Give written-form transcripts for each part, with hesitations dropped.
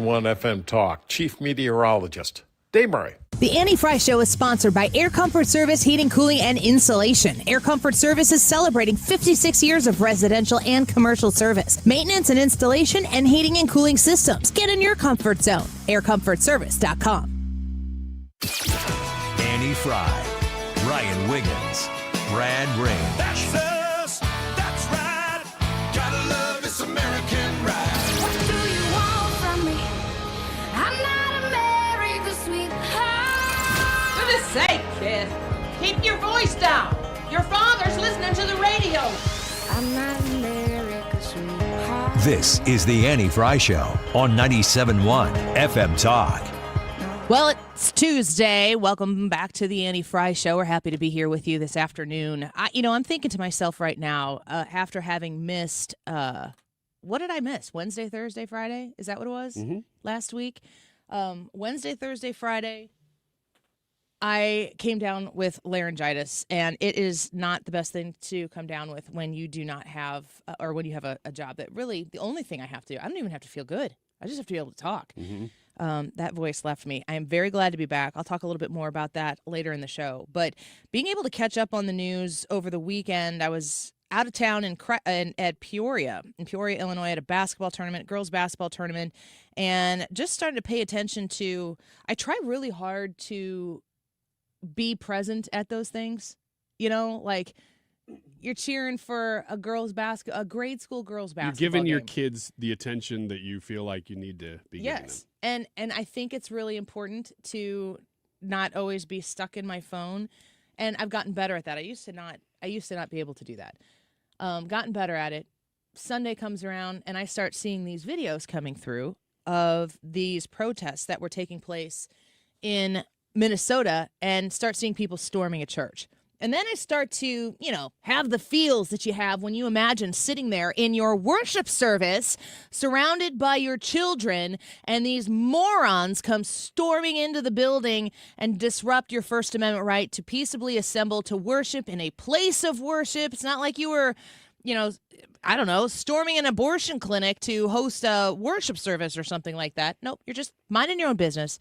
97.1 FM Talk, Chief Meteorologist, Dave Murray. The Annie Fry Show is sponsored by Air Comfort Service Heating, Cooling, and Insulation. Air Comfort Service is celebrating 56 years of residential and commercial service, maintenance and installation, and heating and cooling systems. Get in your comfort zone. AirComfortService.com. Annie Fry, Ryan Wiggins, Brad Rain. That's us. That's right. Gotta love this American ride. What do you want from me? I'm not America's sweetheart. For goodness sake, kid. Keep your voice down. Your father's listening to the radio. I'm not America's sweetheart. This is the Annie Fry Show on 97.1 FM Talk. Well, it's Tuesday. Welcome back to the Annie Fry Show. We're happy to be here with you this afternoon. I'm thinking to myself right now, after having missed, what did I miss? Wednesday, Thursday, Friday? Is that what it was? Last week? Wednesday, Thursday, Friday, I came down with laryngitis, and it is not the best thing to come down with when you do not have, or when you have a job that really, the only thing I have to do, I don't even have to feel good. I just have to be able to talk. That voice left me. I am very glad to be back. I'll talk a little bit more about that later in the show. But being able to catch up on the news over the weekend, I was out of town at Peoria, Illinois, at a basketball tournament, girls basketball tournament, and just started to pay attention to, I try really hard to be present at those things. Like you're cheering for a grade school girls basketball You're giving your game. kids the attention that you feel like you need to be giving them. And I think it's really important to not always be stuck in my phone. And I've gotten better at that. I used to not be able to do that. Gotten better at it. Sunday comes around and I start seeing these videos coming through of these protests that were taking place in Minnesota, and start seeing people storming a church. And then I start to, have the feels that you have when you imagine sitting there in your worship service, surrounded by your children, and these morons come storming into the building and disrupt your First Amendment right to peaceably assemble to worship in a place of worship. It's not like you were, storming an abortion clinic to host a worship service or something like that. Nope, you're just minding your own business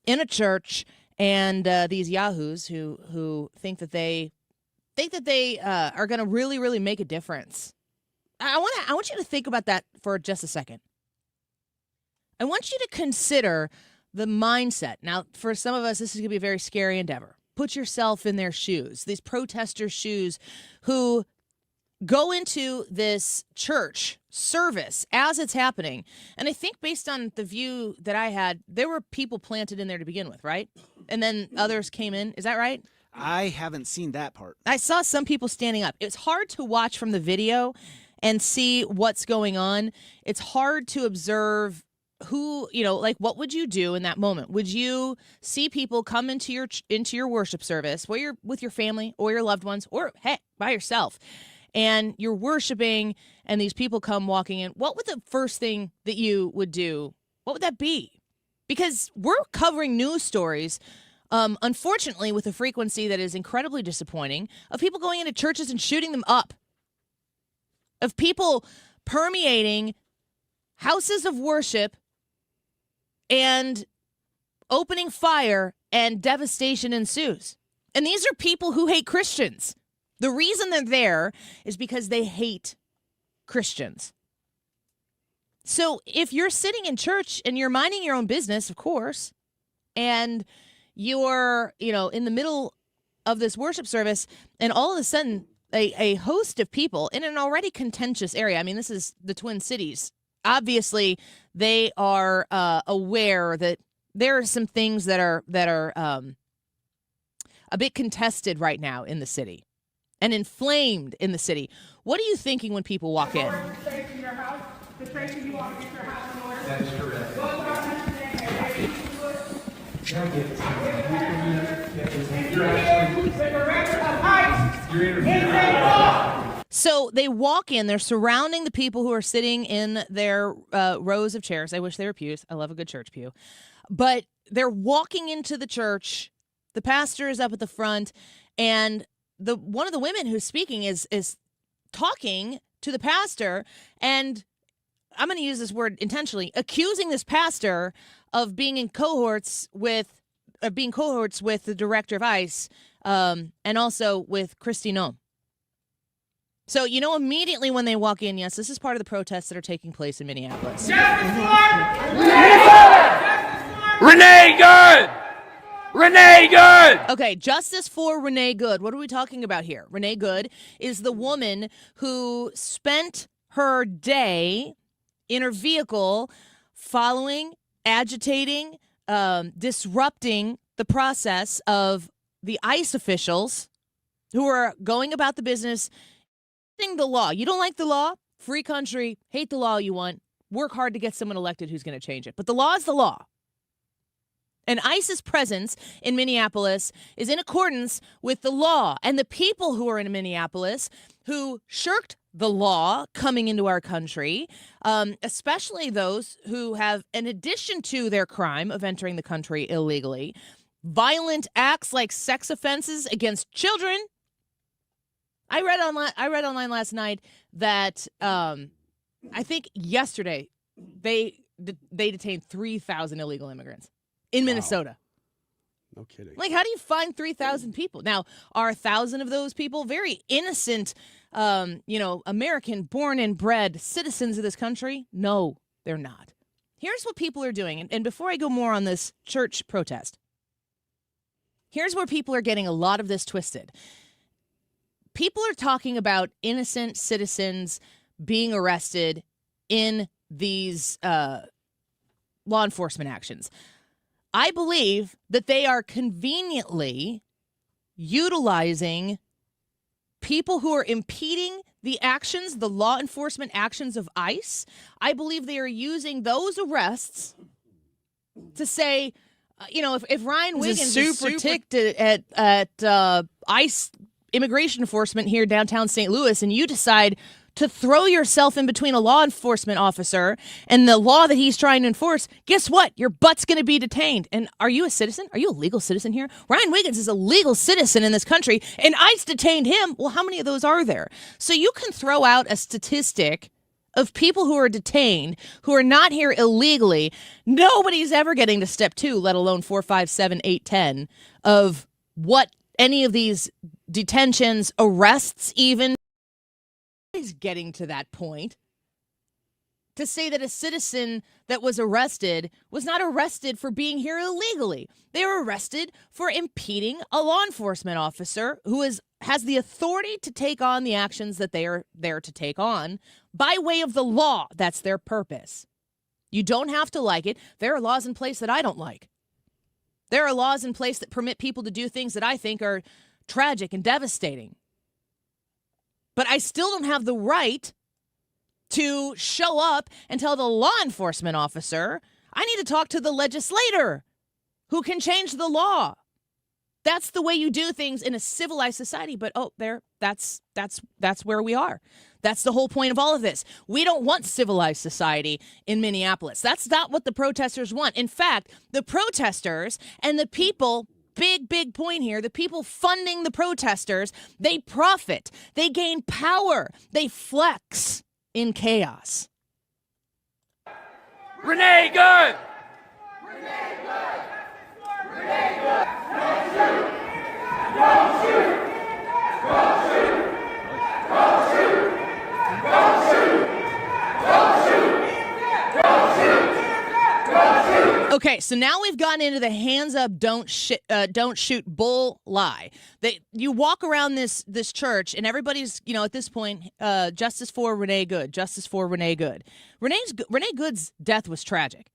in a church. And these yahoos who think that they are going to really, really make a difference. I want you to think about that for just a second. I want you to consider the mindset. Now, for some of us, this is going to be a very scary endeavor. Put yourself in their shoes, these protesters' shoes, who go into this church service as it's happening. And I think based on the view that I had, there were people planted in there to begin with, right? And then others came in. Is that right? I haven't seen that part. I saw some people standing up. It's hard to watch from the video and see what's going on. It's hard to observe who, what would you do in that moment? Would you see people come into your worship service where you're with your family or your loved ones, or heck, by yourself, and you're worshiping, and these people come walking in? What would the first thing that you would do, what would that be? Because we're covering news stories, unfortunately, with a frequency that is incredibly disappointing, of people going into churches and shooting them up, of people permeating houses of worship and opening fire, and devastation ensues. And these are people who hate Christians. The reason they're there is because they hate Christians. So if you're sitting in church and you're minding your own business, of course, and you're, in the middle of this worship service, and all of a sudden a host of people in an already contentious area, I mean, this is the Twin Cities. Obviously, they are aware that there are some things that are a bit contested right now in the city and inflamed in the city. What are you thinking when people walk in? That is correct. So they walk in, they're surrounding the people who are sitting in their rows of chairs. I wish they were pews. I love a good church pew. But they're walking into the church. The pastor is up at the front, and one of the women who's speaking is talking to the pastor, and I'm going to use this word intentionally, accusing this pastor of being in cohorts with the director of ICE and also with Kristi Noem. So, immediately when they walk in, yes, this is part of the protests that are taking place in Minneapolis. Renee Good! Renee Good! Okay, justice for Renee Good. What are we talking about here? Renee Good is the woman who spent her day in her vehicle following, agitating, disrupting the process of the ICE officials who are going about the business, the law. You don't like the law? Free country, hate the law you want, work hard to get someone elected who's going to change it. But the law is the law. And ICE's presence in Minneapolis is in accordance with the law. And the people who are in Minneapolis who shirked the law coming into our country, especially those who have, in addition to their crime of entering the country illegally, violent acts like sex offenses against children. I read online last night that I think yesterday they detained 3,000 illegal immigrants in Minnesota. No kidding. Like, how do you find 3,000 people? Now, are 1,000 of those people very innocent, American born and bred citizens of this country? No, they're not. Here's what people are doing. And before I go more on this church protest, here's where people are getting a lot of this twisted. People are talking about innocent citizens being arrested in these law enforcement actions. I believe that they are conveniently utilizing people who are impeding the actions, the law enforcement actions of ICE. I believe they are using those arrests to say, if Ryan Wiggins is super ticked at ICE immigration enforcement here downtown St. Louis, and you decide to throw yourself in between a law enforcement officer and the law that he's trying to enforce, guess what? Your butt's going to be detained. And are you a citizen? Are you a legal citizen here? Ryan Wiggins is a legal citizen in this country, and ICE detained him. Well, how many of those are there? So you can throw out a statistic of people who are detained, who are not here illegally. Nobody's ever getting to step 2, let alone 4, 5, 7, 8, 10 of what any of these detentions, arrests even, is getting to that point. To say that a citizen that was arrested was not arrested for being here illegally. They were arrested for impeding a law enforcement officer who has the authority to take on the actions that they are there to take on by way of the law. That's their purpose. You don't have to like it. There are laws in place that I don't like. There are laws in place that permit people to do things that I think are tragic and devastating. But I still don't have the right to show up and tell the law enforcement officer, I need to talk to the legislator who can change the law. That's the way you do things in a civilized society. But that's where we are. That's the whole point of all of this. We don't want civilized society in Minneapolis. That's not what the protesters want. In fact, the protesters and the people, big point here, the people funding the protesters, they profit. They gain power. They flex in chaos. Renee Good! Renee Good! Renee Good! Don't shoot! Don't shoot! Don't shoot! Don't shoot! Don't shoot! Don't shoot! Don't shoot! Don't shoot! Okay, so now we've gotten into the hands up, don't shoot bull lie. You walk around this church, and everybody's, at this point, justice for Renee Good, justice for Renee Good. Renee Good's death was tragic.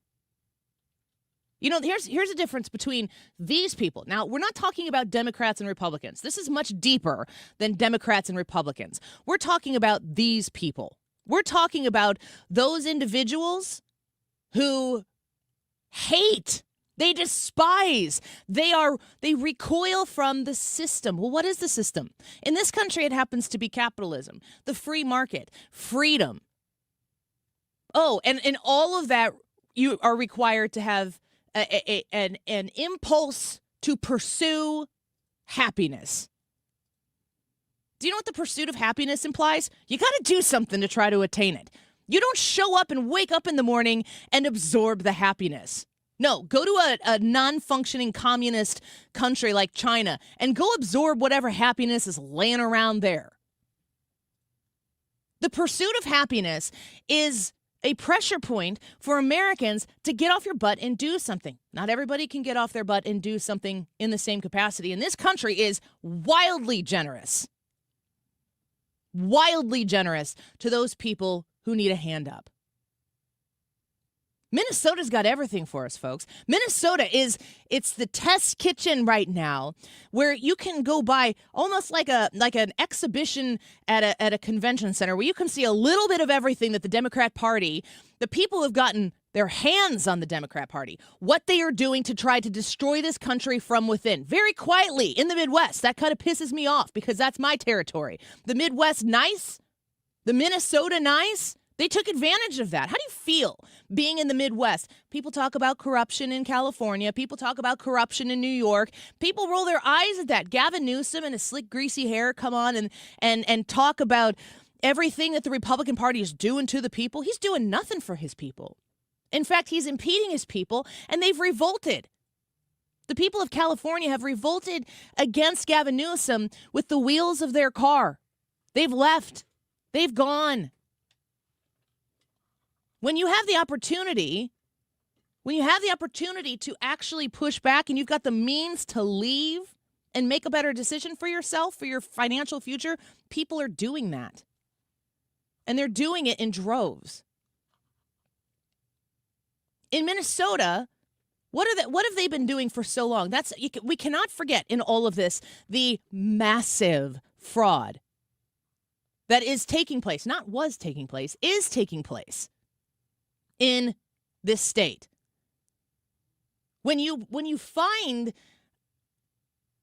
Here's a difference between these people. Now, we're not talking about Democrats and Republicans. This is much deeper than Democrats and Republicans. We're talking about these people. We're talking about those individuals who hate, they despise, they recoil from the system. Well, what is the system? In this country, it happens to be capitalism, the free market, freedom. Oh, and in all of that, you are required to have an impulse to pursue happiness. Do you know what the pursuit of happiness implies? You got to do something to try to attain it. You don't show up and wake up in the morning and absorb the happiness. No, go to a non-functioning communist country like China and go absorb whatever happiness is laying around there. The pursuit of happiness is a pressure point for Americans to get off your butt and do something. Not everybody can get off their butt and do something in the same capacity. And this country is wildly generous to those people who need a hand up. Minnesota's got everything for us, folks. Minnesota it's the test kitchen right now where you can go by almost like an exhibition at a convention center where you can see a little bit of everything that the Democrat Party, the people have gotten their hands on the Democrat Party, what they are doing to try to destroy this country from within. Very quietly in the Midwest. That kind of pisses me off because that's my territory. The Midwest nice, the Minnesota nice. They took advantage of that. How do you feel being in the Midwest? People talk about corruption in California. People talk about corruption in New York. People roll their eyes at that. Gavin Newsom and his slick, greasy hair come on and talk about everything that the Republican Party is doing to the people. He's doing nothing for his people. In fact, he's impeding his people, and they've revolted. The people of California have revolted against Gavin Newsom with the wheels of their car. They've left. They've gone. When you have the opportunity to actually push back and you've got the means to leave and make a better decision for yourself, for your financial future, people are doing that. And they're doing it in droves. In Minnesota, what have they been doing for so long? We cannot forget in all of this the massive fraud that is taking place, not was taking place, is taking place in this state. When you find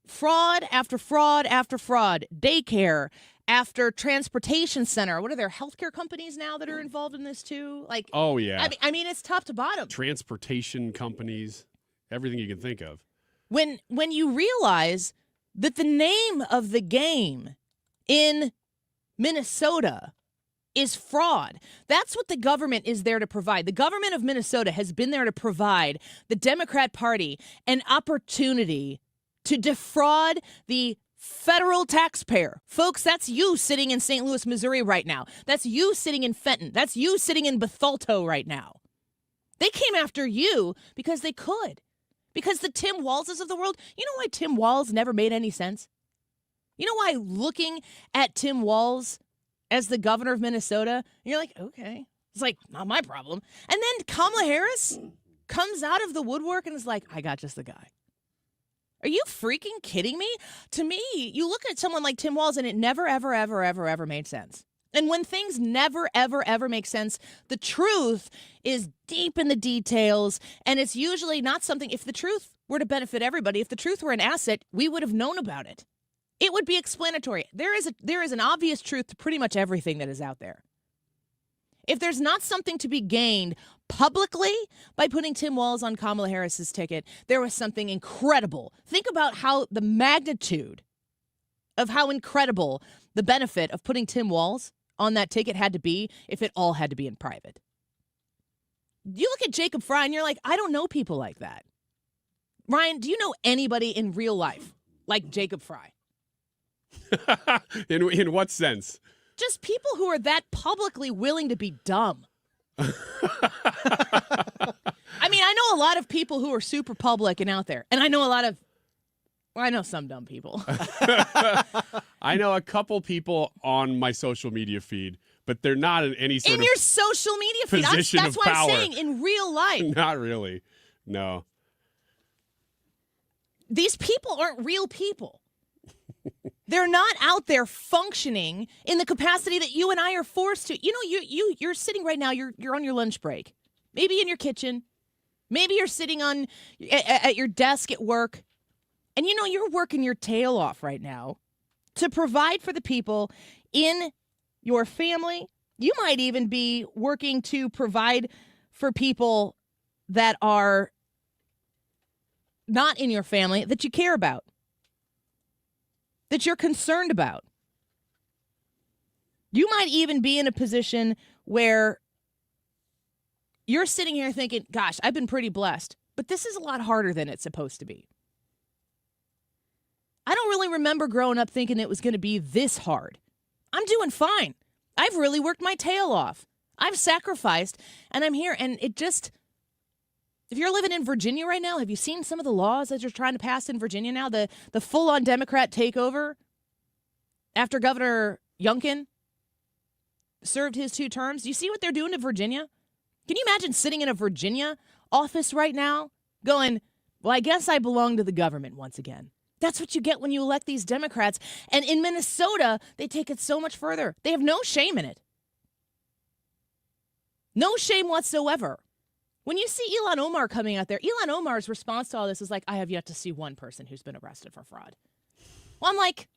fraud after fraud after fraud, daycare after transportation center, what are there healthcare companies now that are involved in this too? Like, oh yeah, I mean it's top to bottom. Transportation companies, everything you can think of. When you realize that the name of the game in Minnesota is fraud. That's what the government is there to provide. The government of Minnesota has been there to provide the Democrat Party an opportunity to defraud the federal taxpayer. Folks, that's you sitting in St. Louis, Missouri right now. That's you sitting in Fenton. That's you sitting in Bethalto right now. They came after you because they could. Because the Tim Wallses of the world, you know why Tim Walz never made any sense? You know why looking at Tim Walz as the governor of Minnesota, you're like, okay, it's like, not my problem. And then Kamala Harris comes out of the woodwork and is like, I got just the guy. Are you freaking kidding me? To me, you look at someone like Tim Walz and it never, ever, ever, ever, ever made sense. And when things never, ever, ever make sense, the truth is deep in the details. And it's usually not something, if the truth were to benefit everybody, if the truth were an asset, we would have known about it. It would be explanatory. There is an obvious truth to pretty much everything that is out there. If there's not something to be gained publicly by putting Tim Walz on Kamala Harris's ticket, there was something incredible. Think about how the magnitude of how incredible the benefit of putting Tim Walz on that ticket had to be if it all had to be in private. You look at Jacob Fry and you're like, I don't know people like that. Ryan, do you know anybody in real life like Jacob Fry? In what sense? Just people who are that publicly willing to be dumb. I mean, I know a lot of people who are super public and out there. And I know some dumb people. I know a couple people on my social media feed, but they're not in any sort in of your social media feed. That's what I'm saying. In real life. Not really. No. These people aren't real people. They're not out there functioning in the capacity that you and I are forced to. You know, you're sitting right now, you're on your lunch break. Maybe in your kitchen. Maybe you're sitting at your desk at work. And you know, you're working your tail off right now to provide for the people in your family. You might even be working to provide for people that are not in your family that you care about, that you're concerned about. You might even be in a position where you're sitting here thinking, gosh, I've been pretty blessed, but this is a lot harder than it's supposed to be. I don't really remember growing up thinking it was going to be this hard. I'm doing fine. I've really worked my tail off. I've sacrificed, and I'm here. And it just, if you're living in Virginia right now, have you seen some of the laws that you're trying to pass in Virginia now? The full-on Democrat takeover after Governor Youngkin served his 2 terms. Do you see what they're doing to Virginia? Can you imagine sitting in a Virginia office right now going, well, I guess I belong to the government once again. That's what you get when you elect these Democrats. And in Minnesota, they take it so much further. They have no shame in it. No shame whatsoever. When you see Ilhan Omar coming out there, Ilhan Omar's response to all this is like, I have yet to see one person who's been arrested for fraud. Well, I'm like,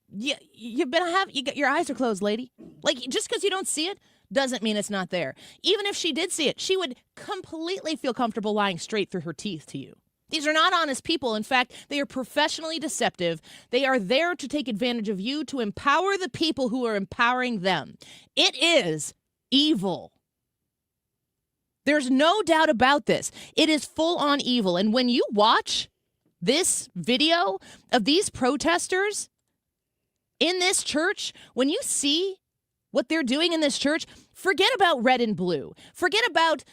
your eyes are closed, lady. Like, just because you don't see it doesn't mean it's not there. Even if she did see it, she would completely feel comfortable lying straight through her teeth to you. These are not honest people. In fact, they are professionally deceptive. They are there to take advantage of you, to empower the people who are empowering them. It is evil. There's no doubt about this. It is full-on evil. And when you watch this video of these protesters in this church, when you see what they're doing in this church, forget about red and blue. Forget about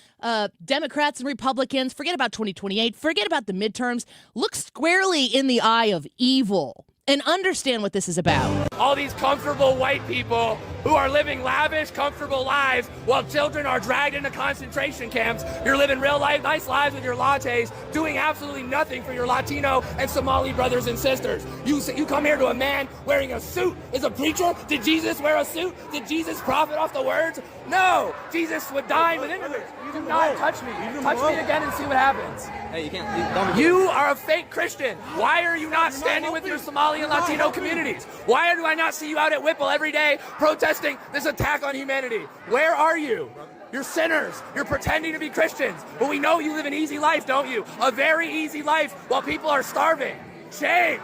Democrats and Republicans. Forget about 2028. Forget about the midterms. Look squarely in the eye of evil and understand what this is about. All these comfortable white people who are living lavish, comfortable lives while children are dragged into concentration camps. You're living real life, nice lives with your lattes, doing absolutely nothing for your Latino and Somali brothers and sisters. You come here to a man wearing a suit. Is a preacher? Did Jesus wear a suit? Did Jesus profit off the words? No. Jesus would dine with immigrants. Do not touch me. Touch me again and see what happens. Hey, you can't. You are a fake Christian. Why are you not standing with your Somali and Latino communities? Why do I not see you out at Whipple every day protesting this attack on humanity? Where are you? You're sinners. You're pretending to be Christians. But we know you live an easy life, don't you? A very easy life while people are starving. Shame.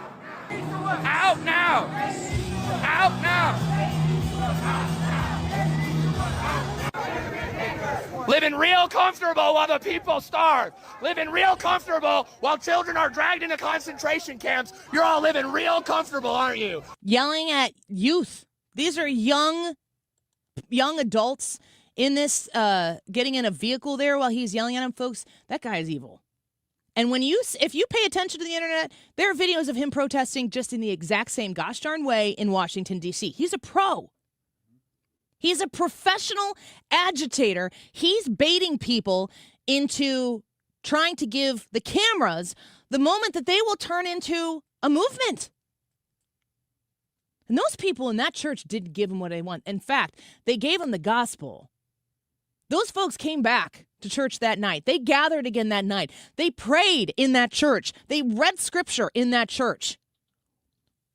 Out now. Out now. Living real comfortable while the people starve. Living real comfortable while children are dragged into concentration camps. You're all living real comfortable, aren't you? Yelling at youth. These are young adults in this, getting in a vehicle there while he's yelling at them. Folks, that guy is evil. And if you pay attention to the internet, there are videos of him protesting just in the exact same gosh darn way in Washington, D.C. He's a pro. He's a professional agitator. He's baiting people into trying to give the cameras the moment that they will turn into a movement. And those people in that church didn't give him what they want. In fact, they gave him the gospel. Those folks came back to church that night. They gathered again that night. They prayed in that church. They read scripture in that church.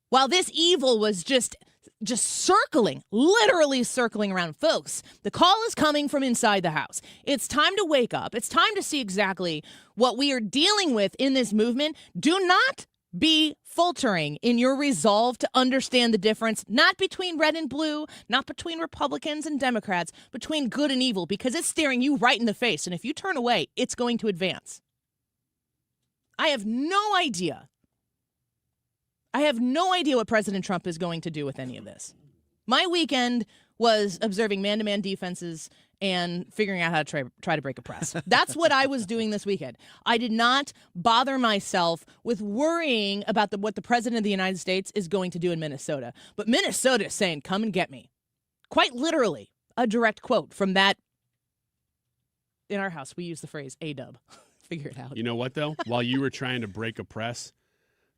While this evil was just circling, literally circling around. Folks, the call is coming from inside the house. It's time to wake up. It's time to see exactly what we are dealing with in this movement. Do not be faltering in your resolve to understand the difference, not between red and blue, not between Republicans and Democrats, between good and evil, because it's staring you right in the face. And if you turn away, it's going to advance. I have no idea what President Trump is going to do with any of this. My weekend was observing man-to-man defenses and figuring out how to try to break a press. That's what I was doing this weekend. I did not bother myself with worrying about what the President of the United States is going to do in Minnesota. But Minnesota is saying, come and get me. Quite literally, a direct quote from that. In our house, we use the phrase A-dub. Figure it out. You know what, though? While you were trying to break a press,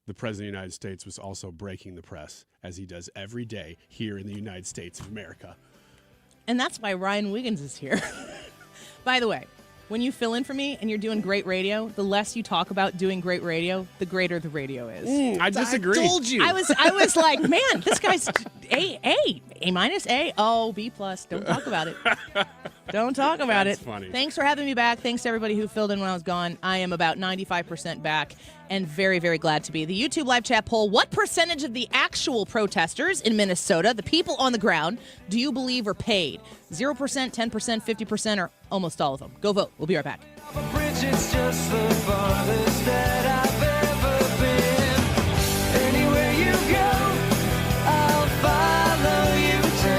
the President of the United States was also breaking the press, as he does every day here in the United States of America. And that's why Ryan Wiggins is here. By the way, when you fill in for me and you're doing great radio, the less you talk about doing great radio, the greater the radio is. I disagree. I told you. I was like, man, this guy's A minus, A. Oh, B plus. Don't talk about it. Don't talk about That's it. funny. Thanks for having me back. Thanks to everybody who filled in when I was gone. I am about 95% back and very, very glad to be. The YouTube live chat poll, what percentage of the actual protesters in Minnesota, the people on the ground, do you believe are paid? 0%, 10%, 50%, or almost all of them? Go vote. We'll be right back. It's just the farthest that I've ever been. Anywhere you go, I'll follow you to.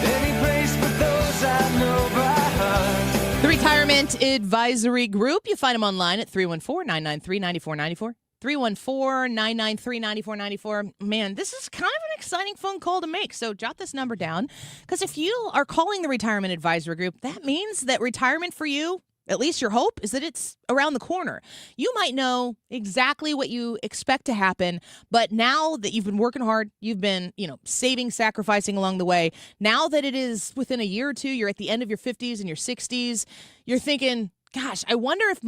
Any place but those I know by heart. The Retirement Advisory Group, you find them online at 314-993-9494. 314-993-9494. Man, this is kind of an exciting phone call to make, so jot this number down. Because if you are calling the Retirement Advisory Group, that means that retirement for you, at least your hope, is that it's around the corner. You might know exactly what you expect to happen, but now that you've been working hard, you've been, saving, sacrificing along the way, now that it is within a year or two, you're at the end of your 50s and your 60s, you're thinking, gosh, I wonder if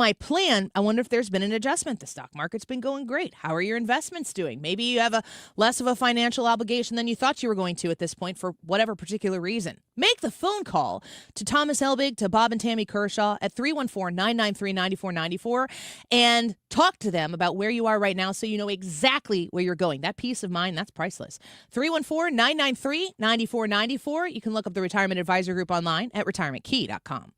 there's been an adjustment. The stock market's been going great. How are your investments doing? Maybe you have less of a financial obligation than you thought you were going to at this point for whatever particular reason. Make the phone call to Thomas Helbig, to Bob and Tammy Kershaw at 314-993-9494 and talk to them about where you are right now so you know exactly where you're going. That peace of mind, that's priceless. 314-993-9494. You can look up the Retirement Advisor Group online at retirementkey.com.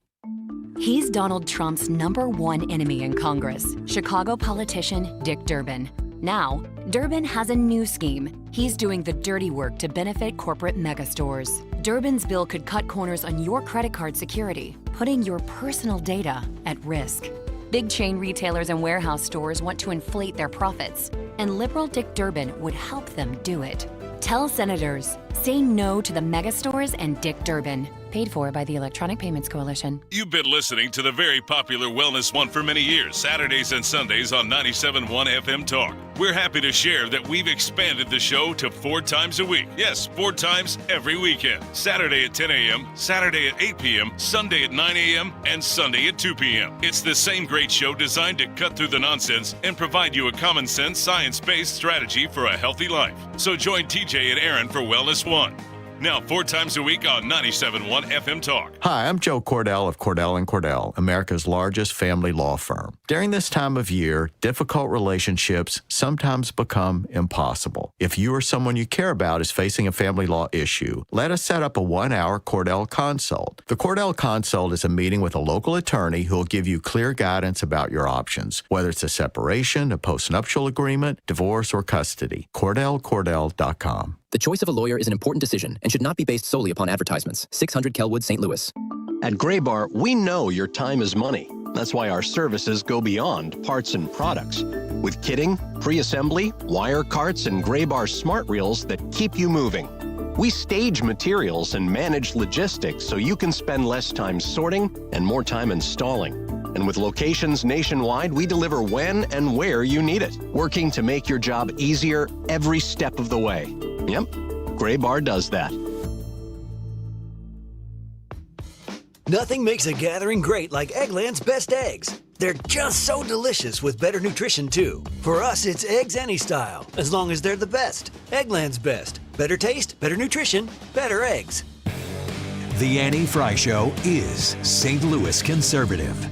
He's Donald Trump's #1 enemy in Congress, Chicago politician Dick Durbin. Now, Durbin has a new scheme. He's doing the dirty work to benefit corporate megastores. Durbin's bill could cut corners on your credit card security, putting your personal data at risk. Big chain retailers and warehouse stores want to inflate their profits, and liberal Dick Durbin would help them do it. Tell senators, say no to the megastores and Dick Durbin. Paid for by the Electronic Payments Coalition. You've been listening to the very popular Wellness One for many years, Saturdays and Sundays on 97.1 FM Talk. We're happy to share that we've expanded the show to 4 times a week. Yes, 4 times every weekend. Saturday at 10 a.m., Saturday at 8 p.m., Sunday at 9 a.m., and Sunday at 2 p.m. It's the same great show designed to cut through the nonsense and provide you a common sense, science-based strategy for a healthy life. So join TJ and Aaron for Wellness One. Now 4 times a week on 97.1 FM Talk. Hi, I'm Joe Cordell of Cordell & Cordell, America's largest family law firm. During this time of year, difficult relationships sometimes become impossible. If you or someone you care about is facing a family law issue, let us set up a 1-hour Cordell Consult. The Cordell Consult is a meeting with a local attorney who will give you clear guidance about your options, whether it's a separation, a postnuptial agreement, divorce, or custody. CordellCordell.com. The choice of a lawyer is an important decision and should not be based solely upon advertisements. 600 Kelwood, St. Louis. At Gray Bar, we know your time is money. That's why our services go beyond parts and products. With kitting, pre-assembly, wire carts, and Gray Bar smart reels that keep you moving. We stage materials and manage logistics so you can spend less time sorting and more time installing. And with locations nationwide, we deliver when and where you need it, working to make your job easier every step of the way. Yep, Gray Bar does that. Nothing makes a gathering great like Eggland's Best Eggs. They're just so delicious with better nutrition, too. For us, it's eggs any style, as long as they're the best. Eggland's Best. Better taste, better nutrition, better eggs. The Annie Fry Show is St. Louis conservative.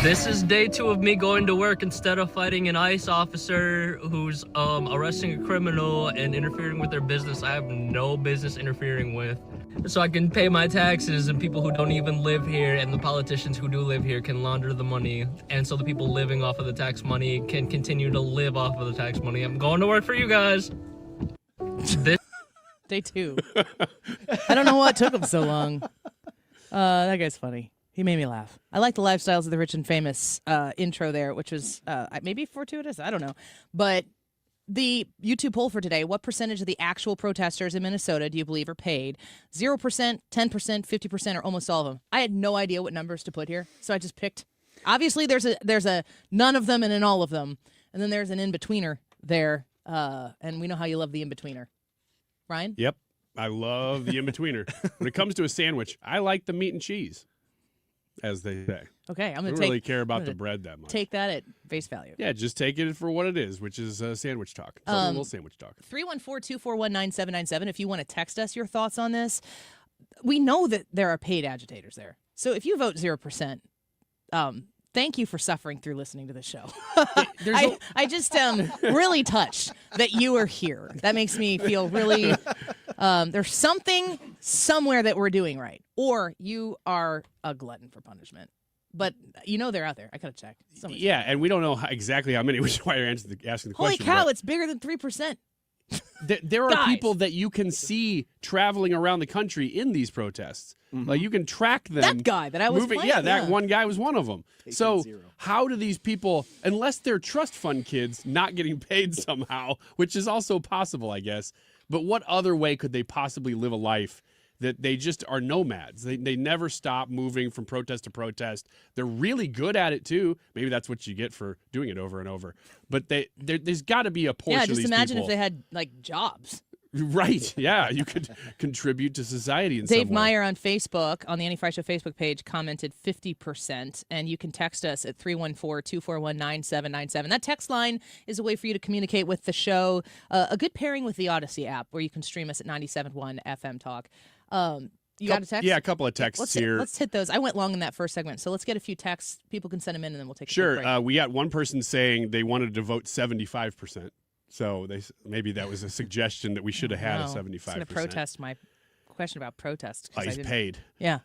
This is day 2 of me going to work instead of fighting an ICE officer who's arresting a criminal and interfering with their business I have no business interfering with. So I can pay my taxes, and people who don't even live here and the politicians who do live here can launder the money. And so the people living off of the tax money can continue to live off of the tax money. I'm going to work for you guys. This Day 2. I don't know what took him so long. That guy's funny. He made me laugh. I like the lifestyles of the rich and famous intro there, which was maybe fortuitous. I don't know. But the YouTube poll for today, what percentage of the actual protesters in Minnesota do you believe are paid? 0%, 10%, 50%, or almost all of them? I had no idea what numbers to put here, so I just picked. Obviously, there's a none of them and an all of them. And then there's an in-betweener there. And we know how you love the in-betweener. Ryan? Yep. I love the in-betweener. When it comes to a sandwich, I like the meat and cheese, as they say. Okay, I'm going to really care about the bread that much. Take that at face value. Yeah, just take it for what it is, which is sandwich talk. It's a little sandwich talk. 314-241-9797 if you want to text us your thoughts on this. We know that there are paid agitators there. So if you vote 0%, thank you for suffering through listening to the show. I just am really touched that you are here. That makes me feel really, there's something somewhere that we're doing right. Or you are a glutton for punishment. But you know they're out there. I gotta check. Yeah, and we don't know exactly how many, which is why you're asking the question. Holy cow, it's bigger than 3%. There are people that you can see traveling around the country in these protests. Mm-hmm. Like you can track them. That guy that I was moving. playing, that one guy was one of them. So how do these people, unless they're trust fund kids, not getting paid somehow, which is also possible, I guess, but what other way could they possibly live a life that they just are nomads? They never stop moving from protest to protest. They're really good at it, too. Maybe that's what you get for doing it over and over. But there's got to be a portion of these people. Yeah, just imagine if they had, like, jobs. Right, yeah. You could contribute to society in some way. Dave Meyer on Facebook, on the Annie Frey Show Facebook page, commented 50%. And you can text us at 314-241-9797. That text line is a way for you to communicate with the show. A good pairing with the Odyssey app, where you can stream us at 97.1 FM Talk. You got a text? Yeah, a couple of texts here. Let's hit those. I went long in that first segment, so let's get a few texts. People can send them in, and then we'll take a Sure. break. We got one person saying they wanted to vote 75%. So maybe that was a suggestion that we should have had a 75%. I'm going to protest my question about protests. He's paid. Yeah.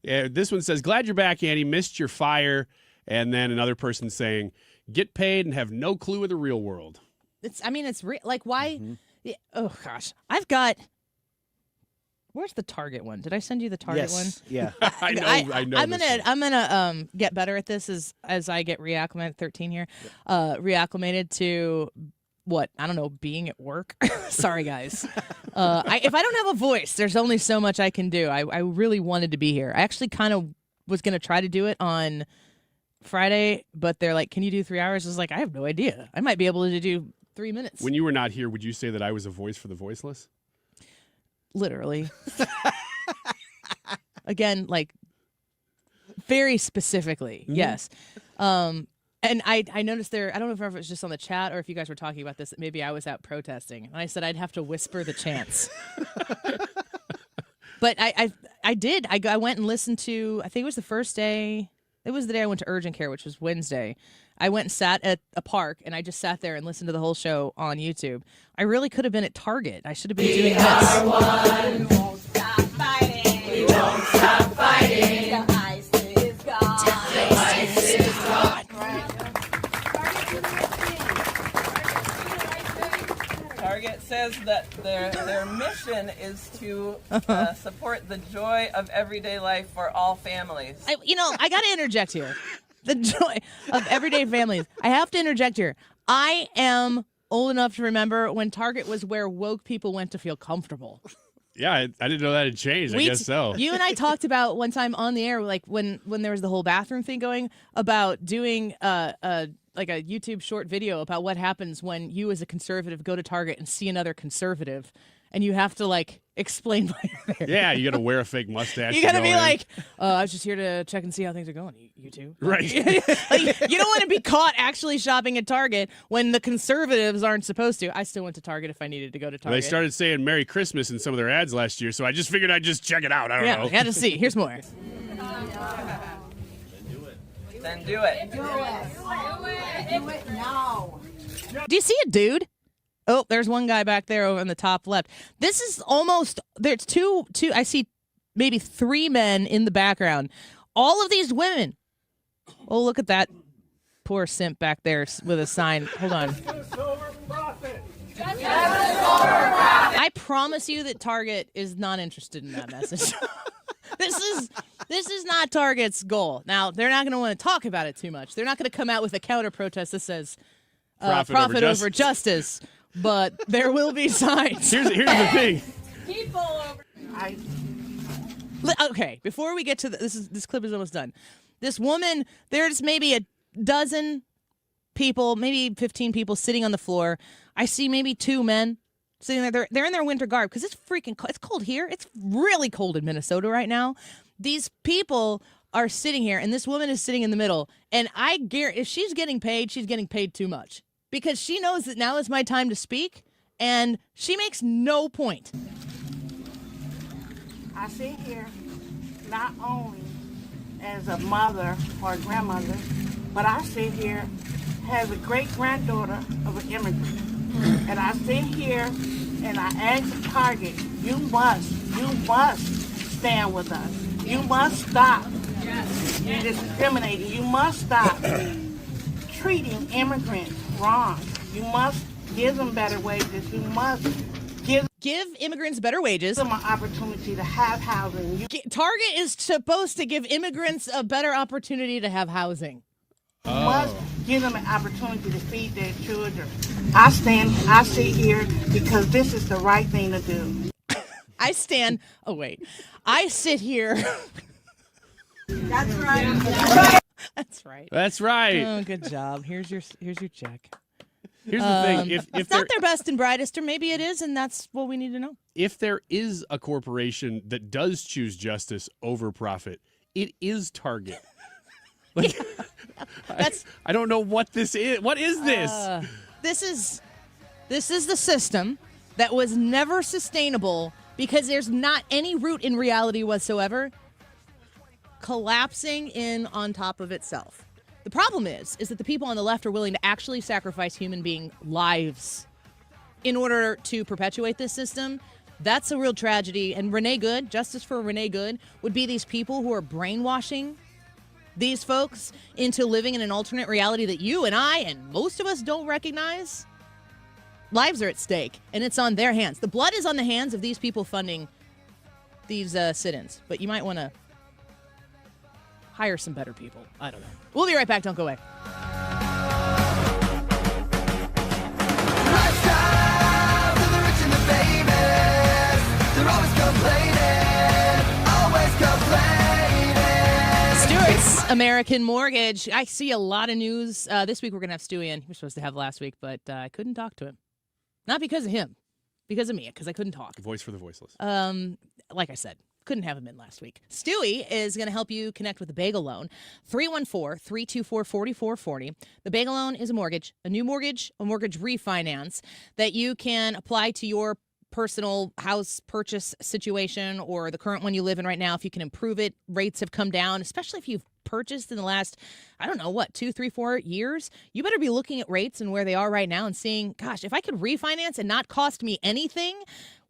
This one says, glad you're back, Annie. Missed your fire. And then another person saying, get paid and have no clue of the real world. It's like, why? Mm-hmm. Yeah, oh, gosh. I've got... Where's the Target one? Did I send you the Target one? Yeah. I know. I'm gonna get better at this as I get reacclimated. 13 here, reacclimated to what? I don't know, being at work. Sorry, guys. If I don't have a voice, there's only so much I can do. I really wanted to be here. I actually kind of was gonna try to do it on Friday, but they're like, "Can you do 3 hours?" I was like, I have no idea. I might be able to do 3 minutes. When you were not here, would you say that I was a voice for the voiceless? Literally. Again, like, very specifically, yes. And I noticed there, I don't know if it was just on the chat or if you guys were talking about this, that maybe I was out protesting. And I said I'd have to whisper the chants. But I did. I went and listened to, I think it was the first day, it was the day I went to urgent care, which was Wednesday. I went and sat at a park, and I just sat there and listened to the whole show on YouTube. I really could have been at Target. I should have been doing this. We won't stop fighting. We won't stop fighting. The ice is gone. The ice is gone. Target says that their mission is to support the joy of everyday life for all families. I got to interject here. The joy of everyday families. I have to interject here. I am old enough to remember when Target was where woke people went to feel comfortable. Yeah, I didn't know that had changed. I guess so. You and I talked about one time on the air, like when there was the whole bathroom thing going, about doing a YouTube short video about what happens when you as a conservative go to Target and see another conservative, and you have to like explain why you're there. Yeah, you got to wear a fake mustache. You got to be like, I was just here to check and see how things are going, you two. Right. Like, you don't want to be caught actually shopping at Target when the conservatives aren't supposed to. I still went to Target if I needed to go to Target. They started saying Merry Christmas in some of their ads last year, so I just figured I'd just check it out. I don't know. Yeah, had to see. Here's more. Then do it. Do it now. Do you see a dude? Oh, there's one guy back there over in the top left. This is almost, there's two, I see maybe 3 men in the background. All of these women. Oh, look at that poor simp back there with a sign. Hold on. Justice for I promise you that Target is not interested in that message. This is not Target's goal. Now, they're not going to want to talk about it too much. They're not going to come out with a counter protest that says profit over justice, but there will be signs. Here's the thing. People over. Okay, before we get to this clip is almost done. This woman, there's maybe a dozen people, maybe 15 people sitting on the floor. I see maybe 2 men sitting there. They're in their winter garb because it's freaking cold. It's cold here. It's really cold in Minnesota right now. These people are sitting here, and this woman is sitting in the middle. And I guarantee if she's getting paid too much because she knows that now is my time to speak, and she makes no point. I sit here not only as a mother or a grandmother, but I sit here as a great-granddaughter of an immigrant. And I sit here and I ask Target, you must stand with us. You must stop discriminating. You must stop treating immigrants wrong. You must give them better wages. You must give immigrants better wages. Give them an opportunity to have housing. Target is supposed to give immigrants a better opportunity to have housing. You must give them an opportunity to feed their children. I sit here because this is the right thing to do. I sit here. That's right. That's right. That's right. Oh, good job. Here's your check. Here's the thing. If it's not their best and brightest, or maybe it is, and that's what we need to know. If there is a corporation that does choose justice over profit, it is Target. Like, I don't know what this is. What is this? This is the system that was never sustainable because there's not any root in reality whatsoever, collapsing in on top of itself. The problem is that the people on the left are willing to actually sacrifice human being lives in order to perpetuate this system. That's a real tragedy. And Renee Good, justice for Renee Good, would be these people who are brainwashing these folks into living in an alternate reality that you and I and most of us don't recognize. Lives are at stake, and it's on their hands. The blood is on the hands of these people funding these sit-ins. But you might want to hire some better people. I don't know. We'll be right back. Don't go away. Lifestyle for the rich and the famous. They're always complaining. Stuart's American Mortgage. I see a lot of news. This week we're going to have Stewie in. We're supposed to have last week, but I couldn't talk to him. Not because of him. Because of me, because I couldn't talk. Voice for the voiceless. Like I said, couldn't have him in last week. Stewie is going to help you connect with the Bagel Loan. 314-324-4440. The Bagel Loan is a mortgage, a new mortgage, a mortgage refinance that you can apply to your personal house purchase situation or the current one you live in right now. If you can improve it, rates have come down, especially if you've purchased in the last, 2, 3, 4 years. You better be looking at rates and where they are right now and seeing, gosh, if I could refinance and not cost me anything,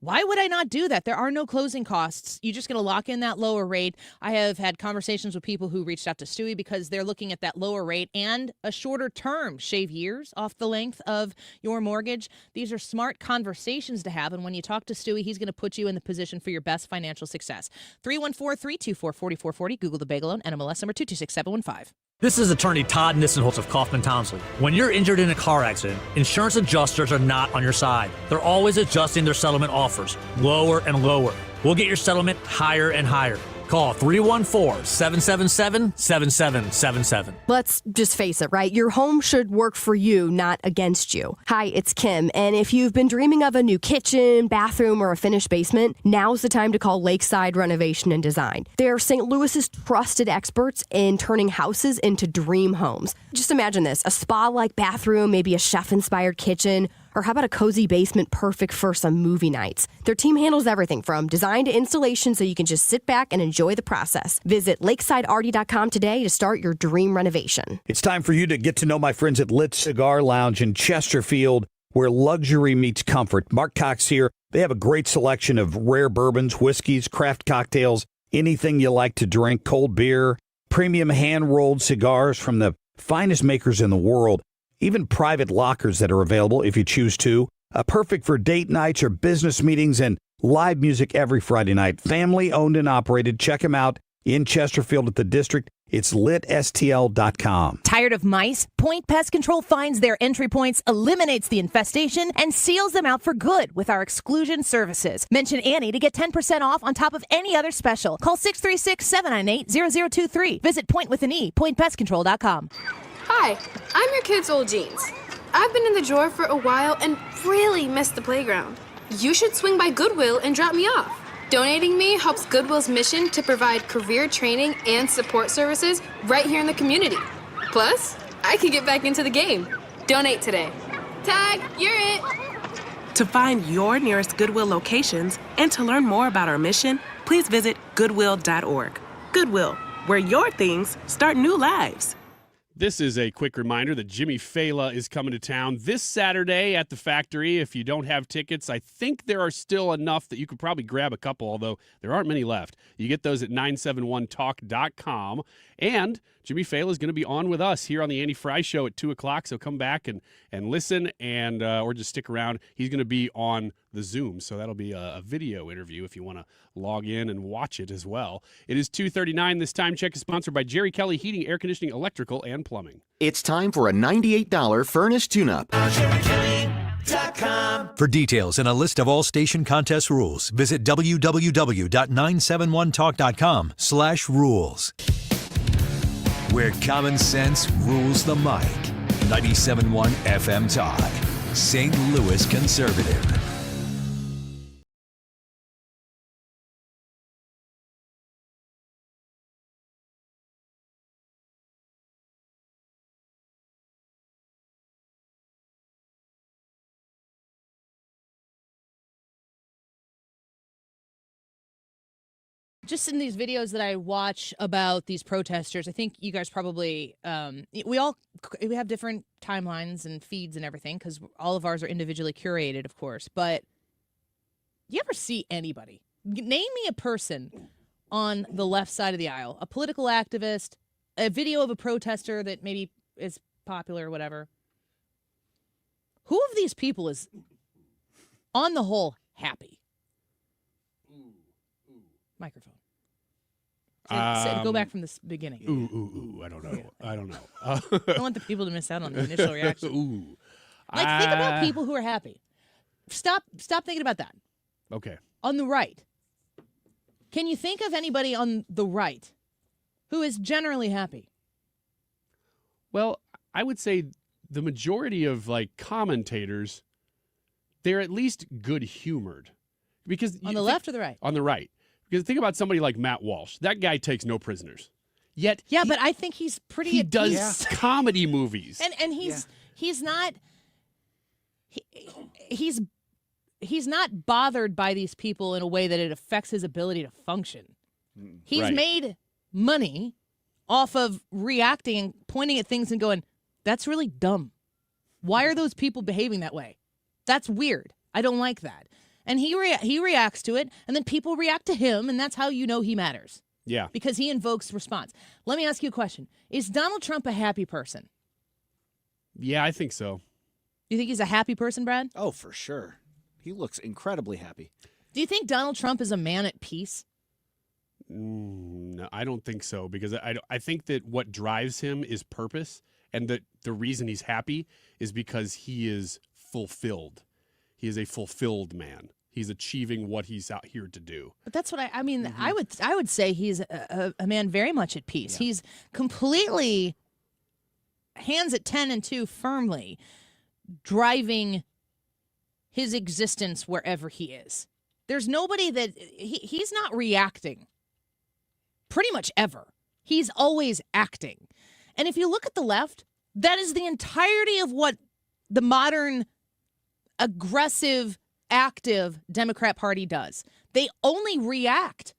why would I not do that? There are no closing costs. You're just going to lock in that lower rate. I have had conversations with people who reached out to Stewie because they're looking at that lower rate and a shorter term. Shave years off the length of your mortgage. These are smart conversations to have. And when you talk to Stewie, he's going to put you in the position for your best financial success. 314-324-4440. Google the Bagel Loan. NMLS number 226715. This is attorney Todd Nissenholtz of Kaufman Townsley. When you're injured in a car accident, insurance adjusters are not on your side. They're always adjusting their settlement offers, lower and lower. We'll get your settlement higher and higher. Call 314-777-7777. Let's just face it, right? Your home should work for you, not against you. Hi, it's Kim, and if you've been dreaming of a new kitchen, bathroom, or a finished basement, now's the time to call Lakeside Renovation and Design. They're St. Louis's trusted experts in turning houses into dream homes. Just imagine this, a spa-like bathroom, maybe a chef-inspired kitchen, or how about a cozy basement perfect for some movie nights? Their team handles everything from design to installation so you can just sit back and enjoy the process. Visit lakesidearty.com today to start your dream renovation. It's time for you to get to know my friends at Lit Cigar Lounge in Chesterfield, where luxury meets comfort. Mark Cox here. They have a great selection of rare bourbons, whiskeys, craft cocktails, anything you like to drink, cold beer, premium hand-rolled cigars from the finest makers in the world. Even private lockers that are available if you choose to. perfect for date nights or business meetings, and live music every Friday night. Family owned and operated. Check them out in Chesterfield at the District. It's litstl.com. Tired of mice? Point Pest Control finds their entry points, eliminates the infestation, and seals them out for good with our exclusion services. Mention Annie to get 10% off on top of any other special. Call 636-798-0023. Visit pointpestcontrol.com. Hi, I'm your kid's old jeans. I've been in the drawer for a while and really missed the playground. You should swing by Goodwill and drop me off. Donating me helps Goodwill's mission to provide career training and support services right here in the community. Plus, I can get back into the game. Donate today. Tag, you're it. To find your nearest Goodwill locations and to learn more about our mission, please visit goodwill.org. Goodwill, where your things start new lives. This is a quick reminder that Jimmy Failla is coming to town this Saturday at the factory. If you don't have tickets, I think there are still enough that you could probably grab a couple, although there aren't many left. You get those at 971talk.com. And Jimmy Failla is going to be on with us here on the Andy Fry Show at 2 o'clock, so come back and listen and or just stick around. He's going to be on the Zoom, so that'll be a video interview if you want to log in and watch it as well. It is 2:39. This time check is sponsored by Jerry Kelly Heating, Air Conditioning, Electrical, and Plumbing. It's time for a $98 furnace tune-up. For details and a list of all station contest rules, visit www.971talk.com/rules. Where common sense rules the mic. 97.1 FM Talk. St. Louis Conservative. Just in these videos that I watch about these protesters, I think you guys probably, we have different timelines and feeds and everything because all of ours are individually curated, of course. But do you ever see anybody? Name me a person on the left side of the aisle, a political activist, a video of a protester that maybe is popular or whatever. Who of these people is, on the whole, happy? Microphone. Go back from the beginning. I don't know. I don't know. I don't want the people to miss out on the initial reaction. Think about people who are happy. Stop thinking about that. Okay. On the right. Can you think of anybody on the right who is generally happy? Well, I would say the majority of commentators, they're at least good-humored. Because on the left or the right? On the right. Because think about somebody like Matt Walsh. That guy takes no prisoners. Yet but I think he's pretty. He does comedy movies, and he's not bothered by these people in a way that it affects his ability to function. He's made money off of reacting and pointing at things and going, "That's really dumb. Why are those people behaving that way? That's weird. I don't like that." And he reacts to it, and then people react to him, and that's how you know he matters. Yeah. Because he invokes response. Let me ask you a question. Is Donald Trump a happy person? Yeah, I think so. You think he's a happy person, Brad? Oh, for sure. He looks incredibly happy. Do you think Donald Trump is a man at peace? No, I don't think so, because I think that what drives him is purpose, and that the reason he's happy is because he is fulfilled. He is a fulfilled man. He's achieving what he's out here to do. But that's what I mean. I would say he's a man very much at peace. Yeah. He's completely hands at 10 and 2 firmly driving his existence wherever he is. There's nobody that he's not reacting pretty much ever. He's always acting. And if you look at the left, that is the entirety of what the modern aggressive, active Democrat Party does. They only react.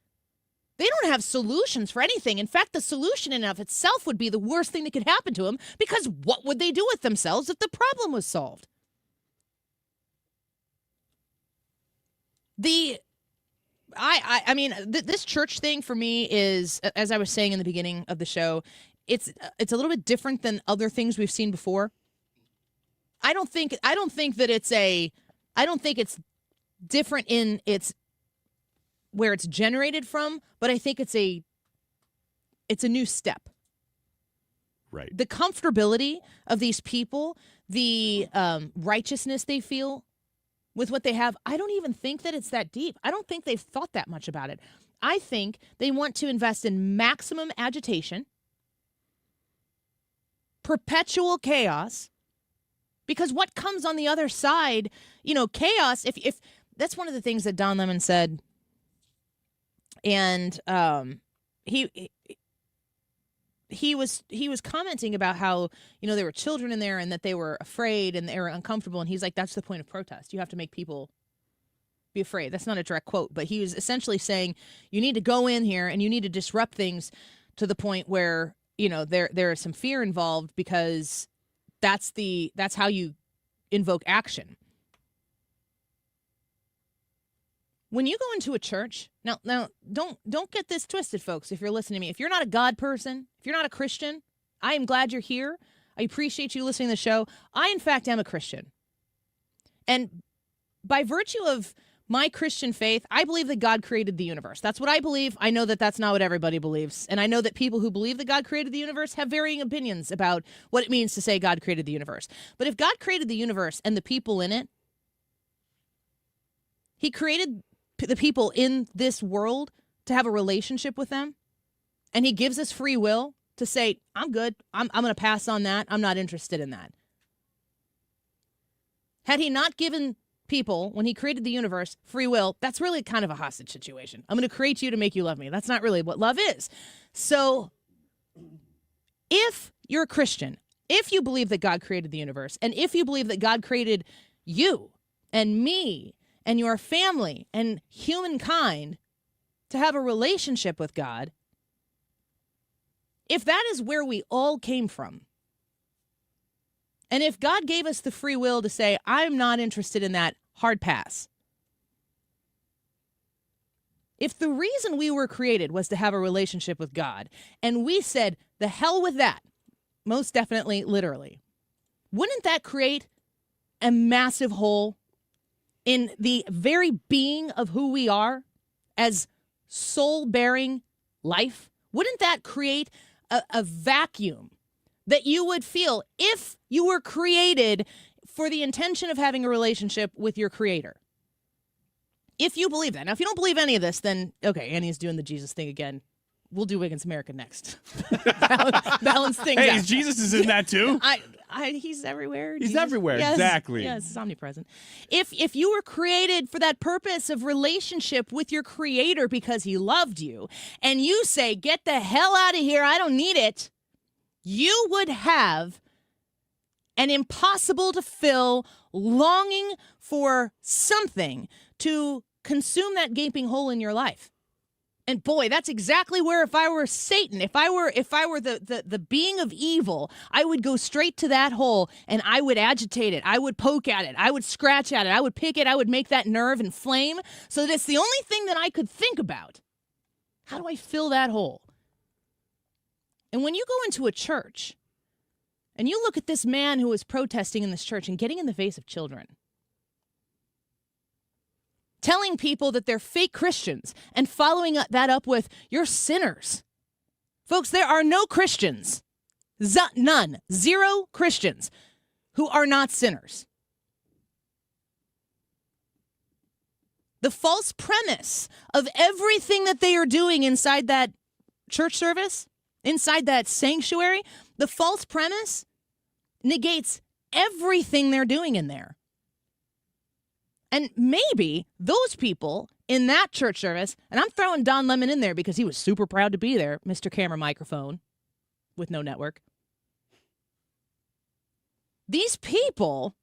They don't have solutions for anything. In fact, the solution in and of itself would be the worst thing that could happen to them, because what would they do with themselves if the problem was solved? This church thing for me is, as I was saying in the beginning of the show, it's a little bit different than other things we've seen before. I don't think that it's a I don't think it's different in its where it's generated from, but I think it's a new step. Right. The comfortability of these people, the righteousness they feel with what they have, I don't even think that it's that deep. I don't think they've thought that much about it. I think they want to invest in maximum agitation, perpetual chaos, because what comes on the other side, chaos, if that's one of the things that Don Lemon said, and he was commenting about how, there were children in there and that they were afraid and they were uncomfortable. And he's like, that's the point of protest. You have to make people be afraid. That's not a direct quote, but he was essentially saying you need to go in here and you need to disrupt things to the point where, there is some fear involved, because that's how you invoke action. When you go into a church, now don't get this twisted, folks, if you're listening to me. If you're not a God person, if you're not a Christian, I am glad you're here. I appreciate you listening to the show. I, in fact, am a Christian. And by virtue of my Christian faith, I believe that God created the universe. That's what I believe. I know that that's not what everybody believes. And I know that people who believe that God created the universe have varying opinions about what it means to say God created the universe. But if God created the universe and the people in it, he created the people in this world to have a relationship with them, and he gives us free will to say, I'm good. I'm going to pass on that. I'm not interested in that. Had he not given people, when he created the universe, free will, that's really kind of a hostage situation. I'm going to create you to make you love me. That's not really what love is. So if you're a Christian, if you believe that God created the universe, and if you believe that God created you and me and your family and humankind to have a relationship with God, if that is where we all came from, and if God gave us the free will to say, I'm not interested in that, hard pass. If the reason we were created was to have a relationship with God, and we said, the hell with that, most definitely, literally, wouldn't that create a massive hole in the very being of who we are as soul-bearing life? Wouldn't that create a vacuum that you would feel if you were created for the intention of having a relationship with your creator? If you believe that. Now, if you don't believe any of this, then, okay, Annie's doing the Jesus thing again. We'll do Wiggins America next. Balance things out. Hey, Jesus is in that too. He's everywhere. He's Jesus. everywhere, Yes. exactly. Yes, he's omnipresent. If you were created for that purpose of relationship with your creator because he loved you, and you say, get the hell out of here, I don't need it, you would have an impossible to fill longing for something to consume that gaping hole in your life. And boy, that's exactly where, if I were Satan, if I were the being of evil, I would go straight to that hole and I would agitate it. I would poke at it. I would scratch at it. I would pick it. I would make that nerve inflame so that it's the only thing that I could think about. How do I fill that hole? And when you go into a church and you look at this man who is protesting in this church and getting in the face of children, telling people that they're fake Christians and following that up with, you're sinners. Folks, there are no Christians, none, zero Christians who are not sinners. The false premise of everything that they are doing inside that church service, inside that sanctuary, the false premise negates everything they're doing in there. And maybe those people in that church service, and I'm throwing Don Lemon in there because he was super proud to be there, Mr. Camera Microphone with no network. These people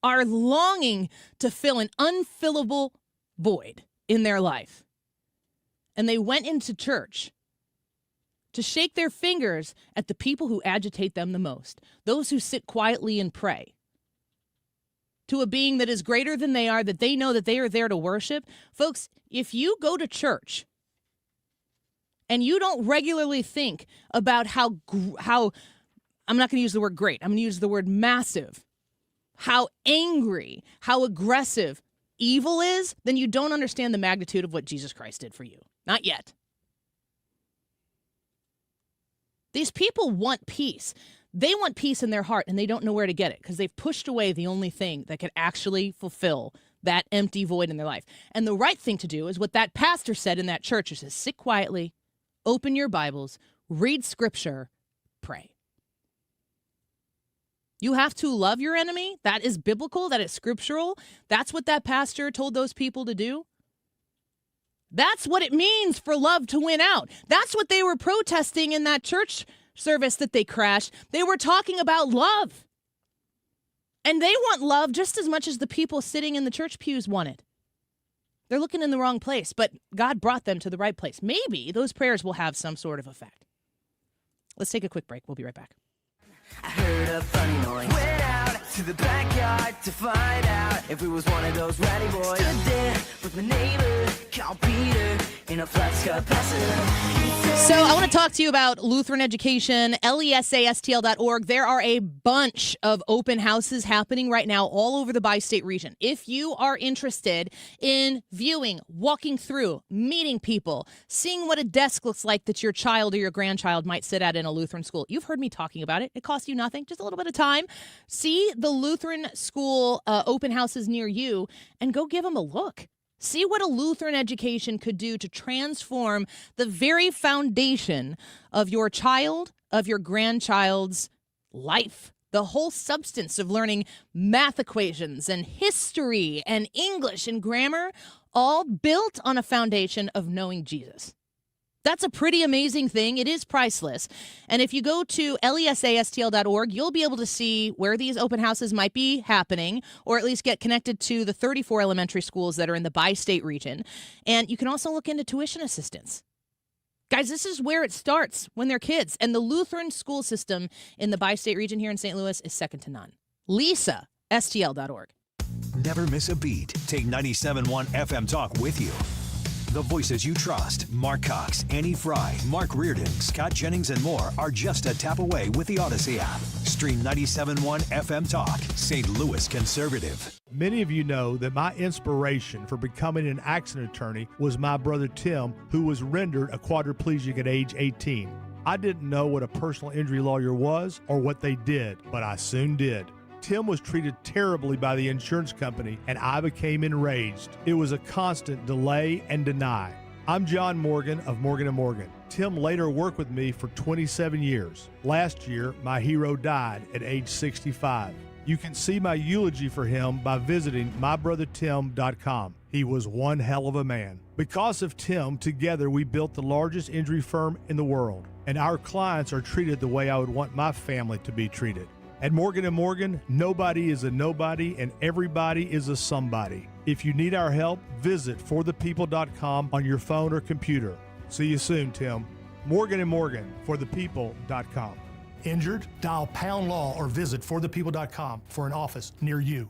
are longing to fill an unfillable void in their life. And they went into church to shake their fingers at the people who agitate them the most, those who sit quietly and pray to a being that is greater than they are, that they know that they are there to worship. Folks, if you go to church and you don't regularly think about how I'm not going to use the word great, I'm going to use the word massive, how angry, how aggressive evil is, then you don't understand the magnitude of what Jesus Christ did for you. Not yet. These people want peace. They want peace in their heart, and they don't know where to get it because they've pushed away the only thing that can actually fulfill that empty void in their life. And the right thing to do is what that pastor said in that church. It says, sit quietly, open your Bibles, read scripture, pray. You have to love your enemy. That is biblical. That is scriptural. That's what that pastor told those people to do. That's what it means for love to win out. That's what they were protesting in that church service that they crashed. They were talking about love. And they want love just as much as the people sitting in the church pews want it. They're looking in the wrong place, but God brought them to the right place. Maybe those prayers will have some sort of effect. Let's take a quick break. We'll be right back. I heard a funny noise. Went out to the backyard to find out if it was one of those ratty boys. Stood there with my neighbor, called Peter, in a flat skirt passenger. So I want to talk to you about Lutheran education, lesastl.org. There are a bunch of open houses happening right now all over the bi-state region. If you are interested in viewing, walking through, meeting people, seeing what a desk looks like that your child or your grandchild might sit at in a Lutheran school, you've heard me talking about it. It costs you nothing, just a little bit of time. See the Lutheran school open houses near you and go give them a look. See what a Lutheran education could do to transform the very foundation of your child, of your grandchild's life. The whole substance of learning math equations and history and English and grammar, all built on a foundation of knowing Jesus. That's a pretty amazing thing. It is priceless. And if you go to lesastl.org, you'll be able to see where these open houses might be happening, or at least get connected to the 34 elementary schools that are in the bi-state region. And you can also look into tuition assistance. Guys, this is where it starts when they're kids. And the Lutheran school system in the bi-state region here in St. Louis is second to none. LisaSTL.org. Never miss a beat. Take 97.1 FM Talk with you. The voices you trust, Mark Cox, Annie Fry, Mark Reardon, Scott Jennings, and more are just a tap away with the Odyssey app. Stream 97.1 FM Talk, St. Louis Conservative. Many of you know that my inspiration for becoming an accident attorney was my brother Tim, who was rendered a quadriplegic at age 18. I didn't know what a personal injury lawyer was or what they did, but I soon did. Tim was treated terribly by the insurance company, and I became enraged. It was a constant delay and deny. I'm John Morgan of Morgan & Morgan. Tim later worked with me for 27 years. Last year, my hero died at age 65. You can see my eulogy for him by visiting mybrothertim.com. He was one hell of a man. Because of Tim, together we built the largest injury firm in the world, and our clients are treated the way I would want my family to be treated. At Morgan & Morgan, nobody is a nobody and everybody is a somebody. If you need our help, visit forthepeople.com on your phone or computer. See you soon, Tim. Morgan & Morgan, forthepeople.com. Injured? Dial #law or visit forthepeople.com for an office near you.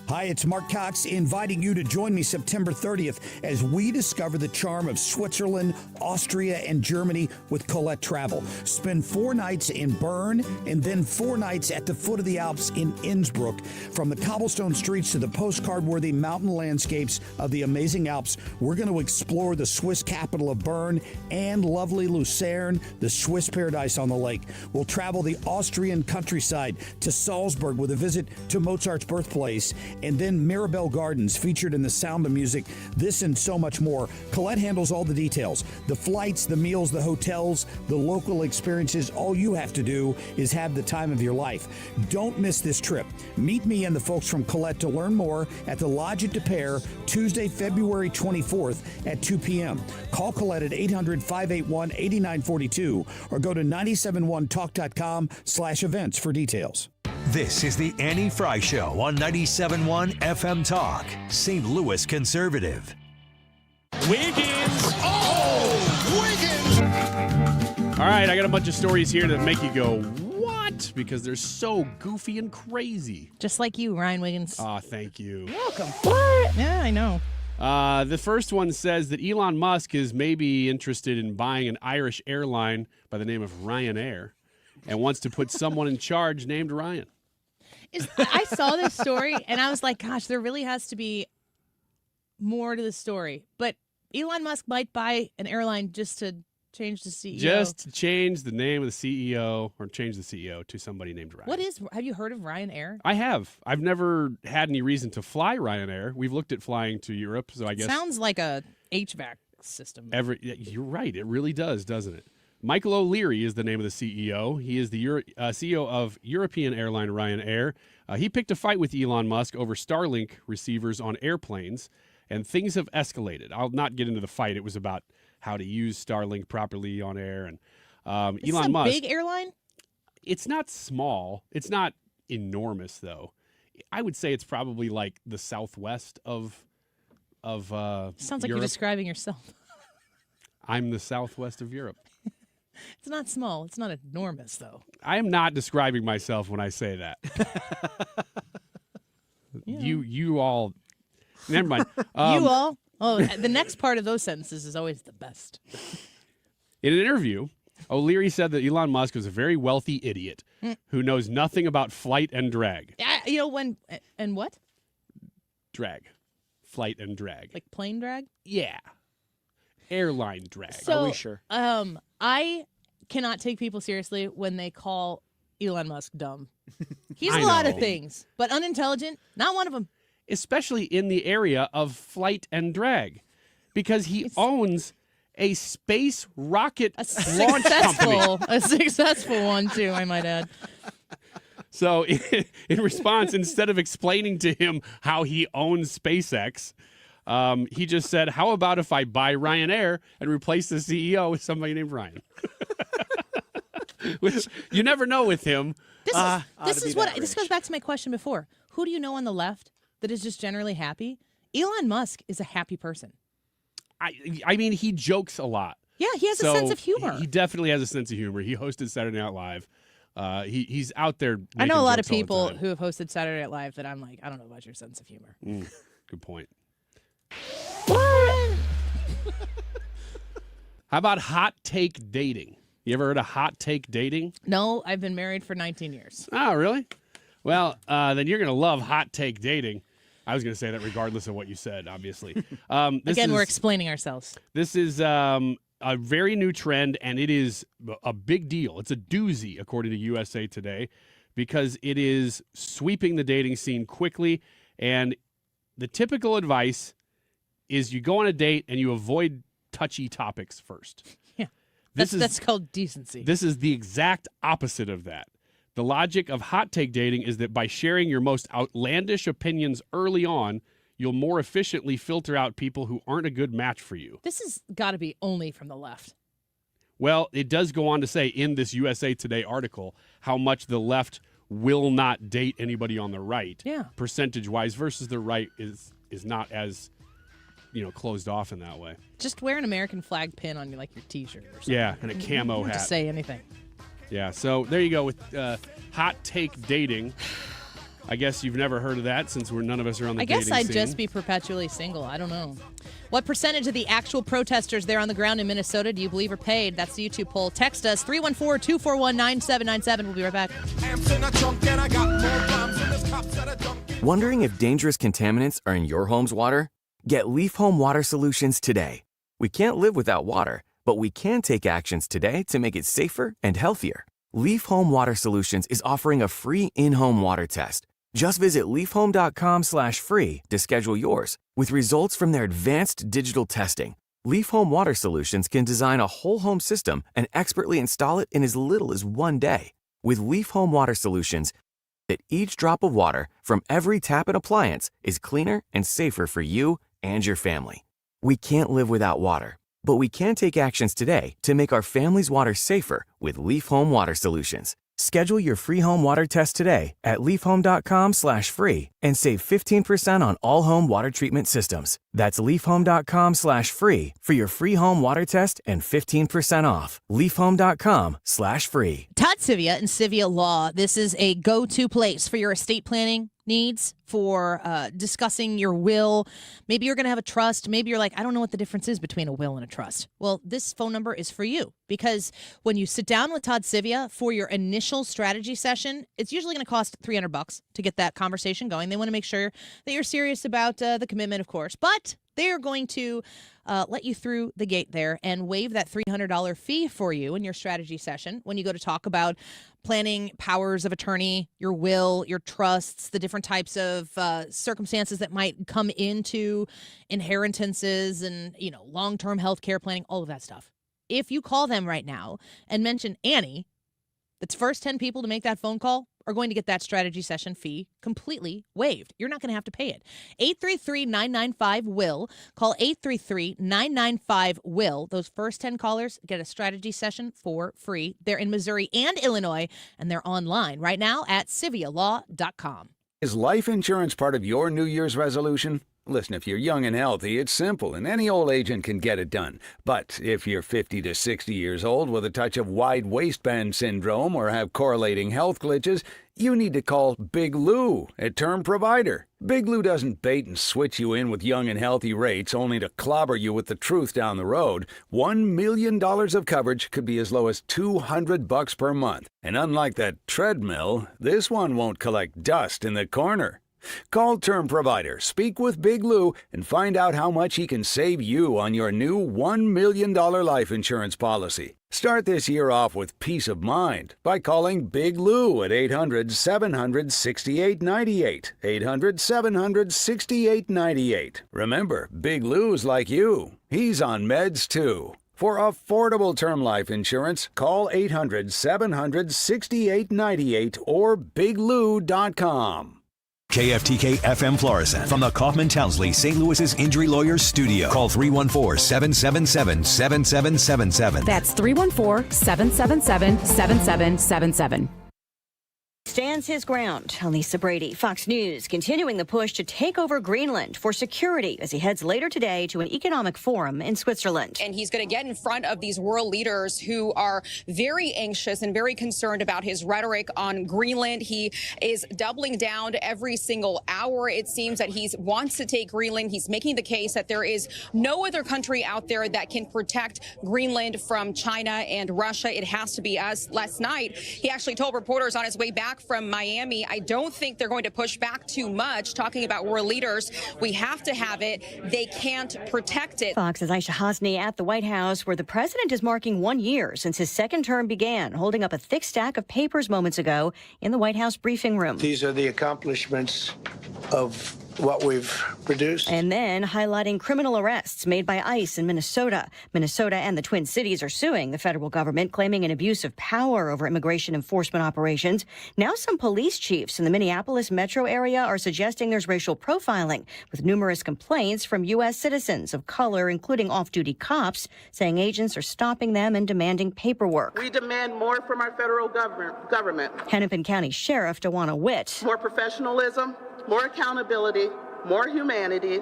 Hi, it's Mark Cox inviting you to join me September 30th as we discover the charm of Switzerland, Austria, and Germany with Colette Travel. Spend 4 nights in Bern and then 4 nights at the foot of the Alps in Innsbruck. From the cobblestone streets to the postcard-worthy mountain landscapes of the amazing Alps, we're going to explore the Swiss capital of Bern and lovely Lucerne, the Swiss paradise on the lake. We'll travel the Austrian countryside to Salzburg with a visit to Mozart's birthplace, and then Mirabelle Gardens featured in The Sound of Music. This and so much more. Colette handles all the details. The flights, the meals, the hotels, the local experiences. All you have to do is have the time of your life. Don't miss this trip. Meet me and the folks from Colette to learn more at the Lodge at De Pere, Tuesday, February 24th at 2 p.m. Call Colette at 800-581-8942 or go to 971talk.com/events for details. This is the Annie Fry Show on 97.1 FM Talk, St. Louis Conservative. Wiggins! Oh, Wiggins! All right, I got a bunch of stories here that make you go, what? Because they're so goofy and crazy. Just like you, Ryan Wiggins. Oh, thank you. You're welcome. What? Yeah, I know. The first one says that Elon Musk is maybe interested in buying an Irish airline by the name of Ryanair and wants to put someone in charge named Ryan. I saw this story and I was like, gosh, there really has to be more to the story. But Elon Musk might buy an airline just to change the CEO. Just to change the name of the CEO or change the CEO to somebody named Ryan. Have you heard of Ryanair? I have. I've never had any reason to fly Ryanair. We've looked at flying to Europe, so I guess. Sounds like a HVAC system. You're right. It really does, doesn't it? Michael O'Leary is the name of the CEO. He is the CEO of European airline Ryanair. He picked a fight with Elon Musk over Starlink receivers on airplanes, and things have escalated. I'll not get into the fight. It was about how to use Starlink properly on air. And Elon Musk. Big airline? It's not small. It's not enormous, though. I would say it's probably like the southwest of Sounds like Europe. you're describing yourself. I'm the southwest of Europe. It's not small. It's not enormous, though. I am not describing myself when I say that. You all. Never mind. You all? Oh, the next part of those sentences is always the best. In an interview, O'Leary said that Elon Musk was a very wealthy idiot who knows nothing about flight and drag. And what? Drag. Flight and drag. Like plane drag? Yeah. Airline drag. So, Are we sure? I cannot take people seriously when they call Elon Musk dumb. He's I a lot know. of things, but unintelligent, not one of them. Especially in the area of flight and drag, because he owns a space rocket launch company. A successful one, too, I might add. So in response, instead of explaining to him how he owns SpaceX, he just said, how about if I buy Ryanair and replace the CEO with somebody named Ryan? Which you never know with him. This goes back to my question before. Who do you know on the left that is just generally happy? Elon Musk is a happy person. I mean, he jokes a lot. Yeah, he has a sense of humor. He definitely has a sense of humor. He hosted Saturday Night Live. He's out there. I know a lot of making jokes all the people who have hosted Saturday Night Live that I'm like, I don't know about your sense of humor. Good point. How about hot take dating? You ever heard of hot take dating? No, I've been married for 19 years. Oh, really? Well, then you're going to love hot take dating. I was going to say that regardless of what you said, obviously. We're explaining ourselves. This is a very new trend, and it is a big deal. It's a doozy, according to USA Today, because it is sweeping the dating scene quickly. And the typical advice is you go on a date and you avoid touchy topics first. Yeah, that's called decency. This is the exact opposite of that. The logic of hot take dating is that by sharing your most outlandish opinions early on, you'll more efficiently filter out people who aren't a good match for you. This has got to be only from the left. Well, it does go on to say in this USA Today article how much the left will not date anybody on the right, percentage-wise, versus the right is not as closed off in that way. Just wear an American flag pin on your T-shirt or something. Yeah, and a camo hat. Just say anything. Yeah, so there you go with hot take dating. I guess you've never heard of that since none of us are on the dating scene. I guess I'd just be perpetually single. I don't know. What percentage of the actual protesters there on the ground in Minnesota do you believe are paid? That's the YouTube poll. Text us 314-241-9797. We'll be right back. Wondering if dangerous contaminants are in your home's water? Get Leaf Home Water Solutions today. We can't live without water, but we can take actions today to make it safer and healthier. Leaf Home Water Solutions is offering a free in-home water test. Just visit leafhome.com/free to schedule yours. With results from their advanced digital testing, Leaf Home Water Solutions can design a whole home system and expertly install it in as little as 1 day. With Leaf Home Water Solutions, that each drop of water from every tap and appliance is cleaner and safer for you and your family. We can't live without water, but we can take actions today to make our family's water safer with Leaf Home Water Solutions. Schedule your free home water test today at leafhome.com/free and save 15% on all home water treatment systems. That's leafhome.com/free for your free home water test and 15% off. leafhome.com/free. Todd Sivia and Sivia Law. This is a go-to place for your estate planning needs for discussing your will. Maybe you're going to have a trust. Maybe you're like, I don't know what the difference is between a will and a trust. Well, this phone number is for you because when you sit down with Todd Sivia for your initial strategy session, it's usually going to cost $300 to get that conversation going. They want to make sure that you're serious about the commitment, of course, but they are going to let you through the gate there and waive that $300 fee for you in your strategy session when you go to talk about planning powers of attorney, your will, your trusts, the different types of circumstances that might come into inheritances and, long-term health care planning, all of that stuff. If you call them right now and mention Annie, the first 10 people to make that phone call are going to get that strategy session fee completely waived. You're not going to have to pay it. 833-995-WILL. Call 833-995-WILL. Those first 10 callers get a strategy session for free. They're in Missouri and Illinois, and they're online right now at civialaw.com. Is life insurance part of your New Year's resolution? Listen, if you're young and healthy, it's simple, and any old agent can get it done. But if you're 50 to 60 years old with a touch of wide waistband syndrome or have correlating health glitches, you need to call Big Lou at Term Provider. Big Lou doesn't bait and switch you in with young and healthy rates only to clobber you with the truth down the road. $1 million of coverage could be as low as $200 per month. And unlike that treadmill, this one won't collect dust in the corner. Call Term Provider, speak with Big Lou, and find out how much he can save you on your new $1 million life insurance policy. Start this year off with peace of mind by calling Big Lou at 800-700-6898. 800-700-6898. Remember, Big Lou's like you. He's on meds too. For affordable term life insurance, call 800-700-6898 or biglou.com. KFTK FM Florissant from the Kaufman Townsley St. Louis's Injury Lawyers Studio. Call 314-777-7777. That's 314-777-7777. Stands his ground. Lisa Brady, Fox News, continuing the push to take over Greenland for security as he heads later today to an economic forum in Switzerland. And he's going to get in front of these world leaders who are very anxious and very concerned about his rhetoric on Greenland. He is doubling down every single hour. It seems that he wants to take Greenland. He's making the case that there is no other country out there that can protect Greenland from China and Russia. It has to be us. Last night, he actually told reporters on his way back from Miami, I don't think they're going to push back too much, talking about world leaders. We have to have it. They can't protect it. Fox's Aisha Hasni at the White House, where the president is marking 1 year since his second term began, holding up a thick stack of papers moments ago in the White House briefing room. These are the accomplishments of what we've produced. And then highlighting criminal arrests made by ICE in Minnesota. Minnesota and the Twin Cities are suing the federal government, claiming an abuse of power over immigration enforcement operations. Now some police chiefs in the Minneapolis metro area are suggesting there's racial profiling, with numerous complaints from U.S. citizens of color, including off-duty cops, saying agents are stopping them and demanding paperwork. We demand more from our federal government. Hennepin County Sheriff Dawana Witt. More professionalism, more accountability, more humanity.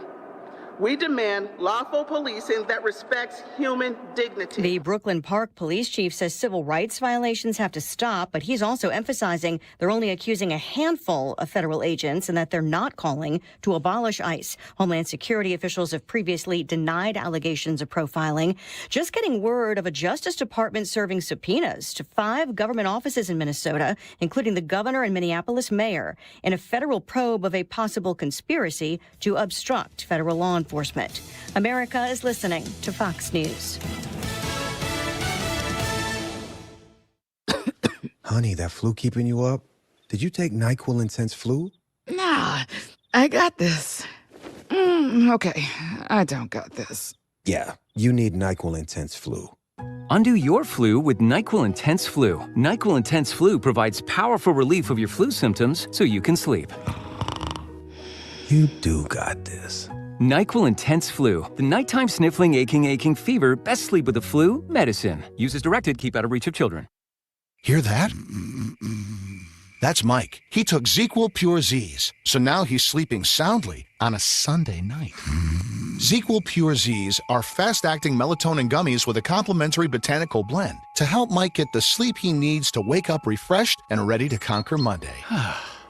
We demand lawful policing that respects human dignity. The Brooklyn Park police chief says civil rights violations have to stop, but he's also emphasizing they're only accusing a handful of federal agents and that they're not calling to abolish ICE. Homeland Security officials have previously denied allegations of profiling. Just getting word of a Justice Department serving subpoenas to 5 government offices in Minnesota, including the governor and Minneapolis mayor, in a federal probe of a possible conspiracy to obstruct federal law enforcement. America is listening to Fox News. Honey, that flu keeping you up? Did you take NyQuil Intense Flu? Nah, I got this. Okay, I don't got this. Yeah, you need NyQuil Intense Flu. Undo your flu with NyQuil Intense Flu. NyQuil Intense Flu provides powerful relief of your flu symptoms so you can sleep. You do got this. NyQuil Intense Flu. The nighttime sniffling, aching fever. Best sleep with the flu medicine. Use as directed. Keep out of reach of children. Hear that? That's Mike. He took ZzzQuil Pure Z's, so now he's sleeping soundly on a Sunday night. ZzzQuil Pure Z's are fast-acting melatonin gummies with a complementary botanical blend to help Mike get the sleep he needs to wake up refreshed and ready to conquer Monday.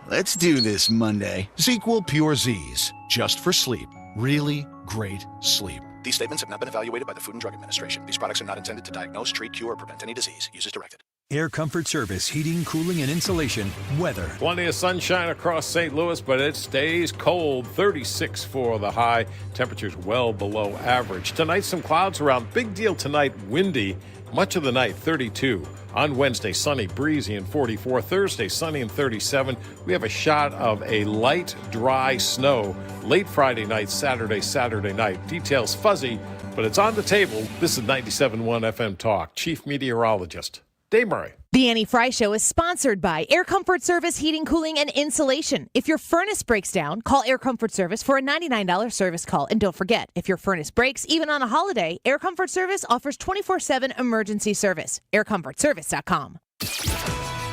Let's do this Monday. ZzzQuil Pure Z's, just for sleep. Really great sleep. These statements have not been evaluated by the Food and Drug Administration. These products are not intended to diagnose, treat, cure, or prevent any disease. Use as directed. Air Comfort Service, heating, cooling, and insulation. Weather. Plenty of sunshine across St. Louis, but it stays cold. 36 for the high. Temperatures well below average. Tonight, some clouds around. Big deal tonight, windy. Much of the night, 32. On Wednesday, sunny, breezy, and 44. Thursday, sunny and 37. We have a shot of a light, dry snow. Late Friday night, Saturday night. Details fuzzy, but it's on the table. This is 97.1 FM Talk. Chief Meteorologist Dave Murray. The Annie Fry Show is sponsored by Air Comfort Service Heating, Cooling, and Insulation. If your furnace breaks down, call Air Comfort Service for a $99 service call. And don't forget, if your furnace breaks, even on a holiday, Air Comfort Service offers 24/7 emergency service. AirComfortService.com.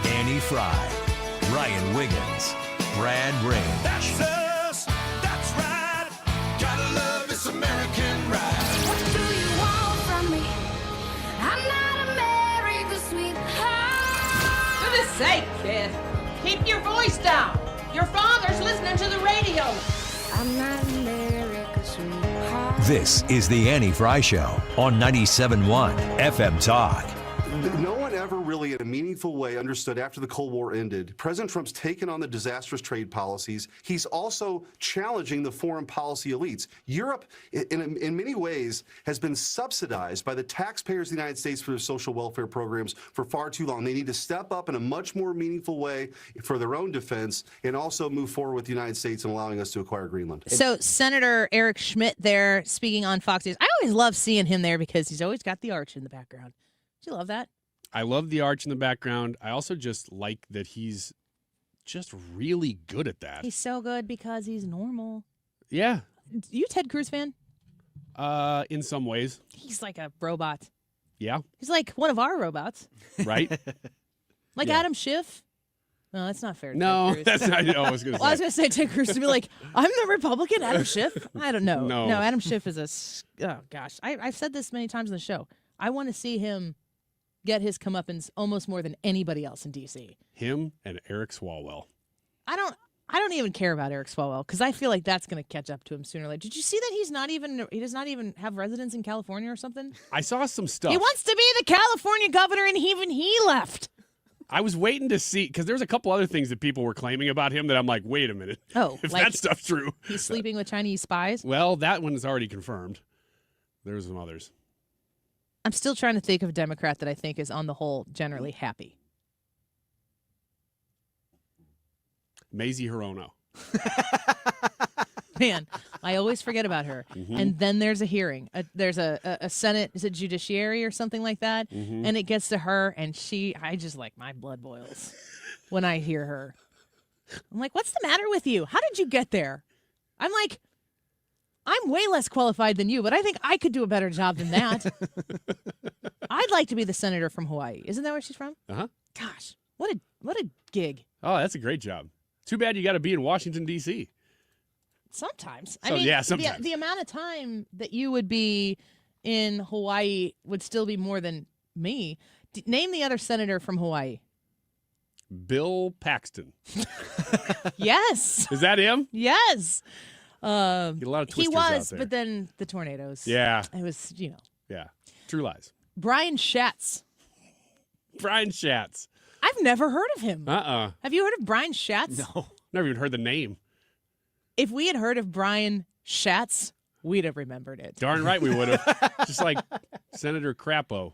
Annie Fry, Ryan Wiggins, Brad Ray. That's us. That's right. Gotta love this American ride. What do you want from me? I'm not America's sweetheart. For the sake, kid, keep your voice down. Your father's listening to the radio. I'm not America's sweetheart. This is the Annie Fry Show on 97.1 FM Talk. No one ever really in a meaningful way understood after the Cold War ended. President Trump's taken on the disastrous trade policies. He's also challenging the foreign policy elites. Europe, in many ways, has been subsidized by the taxpayers of the United States for their social welfare programs for far too long. They need to step up in a much more meaningful way for their own defense and also move forward with the United States and allowing us to acquire Greenland. So Senator Eric Schmidt there speaking on Fox News. I always love seeing him there because he's always got the arch in the background. Do you love that? I love the arch in the background. I also just like that he's just really good at that. He's so good because he's normal. Yeah. You a Ted Cruz fan? In some ways. He's like a robot. Yeah. He's like one of our robots. Right? Like Yeah. Adam Schiff. No, that's not fair. No, Ted Cruz. that's not. I was going to say. Well, I was going to say Ted Cruz to be like, I'm the Republican Adam Schiff. I don't know. No. Adam Schiff is oh gosh. I've said this many times on the show. I want to see him get his comeuppance almost more than anybody else in D.C. Him and Eric Swalwell. I don't even care about Eric Swalwell because I feel like that's going to catch up to him sooner or later. Did you see that he does not even have residence in California or something? I saw some stuff. He wants to be the California governor, and even he left. I was waiting to see, because there's a couple other things that people were claiming about him that I'm like, wait a minute. Oh, if like that stuff's true. He's sleeping with Chinese spies? Well, that one is already confirmed. There's some others. I'm still trying to think of a Democrat that I think is, on the whole, generally happy. Mazie Hirono. Man, I always forget about her. Mhm. And then there's a hearing. There's a Senate, is it judiciary or something like that? Mhm. And it gets to her, and I just like, my blood boils when I hear her. I'm like, what's the matter with you? How did you get there? I'm like, I'm way less qualified than you, but I think I could do a better job than that. I'd like to be the senator from Hawaii. Isn't that where she's from? Uh-huh. Gosh, what a gig. Oh, that's a great job. Too bad you got to be in Washington, D.C. Sometimes. So, yeah, sometimes. The amount of time that you would be in Hawaii would still be more than me. Name the other senator from Hawaii. Bill Paxton. Yes. Is that him? Yes. Get a lot of He twisters out was, there. but then the tornadoes. Yeah. It was, Yeah. True lies. Brian Schatz. Brian Schatz. I've never heard of him. Uh-uh. Have you heard of Brian Schatz? No. Never even heard the name. If we had heard of Brian Schatz, we'd have remembered it. Darn right we would have. Just like Senator Crapo.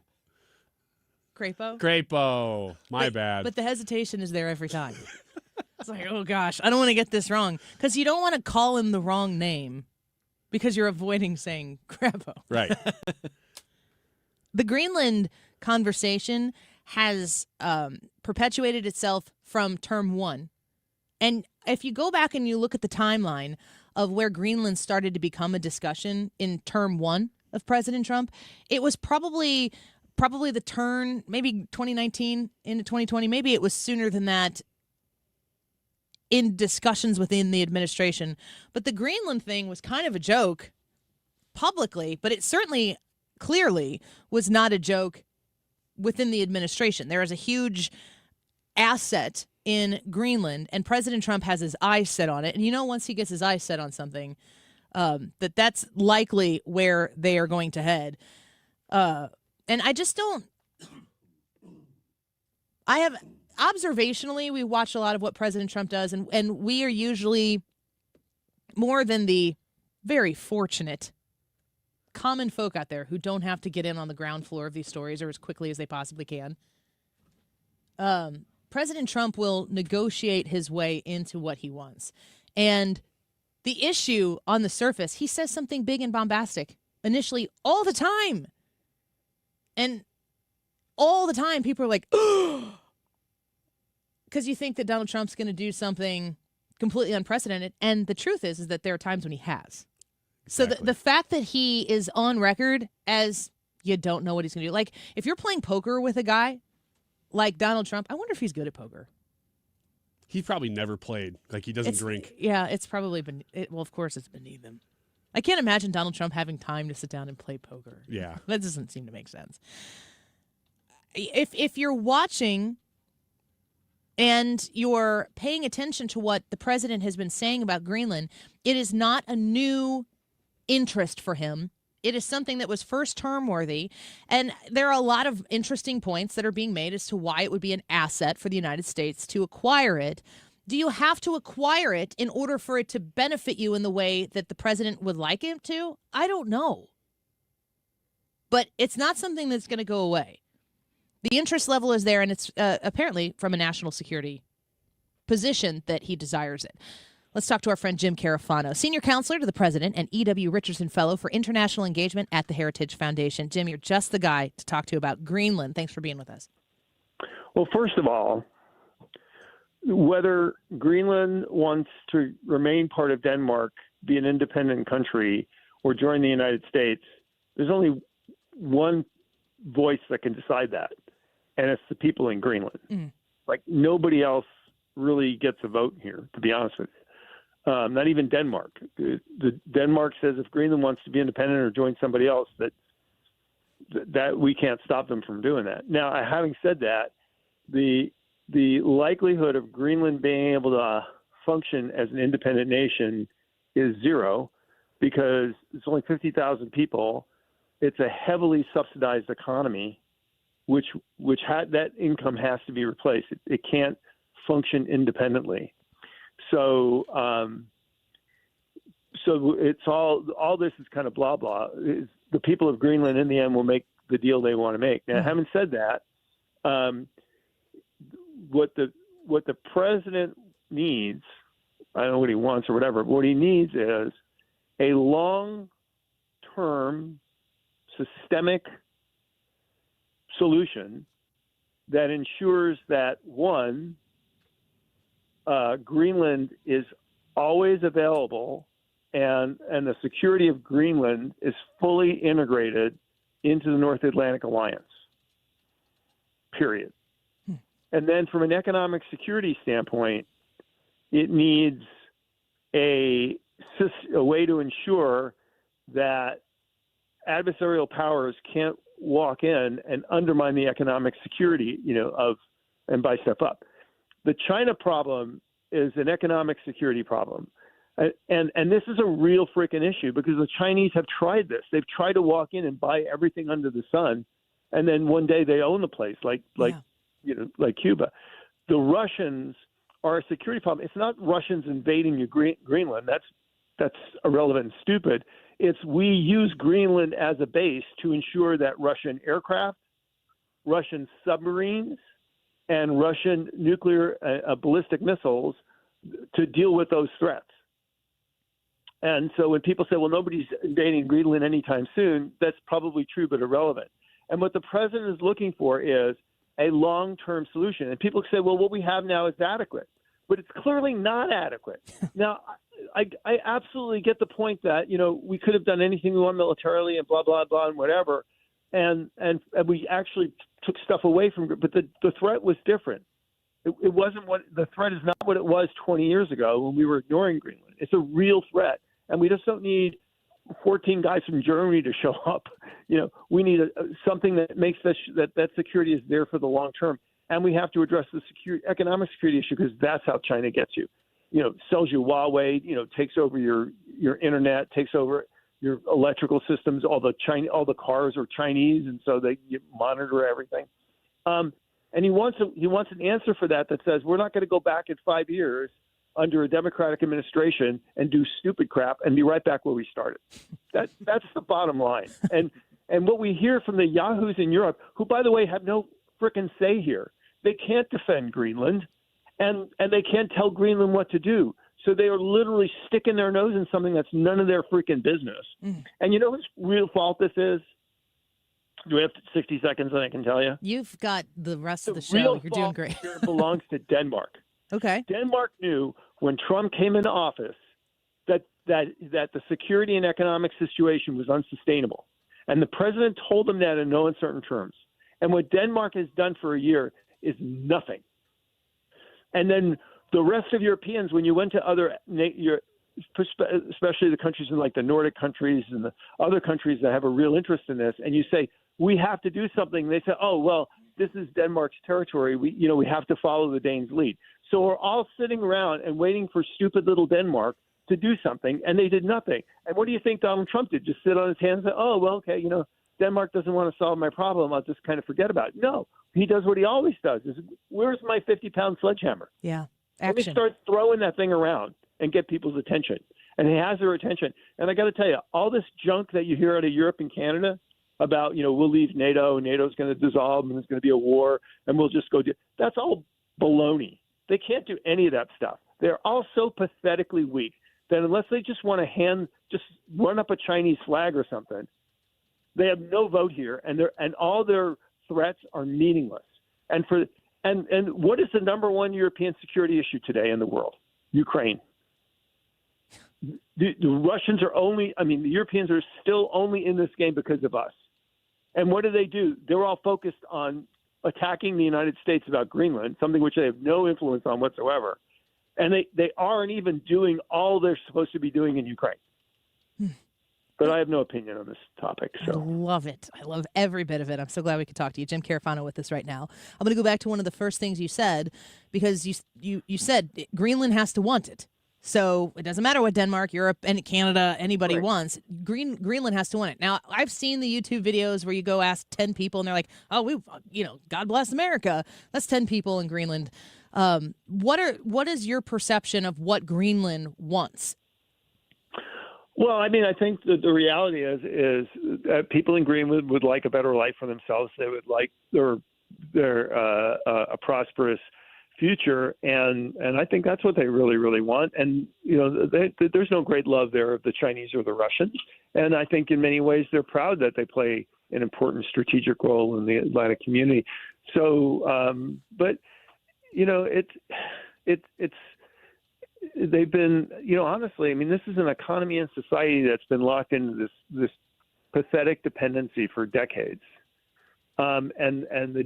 Crapo? My bad. But the hesitation is there every time. It's like, oh gosh, I don't want to get this wrong. Because you don't want to call him the wrong name because you're avoiding saying Crapo. Right. The Greenland conversation has perpetuated itself from term one. And if you go back and you look at the timeline of where Greenland started to become a discussion in term one of President Trump, it was probably the turn, maybe 2019 into 2020. Maybe it was sooner than that in discussions within the administration. But the Greenland thing was kind of a joke publicly, but it certainly clearly was not a joke within the administration. There is a huge asset in Greenland, and President Trump has his eyes set on it. And once he gets his eyes set on something, that's likely where they are going to head. And I just don't. Observationally, we watch a lot of what President Trump does, and we are usually more than the very fortunate common folk out there who don't have to get in on the ground floor of these stories or as quickly as they possibly can. President Trump will negotiate his way into what he wants. And the issue on the surface, he says something big and bombastic initially all the time. And all the time people are like, oh, because you think that Donald Trump's going to do something completely unprecedented. And the truth is that there are times when he has. Exactly. So the fact that he is on record as you don't know what he's going to do. Like, if you're playing poker with a guy like Donald Trump, I wonder if he's good at poker. He's probably never played. Like, he doesn't drink. Yeah, it's probably well, of course, it's beneath him. I can't imagine Donald Trump having time to sit down and play poker. Yeah. That doesn't seem to make sense. If you're watching and you're paying attention to what the president has been saying about Greenland, it is not a new interest for him. It is something that was first term worthy. And there are a lot of interesting points that are being made as to why it would be an asset for the United States to acquire it. Do you have to acquire it in order for it to benefit you in the way that the president would like it to? I don't know. But it's not something that's going to go away. The interest level is there, and it's apparently from a national security position that he desires it. Let's talk to our friend Jim Carafano, senior counselor to the president and E.W. Richardson Fellow for International Engagement at the Heritage Foundation. Jim, you're just the guy to talk to about Greenland. Thanks for being with us. Well, first of all, whether Greenland wants to remain part of Denmark, be an independent country, or join the United States, there's only one voice that can decide that, and it's the people in Greenland. Like, nobody else really gets a vote here, to be honest with you. Not even Denmark. Denmark says if Greenland wants to be independent or join somebody else, that we can't stop them from doing that. Now, having said that, the likelihood of Greenland being able to function as an independent nation is zero, because it's only 50,000 people. It's a heavily subsidized economy, which that income has to be replaced. It can't function independently. So it's all this is kind of blah blah. The people of Greenland in the end will make the deal they want to make. Now, having said that, what the president needs, I don't know what he wants or whatever, but what he needs is a long-term systemic solution that ensures that, one, Greenland is always available and the security of Greenland is fully integrated into the North Atlantic Alliance, period. And then from an economic security standpoint, it needs a way to ensure that adversarial powers can't walk in and undermine the economic security, and buy stuff up. The China problem is an economic security problem. And this is a real freaking issue, because the Chinese have tried this. They've tried to walk in and buy everything under the sun, and then one day they own the place, like Cuba. The Russians are a security problem. It's not Russians invading Greenland. That's irrelevant and stupid. It's we use Greenland as a base to ensure that Russian aircraft, Russian submarines, and Russian nuclear ballistic missiles to deal with those threats. And so when people say, well, nobody's invading Greenland anytime soon, that's probably true but irrelevant. And what the president is looking for is a long-term solution. And people say, well, what we have now is adequate. But it's clearly not adequate. Now, I absolutely get the point that, we could have done anything we want militarily and blah, blah, blah, and whatever. And we actually took stuff away from it. But the threat was different. It wasn't the threat is not what it was 20 years ago when we were ignoring Greenland. It's a real threat. And we just don't need 14 guys from Germany to show up. We need something that makes that security is there for the long term. and we have to address the economic security issue because that's how China gets you. Sells you Huawei, takes over your internet, takes over your electrical systems. All the cars are Chinese, and so you monitor everything. And he wants an answer for that says we're not going to go back in 5 years under a Democratic administration and do stupid crap and be right back where we started. That's the bottom line. And what we hear from the yahoos in Europe, who, by the way, have no frickin' say here, they can't defend Greenland, and they can't tell Greenland what to do. So they are literally sticking their nose in something that's none of their freaking business. And you know whose real fault this is? Do we have 60 seconds and I can tell you? You've got the rest of the show. You're doing great. It belongs to Denmark. Okay. Denmark knew when Trump came into office that the security and economic situation was unsustainable. And the president told them that in no uncertain terms. And what Denmark has done for a year is nothing. And then the rest of Europeans, when you went to other, especially the countries in like the Nordic countries and the other countries that have a real interest in this, and you say, we have to do something. They say, oh, well, this is Denmark's territory. We have to follow the Danes' lead. So we're all sitting around and waiting for stupid little Denmark to do something, and they did nothing. And what do you think Donald Trump did? Just sit on his hands and say, oh, well, okay, Denmark doesn't want to solve my problem. I'll just kind of forget about it. No, he does what he always does. Is where's my 50-pound sledgehammer? Yeah, action. Let me start throwing that thing around and get people's attention. And he has their attention. And I got to tell you, all this junk that you hear out of Europe and Canada about, we'll leave NATO, NATO's going to dissolve, and there's going to be a war, and we'll just go do – that's all baloney. They can't do any of that stuff. They're all so pathetically weak that unless they just want to just run up a Chinese flag or something, they have no vote here, and all their threats are meaningless. And what is the number one European security issue today in the world? Ukraine. The Russians are the Europeans are still only in this game because of us. And what do? They're all focused on attacking the United States about Greenland, something which they have no influence on whatsoever. And they aren't even doing all they're supposed to be doing in Ukraine. But I have no opinion on this topic. So I love it. I love every bit of it. I'm so glad we could talk to you. Jim Carafano with us right now. I'm going to go back to one of the first things you said, because you said Greenland has to want it. So it doesn't matter what Denmark, Europe, and Canada, anybody wants. Greenland has to want it. Now, I've seen the YouTube videos where you go ask 10 people, and they're like, oh, God bless America. That's 10 people in Greenland. What is your perception of what Greenland wants? Well, I think that the reality is that people in Greenland would like a better life for themselves. They would like a prosperous future, and I think that's what they really, really want. And there's no great love there of the Chinese or the Russians. And I think in many ways they're proud that they play an important strategic role in the Atlantic community. So, but it's they've been, honestly, this is an economy and society that's been locked into this pathetic dependency for decades. And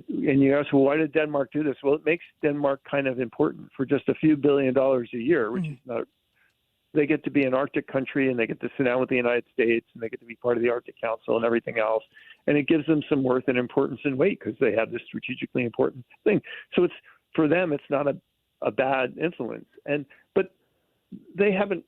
you ask, well, why did Denmark do this? Well, it makes Denmark kind of important for just a few $1 billion a year, which is not. They get to be an Arctic country, and they get to sit down with the United States, and they get to be part of the Arctic Council and everything else. And it gives them some worth and importance and weight because they have this strategically important thing. So for them, it's not a bad influence. But they haven't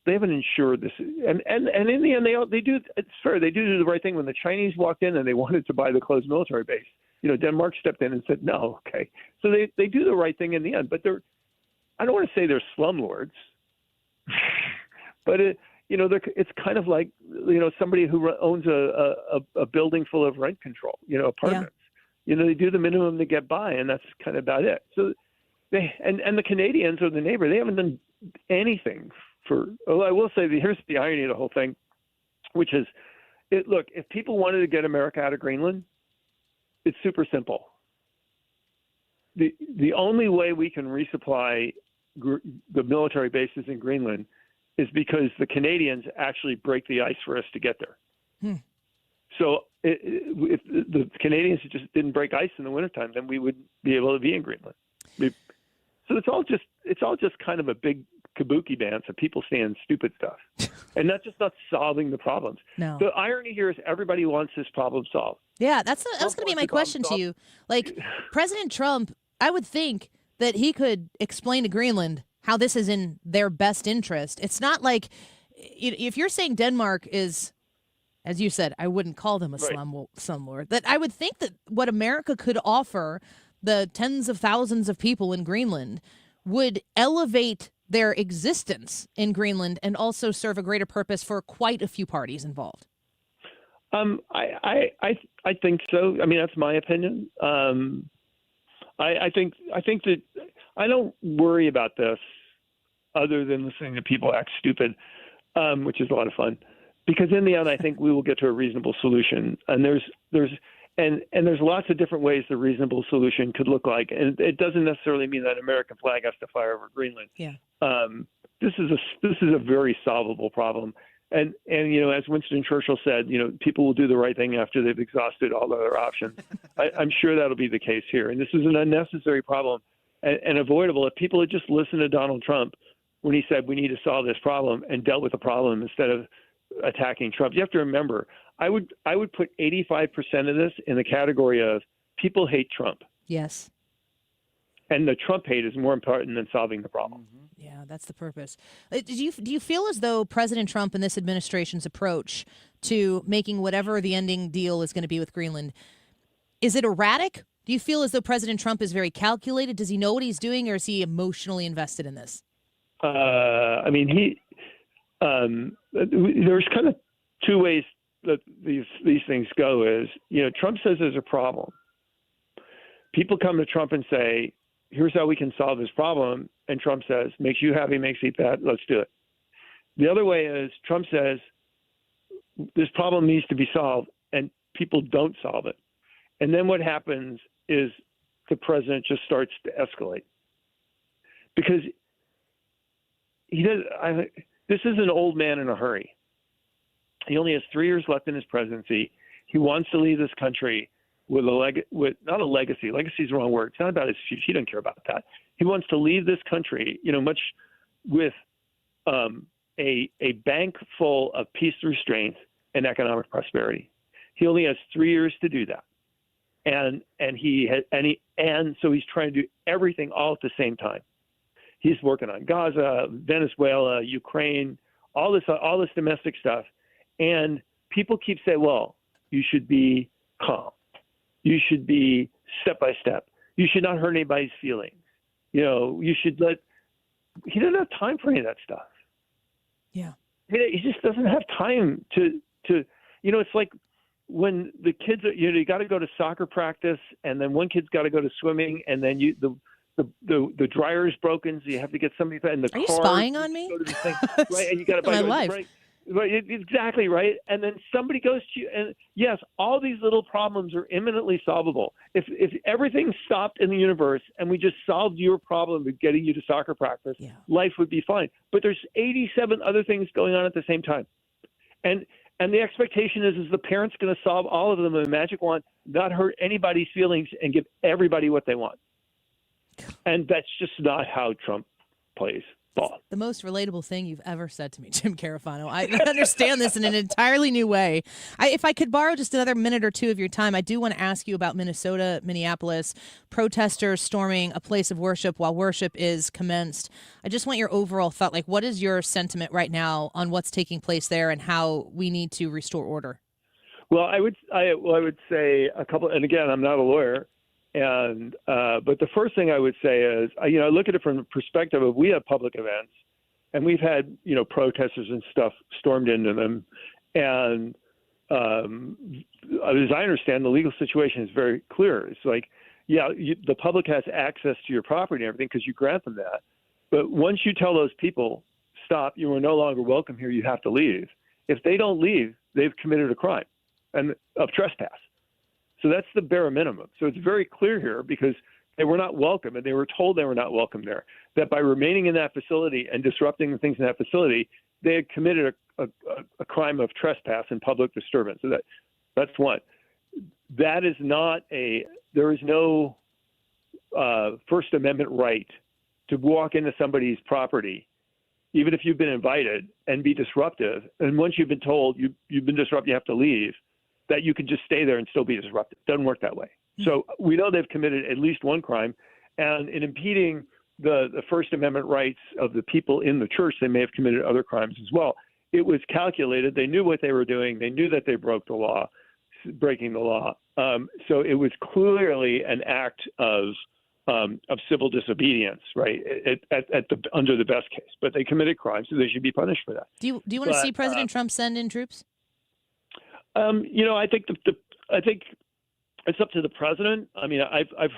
ensured this. And in the end, they do. It's fair. They do the right thing. When the Chinese walked in and they wanted to buy the closed military base, Denmark stepped in and said no. Okay, so they do the right thing in the end. But I don't want to say they're slumlords, but it's kind of like somebody who owns a building full of rent control, apartments. Yeah. They do the minimum to get by, and that's kind of about it. So and the Canadians or the neighbor, they haven't done anything for. Well, I will say here's the irony of the whole thing, which is, look, if people wanted to get America out of Greenland, it's super simple. The only way we can resupply the military bases in Greenland is because the Canadians actually break the ice for us to get there. So if the Canadians just didn't break ice in the wintertime, then we wouldn't be able to be in Greenland. So it's all just kind of a big kabuki dance of people saying stupid stuff. And that's just not solving the problems. No. The irony here is everybody wants this problem solved. Yeah, that was going to be my question to you. Like, President Trump, I would think that he could explain to Greenland how this is in their best interest. It's not like, if you're saying Denmark is, as you said, I wouldn't call them a slumlord, that I would think that what America could offer the tens of thousands of people in Greenland would elevate their existence in Greenland and also serve a greater purpose for quite a few parties involved. I think so. I mean, that's my opinion. I think that I don't worry about this other than listening to people act stupid, which is a lot of fun, because in the end, I think we will get to a reasonable solution. And there's lots of different ways the reasonable solution could look like. And it doesn't necessarily mean that American flag has to fly over Greenland. Yeah. This is a very solvable problem. And as Winston Churchill said, people will do the right thing after they've exhausted all other options. I'm sure that'll be the case here. And this is an unnecessary problem and avoidable. If people had just listened to Donald Trump when he said we need to solve this problem and dealt with the problem instead of attacking Trump. You have to remember, I would put 85% of this in the category of people hate Trump. Yes. And the Trump hate is more important than solving the problem. Mm-hmm. Yeah, that's the purpose. Do you feel as though President Trump and this administration's approach to making whatever the ending deal is going to be with Greenland, is it erratic? Do you feel as though President Trump is very calculated? Does he know what he's doing, or is he emotionally invested in this? I mean, there's kind of two ways that these things go. Is Trump says there's a problem. People come to Trump and say, here's how we can solve this problem. And Trump says, makes you happy, makes you bad, let's do it. The other way is Trump says, this problem needs to be solved, and people don't solve it. And then what happens is the president just starts to escalate. Because this is an old man in a hurry. He only has 3 years left in his presidency. He wants to leave this country with not a legacy. Legacy is the wrong word. It's not about his future. He doesn't care about that. He wants to leave this country, much with a bank full of peace through strength and economic prosperity. He only has 3 years to do that, and so he's trying to do everything all at the same time. He's working on Gaza, Venezuela, Ukraine, all this domestic stuff, and people keep saying, "Well, you should be calm. You should be step by step. You should not hurt anybody's feelings. You should let." He doesn't have time for any of that stuff. Yeah, he just doesn't have time to. It's like when the kids are. You got to go to soccer practice, and then one kid's got to go to swimming, and then the dryer's broken, so you have to get somebody in the car. Are you spying on me? Go to the thing, right? And you got to buy my life. Right, exactly right. And then somebody goes to you, and yes, all these little problems are imminently solvable. If everything stopped in the universe and we just solved your problem of getting you to soccer practice, life would be fine. But there's 87 other things going on at the same time, and the expectation is the parent's going to solve all of them with a magic wand, not hurt anybody's feelings, and give everybody what they want. And that's just not how Trump plays ball. The most relatable thing you've ever said to me, Jim Carafano. I understand this in an entirely new way. If I could borrow just another minute or two of your time, I do want to ask you about Minnesota, Minneapolis, protesters storming a place of worship while worship is commenced. I just want your overall thought. Like, what is your sentiment right now on what's taking place there and how we need to restore order? Well, I would say a couple, and again, I'm not a lawyer. But the first thing I would say is, I look at it from the perspective of we have public events, and we've had, protesters and stuff stormed into them. And as I understand, the legal situation is very clear. It's like, the public has access to your property and everything because you grant them that. But once you tell those people, stop, you are no longer welcome here, you have to leave. If they don't leave, they've committed a crime of trespass. So that's the bare minimum. So it's very clear here because they were not welcome, and they were told they were not welcome there, that by remaining in that facility and disrupting the things in that facility, they had committed a crime of trespass and public disturbance. So that's one. That is not there is no First Amendment right to walk into somebody's property even if you've been invited, and be disruptive. And once you've been told you've been disrupted, you have to leave, that you can just stay there and still be disruptive. Doesn't work that way. So we know they've committed at least one crime. And in impeding the First Amendment rights of the people in the church, they may have committed other crimes as well. It was calculated. They knew what they were doing. They knew that they broke the law, breaking the law. So it was clearly an act of civil disobedience, right? Under the best case, but they committed crimes, so they should be punished for that. Do you want to see President Trump send in troops? I think I think it's up to the president. I mean, I've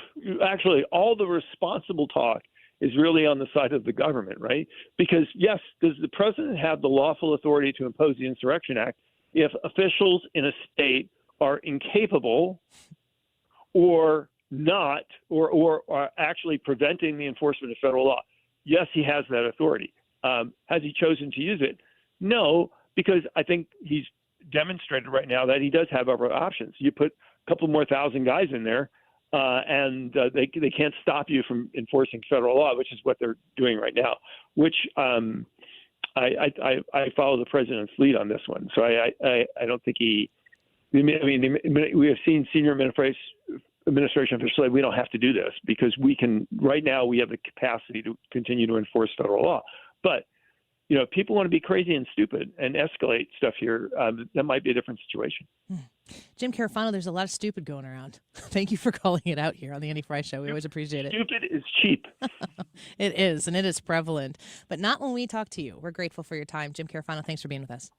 actually, all the responsible talk is really on the side of the government, right? Because yes, does the president have the lawful authority to impose the Insurrection Act if officials in a state are incapable or not, or are actually preventing the enforcement of federal law? Yes, he has that authority. Has he chosen to use it? No, because I think he's demonstrated right now that he does have other options. You put a couple more thousand guys in there, and they can't stop you from enforcing federal law, which is what they're doing right now. Which I follow the president's lead on this one. So I don't think he. I mean, we have seen senior administration officials say we don't have to do this because we can. Right now, we have the capacity to continue to enforce federal law. But if people want to be crazy and stupid and escalate stuff here, that might be a different situation. Jim Carafano, there's a lot of stupid going around. Thank you for calling it out here on the Andy Fry Show. We always appreciate it. Stupid is cheap. It is, and it is prevalent. But not when we talk to you. We're grateful for your time. Jim Carafano, thanks for being with us.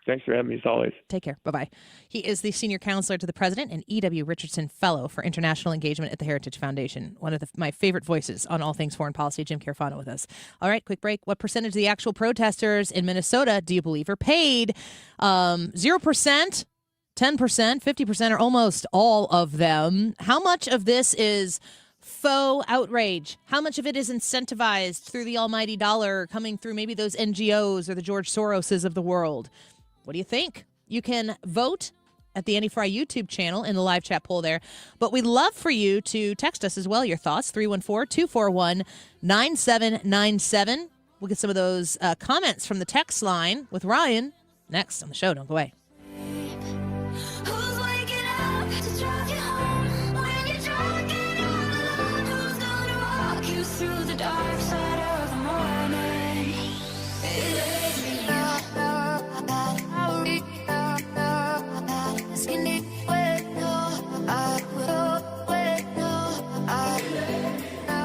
Thanks for having me, as always. Take care. Bye-bye. He is the Senior Counselor to the President and E.W. Richardson Fellow for International Engagement at the Heritage Foundation. One of my favorite voices on all things foreign policy, Jim Carafano with us. All right, quick break. What percentage of the actual protesters in Minnesota do you believe are paid? 0%, 10%, 50%, or almost all of them. How much of this is faux outrage? How much of it is incentivized through the almighty dollar coming through maybe those NGOs or the George Soroses of the world? What do you think? You can vote at the Andy Fry YouTube channel in the live chat poll there. But we'd love for you to text us as well, your thoughts, 314-241-9797. We'll get some of those comments from the text line with Ryan next on the show. Don't go away.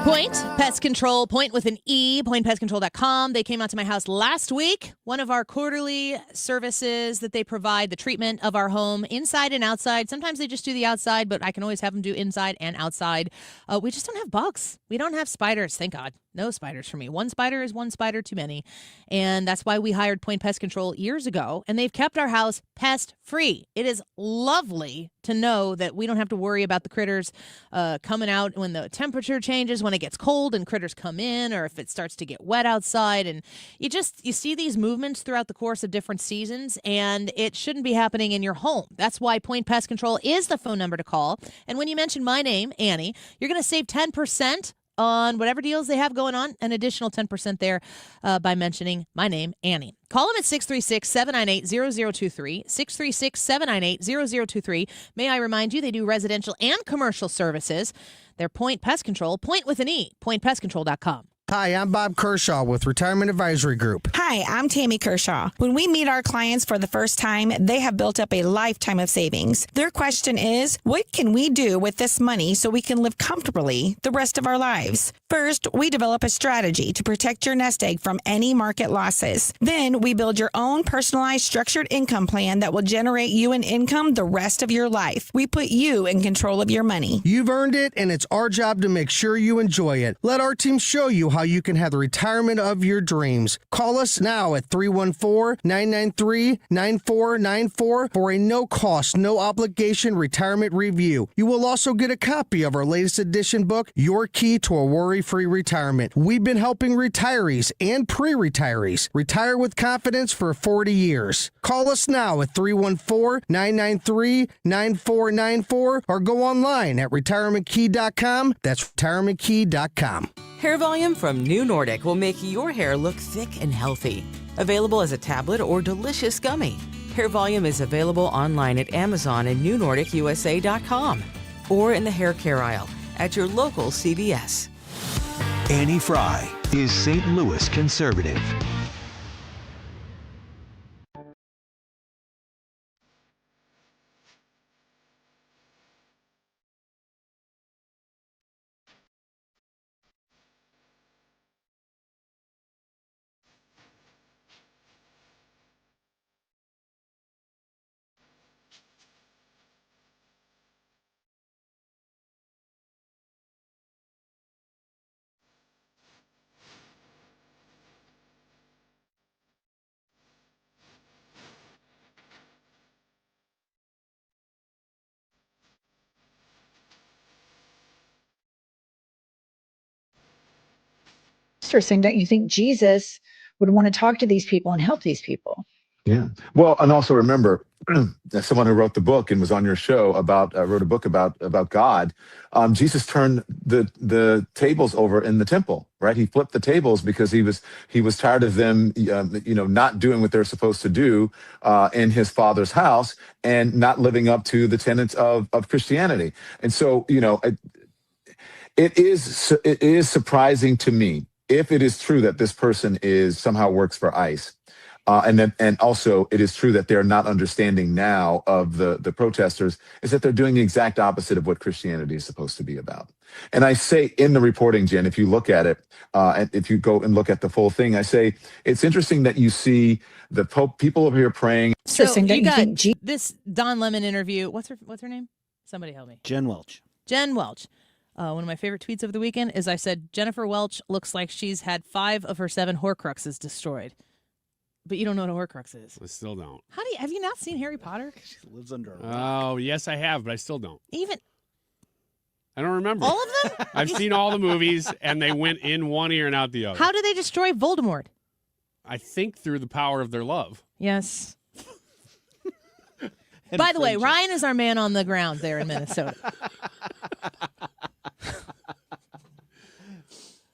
Point Pest Control, Point with an E, pointpestcontrol.com. They came out to my house last week. One of our quarterly services that they provide, the treatment of our home inside and outside. Sometimes they just do the outside, but I can always have them do inside and outside. We just don't have bugs. We don't have spiders, thank God. No spiders for me. One spider is one spider too many. And that's why we hired Point Pest Control years ago. And they've kept our house pest free. It is lovely to know that we don't have to worry about the critters coming out when the temperature changes, when it gets cold and critters come in, or if it starts to get wet outside. And you see these movements throughout the course of different seasons, and it shouldn't be happening in your home. That's why Point Pest Control is the phone number to call. And when you mention my name, Annie, you're going to save 10% on whatever deals they have going on, an additional 10% there by mentioning my name, Annie. Call them at 636-798-0023, 636-798-0023. May I remind you, they do residential and commercial services. They're Point Pest Control, Point with an E, pointpestcontrol.com. Hi, I'm Bob Kershaw with Retirement Advisory Group. Hi, I'm Tammy Kershaw. When we meet our clients for the first time, they have built up a lifetime of savings. Their question is, what can we do with this money so we can live comfortably the rest of our lives? First, we develop a strategy to protect your nest egg from any market losses. Then, we build your own personalized structured income plan that will generate you an income the rest of your life. We put you in control of your money. You've earned it, and it's our job to make sure you enjoy it. Let our team show you how you can have the retirement of your dreams. Call us now at 314-993-9494 for a no-cost, no-obligation retirement review. You will also get a copy of our latest edition book, Your Key to a Worry-Free Retirement. We've been helping retirees and pre-retirees retire with confidence for 40 years. Call us now at 314-993-9494 or go online at retirementkey.com. That's retirementkey.com. Hair Volume from New Nordic will make your hair look thick and healthy. Available as a tablet or delicious gummy. Hair Volume is available online at Amazon and newnordicusa.com or in the hair care aisle at your local CVS. Annie Fry is St. Louis conservative. Saying, don't you think Jesus would want to talk to these people and help these people? Yeah. Well, and also remember, as someone who wrote the book and was on your show wrote a book about God. Jesus turned the tables over in the temple, right? He flipped the tables because he was tired of them, not doing what they're supposed to do in his Father's house and not living up to the tenets of Christianity. And so, it is surprising to me if it is true that this person somehow works for ICE. And also it is true that they're not understanding now of the protesters, is that they're doing the exact opposite of what Christianity is supposed to be about. And I say in the reporting, Jen, if you look at it, and if you go and look at the full thing, I say it's interesting that you see the people over here praying. So you got this Don Lemon interview. What's her name? Somebody help me. Jen Welch. Jen Welch. One of my favorite tweets of the weekend is I said, Jennifer Welch looks like she's had 5 of her 7 Horcruxes destroyed. But you don't know what a Horcrux is. I still don't. Have you not seen Harry Potter? She lives under a rock. Oh, yes, I have, but I still don't. I don't remember. All of them? I've seen all the movies, and they went in one ear and out the other. How do they destroy Voldemort? I think through the power of their love. Yes. By the way, Ryan is our man on the ground there in Minnesota.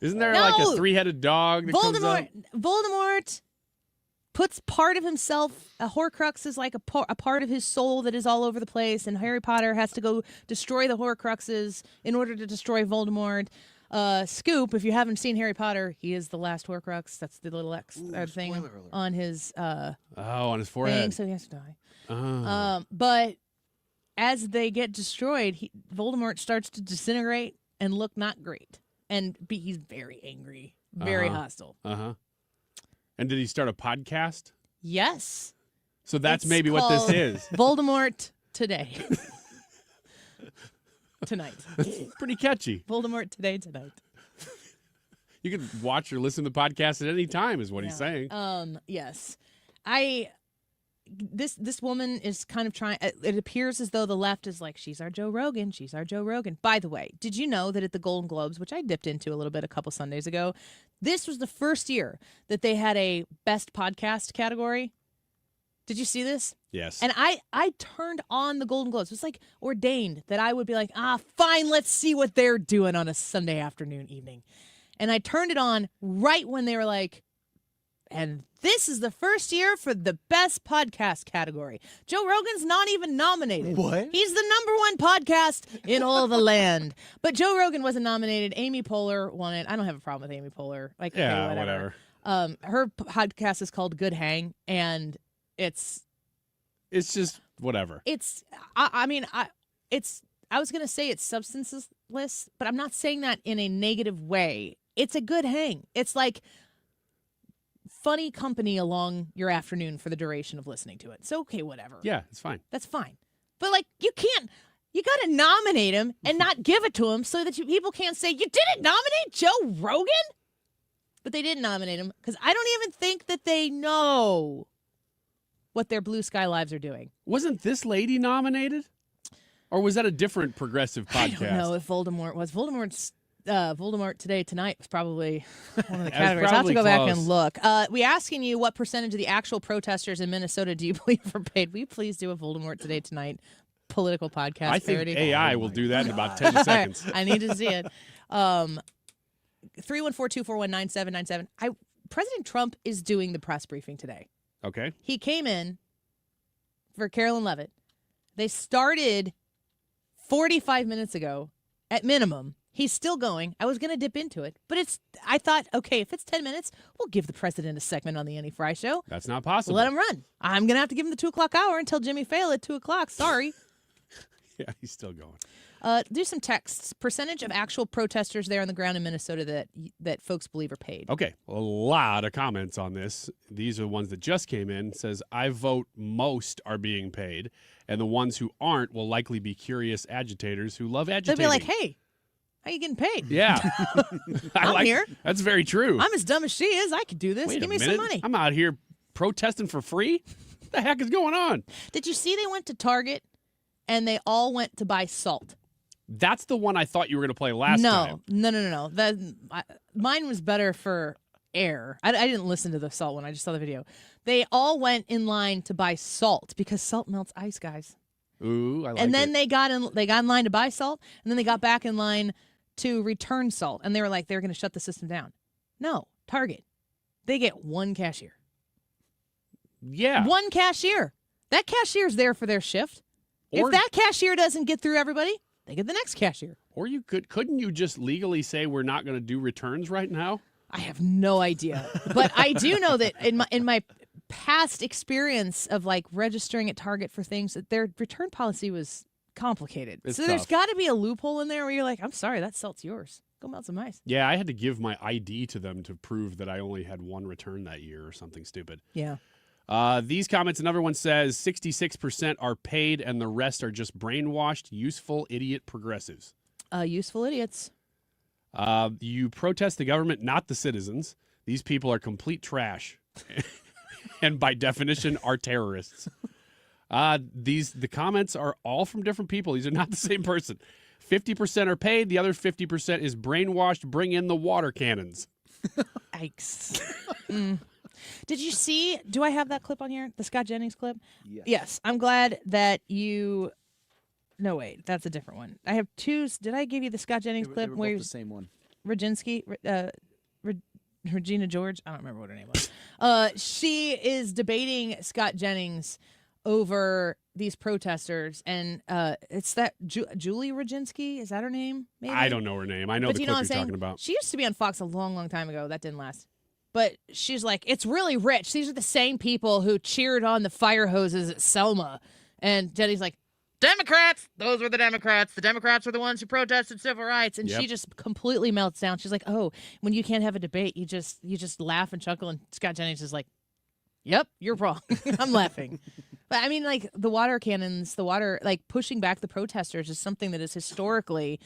Isn't there like a 3-headed dog that comes up? Voldemort puts part of himself, a Horcrux is like a part of his soul that is all over the place, and Harry Potter has to go destroy the Horcruxes in order to destroy Voldemort. Scoop, if you haven't seen Harry Potter, he is the last Horcrux. That's the little X thing on his on his forehead. Thing, so he has to die. But as they get destroyed, Voldemort starts to disintegrate and look not great. And he's very angry, very hostile. And did he start a podcast? Yes. So that's maybe what this is. Voldemort Today. Tonight. Pretty catchy. Voldemort Tonight. You can watch or listen to the podcast at any time is what he's saying. Yes. This woman is kind of trying, it appears as though the left is like, she's our Joe Rogan. She's our Joe Rogan. By the way, did you know that at the Golden Globes, which I dipped into a little bit a couple Sundays ago, this was the first year that they had a best podcast category? Did you see this? Yes. And I turned on the Golden Globes. It was like ordained that I would be like, fine, let's see what they're doing on a Sunday afternoon evening. And I turned it on right when they were like, and this is the first year for the best podcast category. Joe Rogan's not even nominated. What? He's the #1 podcast in all the land. But Joe Rogan wasn't nominated. Amy Poehler won it. I don't have a problem with Amy Poehler. Like, yeah, hey, whatever. Her podcast is called Good Hang, and it's just whatever. I was going to say it's substanceless, but I'm not saying that in a negative way. It's a good hang. It's like funny company along your afternoon for the duration of listening to it. So, okay, whatever. Yeah, it's fine. That's fine. But, like, you got to nominate him and not give it to him so that people can't say, you didn't nominate Joe Rogan? But they didn't nominate him because I don't even think that they know what their Blue Sky Lives are doing. Wasn't this lady nominated? Or was that a different progressive podcast? I don't know if Voldemort was. Voldemort Tonight was probably one of the categories. I'll have to go back and look. We asking you what percentage of the actual protesters in Minnesota do you believe are paid? Will you please do a Voldemort Tonight political podcast I think parody? AI will do that in about 10 seconds. I need to see it. 314-241-9797. President Trump is doing the press briefing today. Okay. He came in for Carolyn Levitt. They started 45 minutes ago at minimum. He's still going. I was going to dip into it, but I thought, okay, if it's 10 minutes, we'll give the president a segment on the Annie Fry Show. That's not possible. Let him run. I'm going to have to give him the 2 o'clock hour until Jimmy Failla at 2 o'clock. Sorry. Yeah, he's still going. Do some texts. Percentage of actual protesters there on the ground in Minnesota that folks believe are paid. Okay, a lot of comments on this. These are the ones that just came in. It says, I vote most are being paid, and the ones who aren't will likely be curious agitators who love agitating. They'll be like, hey, how you getting paid? Yeah. I'm here. That's very true. I'm as dumb as she is. I could do this. Wait Give a me minute. some money. I'm out here protesting for free? What the heck is going on? Did you see they went to Target and they all went to buy salt? That's the one I thought you were going to play last time. No. Mine was better for air. I didn't listen to the salt one. I just saw the video. They all went in line to buy salt because salt melts ice, guys. Ooh, I like and then it. they got in line to buy salt, and then they got back in line to return salt, and they were like, they're going to shut the system down. No, Target. They get one cashier. Yeah. One cashier. That cashier's there for their shift. Or- if that cashier doesn't get through everybody, they get the next cashier. Or couldn't you just legally say we're not going to do returns right now? I have no idea. But I do know that in my past experience of like registering at Target for things, that their return policy was complicated. It's so there's tough. got to be a loophole in there where you're like, I'm sorry, that salt's yours. Go melt some ice. Yeah, I had to give my ID to them to prove that I only had one return that year or something stupid. Yeah. These comments, another one says 66% are paid and the rest are just brainwashed, useful idiot progressives. Useful idiots. You protest the government, not the citizens. These people are complete trash. And by definition are terrorists. The comments are all from different people. These are not the same person. 50% are paid. The other 50% is brainwashed. Bring in the water cannons. Yikes. Did you see, do I have that clip on here? The Scott Jennings clip? Yes. I'm glad that you, no, wait, that's a different one. I have two. Did I give you the Scott Jennings clip? They were Where both the same one. Rajinsky, Regina George, I don't remember what her name was. She is debating Scott Jennings over these protesters, and it's that Julie Rajinsky. Is that her name? Maybe? I don't know her name. I know But the you know clip what you're I'm talking saying? about. She used to be on Fox a long, long time ago. That didn't last. But she's like, it's really rich. These are the same people who cheered on the fire hoses at Selma. And Jenny's like, Democrats, those were the Democrats. The Democrats were the ones who protested civil rights. And Yep. she just completely melts down. She's like, oh, when you can't have a debate, you just laugh and chuckle. And Scott Jennings is like, yep, you're wrong. I'm laughing. But I mean, like the water cannons, like pushing back the protesters is something that is historically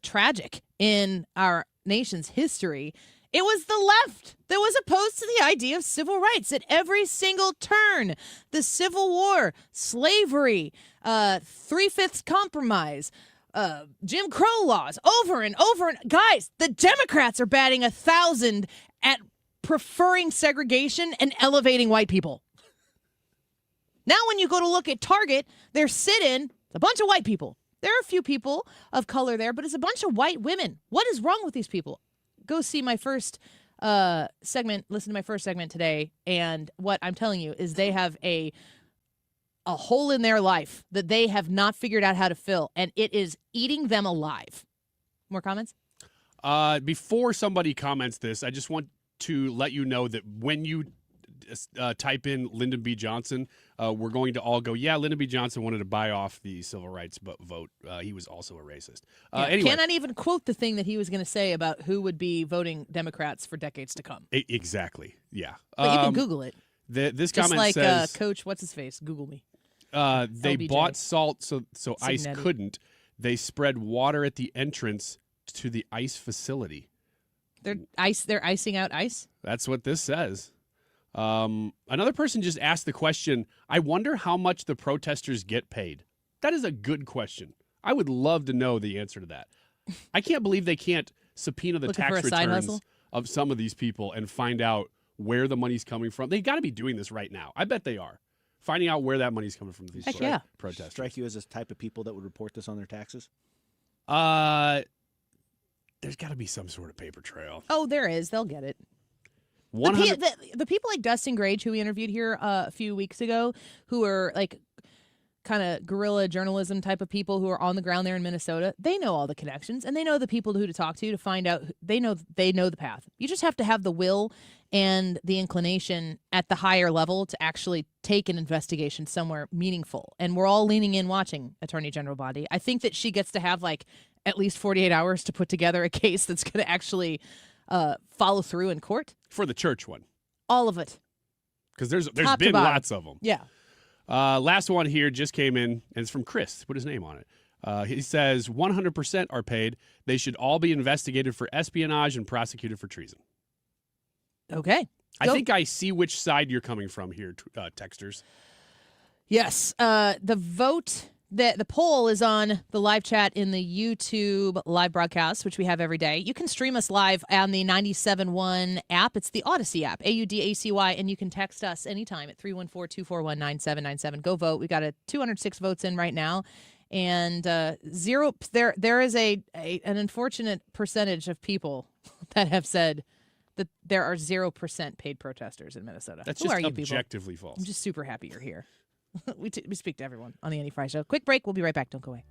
tragic in our nation's history. It was the left that was opposed to the idea of civil rights at every single turn. The Civil War, slavery, 3/5 compromise, Jim Crow laws, over and over. Guys, the Democrats are batting 1,000 at preferring segregation and elevating white people. Now when you go to look at Target, they're sitting a bunch of white people. There are a few people of color there, but it's a bunch of white women. What is wrong with these people? Go see my first segment, listen to my first segment today, and what I'm telling you is they have a hole in their life that they have not figured out how to fill, and it is eating them alive. More comments? Before somebody comments this, I just want to let you know that when you type in Lyndon B. Johnson, we're going to all go, yeah, Lyndon B. Johnson wanted to buy off the civil rights vote. He was also a racist. Anyway. Cannot even quote the thing that he was going to say about who would be voting Democrats for decades to come. Exactly, yeah. But you can Google it. This Just comment like says... Coach, what's his face? Google me. They LBJ. bought salt so ICE Signetti. couldn't. They spread water at the entrance to the ICE facility. They're icing out ice? That's what this says. Another person just asked the question, I wonder how much the protesters get paid. That is a good question. I would love to know the answer to that. I can't believe they can't subpoena the Looking tax for a side returns hustle? of some of these people and find out where the money's coming from. They got to be doing this right now. I bet they are. Finding out where that money's coming from these Heck yeah. protesters. Strike you as the type of people that would report this on their taxes? there's got to be some sort of paper trail. Oh, there is. They'll get it. 100. The people like Dustin Grage, who we interviewed here a few weeks ago, who are like kind of guerrilla journalism type of people who are on the ground there in Minnesota, they know all the connections and they know the people who to talk to find out. They know the path. You just have to have the will and the inclination at the higher level to actually take an investigation somewhere meaningful. And we're all leaning in watching Attorney General Bondi. I think that she gets to have like at least 48 hours to put together a case that's going to actually follow through in court. For the church one. All of it. Because there's Top to been bottom. lots of them. Yeah. Last one here just came in, and it's from Chris. Put his name on it. He says 100% are paid. They should all be investigated for espionage and prosecuted for treason. Okay. I think I see which side you're coming from here, texters. Yes. The vote, the poll is on the live chat in the YouTube live broadcast, which we have every day. You can stream us live on the 97.1 app. It's the Odyssey app, AUDACY, and you can text us anytime at 314-241-9797. Go vote. We got 206 votes in right now. And zero. There is an unfortunate percentage of people that have said that there are 0% paid protesters in Minnesota. That's Who just are you people? objectively false. I'm just super happy you're here. We speak to everyone on the Annie Fry Show. Quick break. We'll be right back. Don't go away.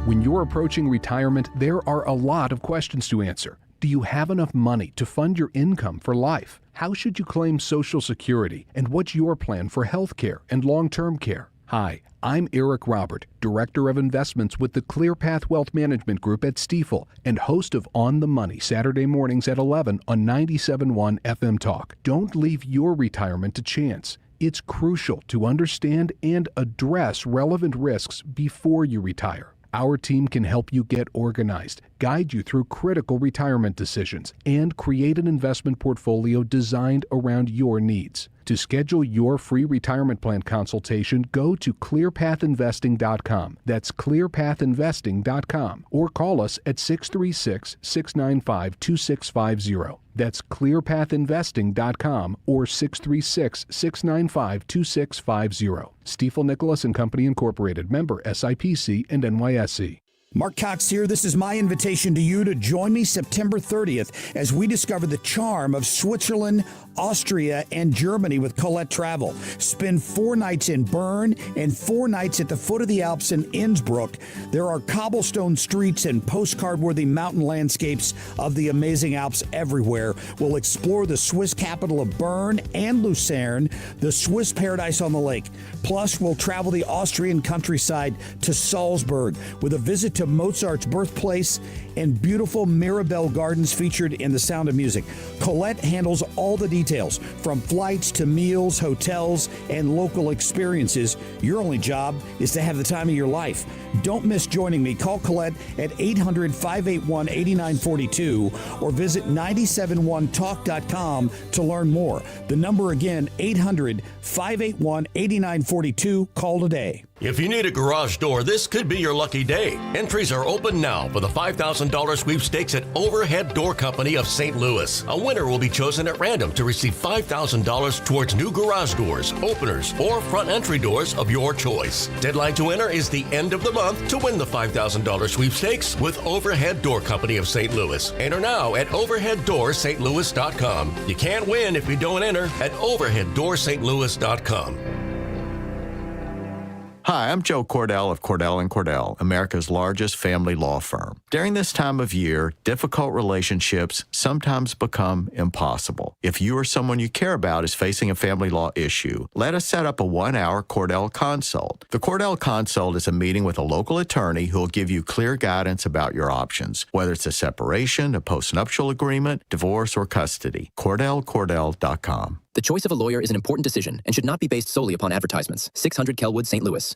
When you're approaching retirement, there are a lot of questions to answer. Do you have enough money to fund your income for life? How should you claim Social Security? And what's your plan for health care and long-term care? Hi, I'm Eric Robert, Director of Investments with the ClearPath Wealth Management Group at Stifel and host of On the Money Saturday mornings at 11 on 97.1 FM Talk. Don't leave your retirement to chance. It's crucial to understand and address relevant risks before you retire. Our team can help you get organized, guide you through critical retirement decisions, and create an investment portfolio designed around your needs. To schedule your free retirement plan consultation, go to clearpathinvesting.com. That's clearpathinvesting.com. Or call us at 636-695-2650. That's clearpathinvesting.com or 636-695-2650. Stifel Nicholas and Company Incorporated, member SIPC and NYSE. Mark Cox here. This is my invitation to you to join me September 30th as we discover the charm of Switzerland, Austria, and Germany with Colette Travel. Spend 4 nights in Bern and 4 nights at the foot of the Alps in Innsbruck. There are cobblestone streets and postcard-worthy mountain landscapes of the amazing Alps everywhere. We'll explore the Swiss capital of Bern and Lucerne, the Swiss paradise on the lake. Plus, we'll travel the Austrian countryside to Salzburg with a visit to Mozart's birthplace and beautiful Mirabelle Gardens featured in The Sound of Music. Colette handles all the details, from flights to meals, hotels, and local experiences. Your only job is to have the time of your life. Don't miss joining me. Call Colette at 800-581-8942 or visit 971talk.com to learn more. The number again, 800-581-8942. Call today. If you need a garage door, this could be your lucky day. Entries are open now for the $5,000 sweepstakes at Overhead Door Company of St. Louis. A winner will be chosen at random to receive $5,000 towards new garage doors, openers, or front entry doors of your choice. Deadline to enter is the end of the month to win the $5,000 sweepstakes with Overhead Door Company of St. Louis. Enter now at overheaddoorstlouis.com. You can't win if you don't enter at overheaddoorstlouis.com. Hi, I'm Joe Cordell of Cordell & Cordell, America's largest family law firm. During this time of year, difficult relationships sometimes become impossible. If you or someone you care about is facing a family law issue, let us set up a 1-hour Cordell Consult. The Cordell Consult is a meeting with a local attorney who will give you clear guidance about your options, whether it's a separation, a postnuptial agreement, divorce, or custody. CordellCordell.com. The choice of a lawyer is an important decision and should not be based solely upon advertisements. 600 Kelwood, St. Louis.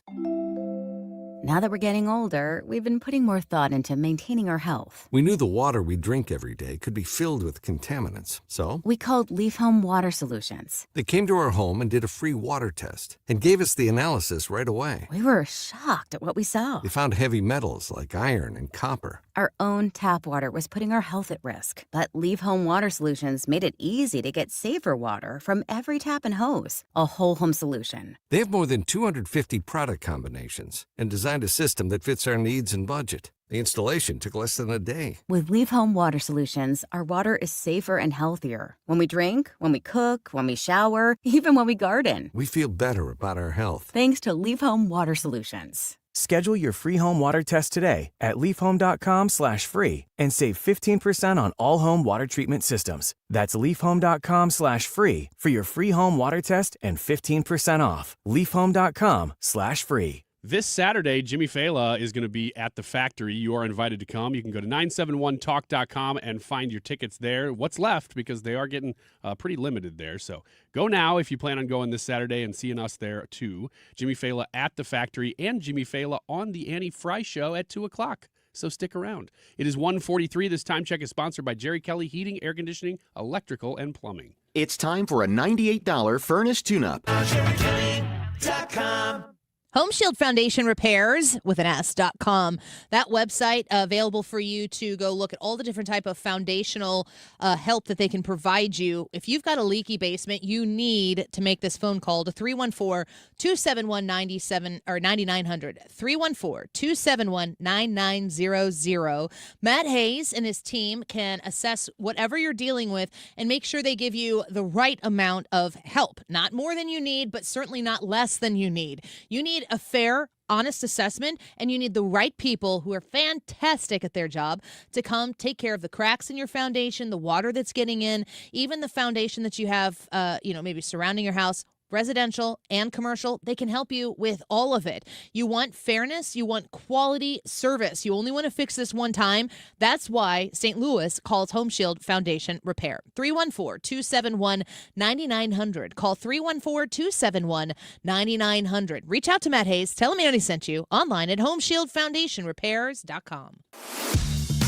Now that we're getting older, we've been putting more thought into maintaining our health. We knew the water we drink every day could be filled with contaminants, so We called Leaf Home Water Solutions. they came to our home and did a free water test and gave us the analysis right away. We were shocked at what we saw. They found heavy metals like iron and copper. Our own tap water was putting our health at risk, but Leaf Home Water Solutions made it easy to get safer water from every tap and hose. A whole home solution. They have more than 250 product combinations and designed designed a system that fits our needs and budget. The installation took less than a day. With Leaf Home Water Solutions, our water is safer and healthier. When we drink, when we cook, when we shower, even when we garden. We feel better about our health. Thanks to Leaf Home Water Solutions. Schedule your free home water test today at leafhome.com/free and save 15% on all home water treatment systems. That's leafhome.com/free for your free home water test and 15% off. leafhome.com/free. This Saturday, Jimmy Failla is going to be at the factory. You are invited to come. You can go to 971talk.com and find your tickets there. What's left, because they are getting pretty limited there. So go now if you plan on going this Saturday and seeing us there too. Jimmy Failla at the factory and Jimmy Failla on the Annie Fry Show at 2 o'clock. So stick around. It is 1:43. This time check is sponsored by Jerry Kelly Heating, Air Conditioning, Electrical, and Plumbing. It's time for a $98 furnace tune-up. JerryKelly.com. Home Shield Foundation Repairs with an S.com. That website available for you to go look at all the different type of foundational help that they can provide you. If you've got a leaky basement, you need to make this phone call to 314-271-9900. 314-271-9900. Matt Hayes and his team can assess whatever you're dealing with and make sure they give you the right amount of help. Not more than you need, but certainly not less than you need. You need a fair, honest assessment, and you need the right people who are fantastic at their job to come take care of the cracks in your foundation, the water that's getting in, even the foundation that you have, maybe surrounding your house. Residential and commercial, they can help you with all of it. You want fairness, you want quality service. You only want to fix this one time. That's why St. Louis calls Home Shield Foundation Repair. 314-271-9900. Call 314-271-9900. Reach out to Matt Hayes. Tell him Annie sent you online at homeshieldfoundationrepairs.com.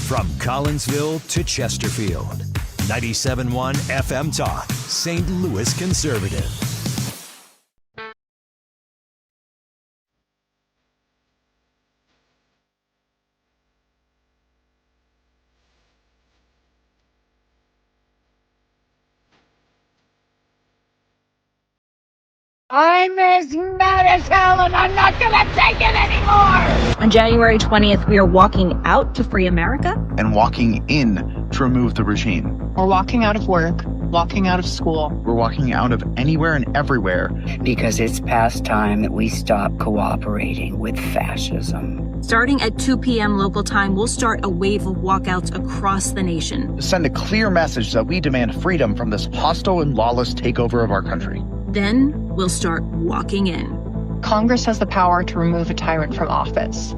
From Collinsville to Chesterfield, 97.1 FM Talk, St. Louis Conservative. I'm as mad as hell and I'm not gonna take it anymore! On January 20th, we are walking out to free America. And walking in to remove the regime. We're walking out of work, walking out of school. We're walking out of anywhere and everywhere. Because it's past time that we stop cooperating with fascism. Starting at 2 p.m. local time, we'll start a wave of walkouts across the nation. To send a clear message that we demand freedom from this hostile and lawless takeover of our country. Then we'll start walking in. Congress has the power to remove a tyrant from office.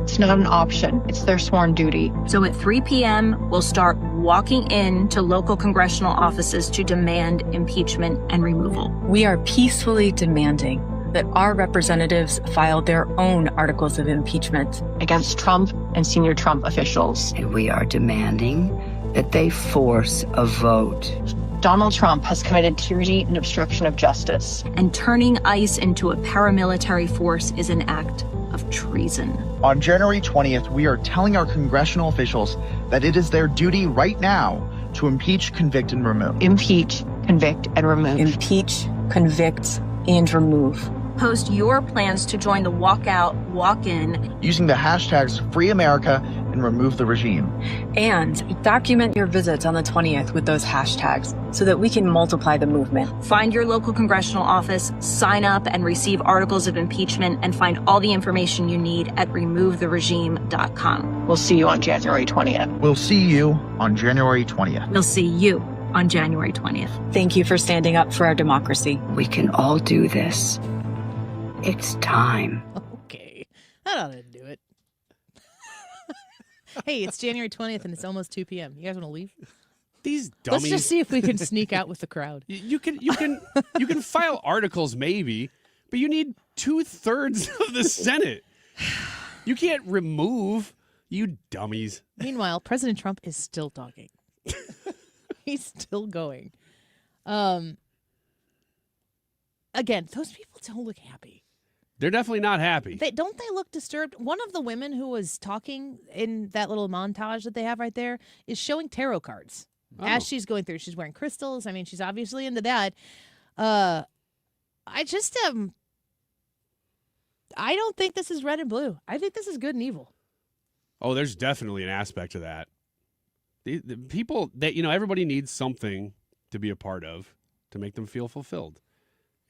It's not an option. It's their sworn duty. So at 3 p.m., we'll start walking in to local congressional offices to demand impeachment and removal. We are peacefully demanding that our representatives file their own articles of impeachment against Trump and senior Trump officials. And we are demanding that they force a vote. Donald Trump has committed tyranny and obstruction of justice. And turning ICE into a paramilitary force is an act of treason. On January 20th, we are telling our congressional officials that it is their duty right now to impeach, convict, and remove. Impeach, convict, and remove. Impeach, convict, and remove. Post your plans to join the walkout, walk-in using the hashtags Free America and Remove the Regime. And document your visits on the 20th with those hashtags so that we can multiply the movement. Find your local congressional office, sign up and receive articles of impeachment, and find all the information you need at removetheregime.com. We'll see you on January 20th. We'll see you on January 20th. We'll see you on January 20th. Thank you for standing up for our democracy. We can all do this. It's time. Okay. That ought to do it. Hey, it's January 20th and it's almost 2 p.m. You guys want to leave? These dummies. Let's just see if we can sneak out with the crowd. You can file articles maybe, but you need 2/3 of the Senate. You can't remove, you dummies. Meanwhile, President Trump is still talking. He's still going. Again, those people don't look happy. They're definitely not happy. Don't they look disturbed? One of the women who was talking in that little montage that they have right there is showing tarot cards as she's going through. She's wearing crystals. I mean, she's obviously into that. I just I don't think this is red and blue. I think this is good and evil. Oh, there's definitely an aspect to that. The people that, everybody needs something to be a part of to make them feel fulfilled.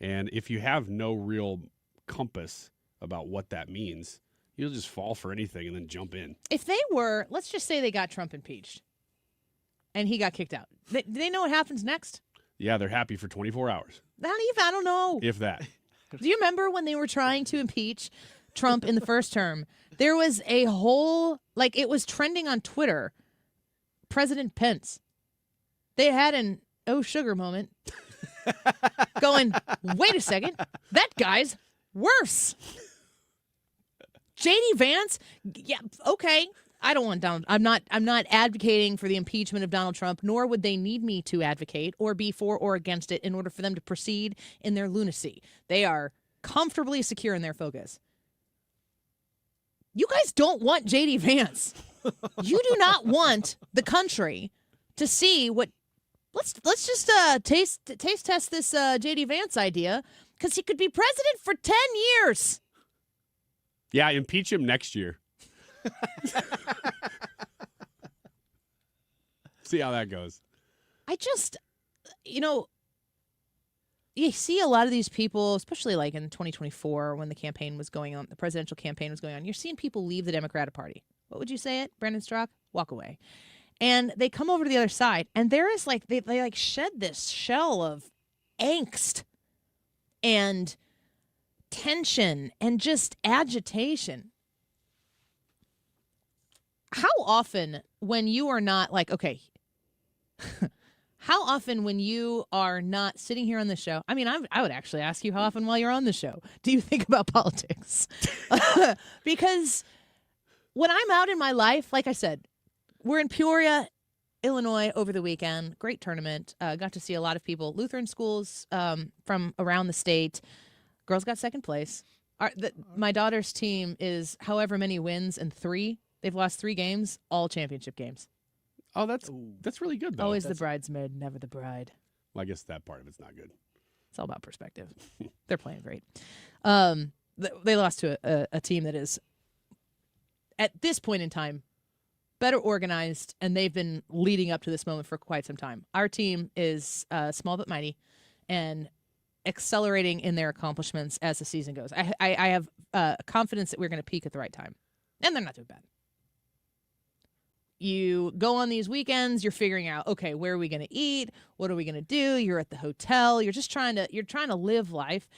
And if you have no real compass about what that means, you'll just fall for anything and then jump in. If they were, let's just say they got Trump impeached and he got kicked out. Do they know what happens next? Yeah, they're happy for 24 hours. Not even, I don't know. If that. Do you remember when they were trying to impeach Trump in the first term? There was a whole, it was trending on Twitter. President Pence. They had an oh sugar moment going, wait a second, that guy's worse. J.D. Vance? Yeah, okay. I don't want Donald. I'm not advocating for the impeachment of Donald Trump, nor would they need me to advocate or be for or against it in order for them to proceed in their lunacy. They are comfortably secure in their focus. You guys don't want J.D. Vance. You do not want the country to see what. Let's just taste test this J.D. Vance idea, because he could be president for 10 years. Yeah, impeach him next year. See how that goes. I just, you see a lot of these people, especially like in 2024 when the campaign was going on, the presidential campaign was going on, you're seeing people leave the Democratic Party. What would you say it? Brandon Strzok? Walk away. And they come over to the other side, and there is they shed this shell of angst and tension and just agitation. How often when you are not how often when you are not sitting here on the show, I mean, I would actually ask you how often while you're on the show do you think about politics? Because when I'm out in my life, like I said, we're in Peoria, Illinois over the weekend. Great tournament. Got to see a lot of people. Lutheran schools from around the state. Girls got second place. My daughter's team is however many wins and 3. They've lost 3 games, all championship games. Oh, that's really good, though. Always the bridesmaid, never the bride. Well, I guess that part of it's not good. It's all about perspective. They're playing great. They lost to a team that is, at this point in time, better organized, and they've been leading up to this moment for quite some time. Our team is small but mighty and accelerating in their accomplishments as the season goes. I have confidence that we're going to peak at the right time, and they're not too bad. You go on these weekends, you're figuring out, okay, where are we going to eat? What are we going to do? You're at the hotel. You're just trying to live life.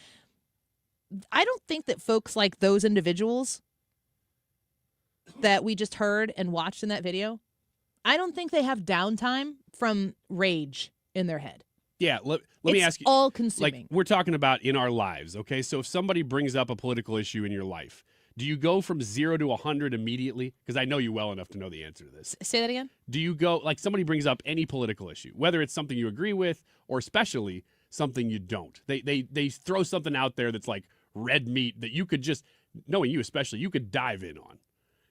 I don't think that folks like those individuals that we just heard and watched in that video, I don't think they have downtime from rage in their head. Yeah, let me ask you. It's all consuming. We're talking about in our lives, okay? So if somebody brings up a political issue in your life, do you go from 0 to 100 immediately? Because I know you well enough to know the answer to this. Say that again? Do you go, somebody brings up any political issue, whether it's something you agree with or especially something you don't. They throw something out there that's like red meat that you could just, knowing you especially, you could dive in on.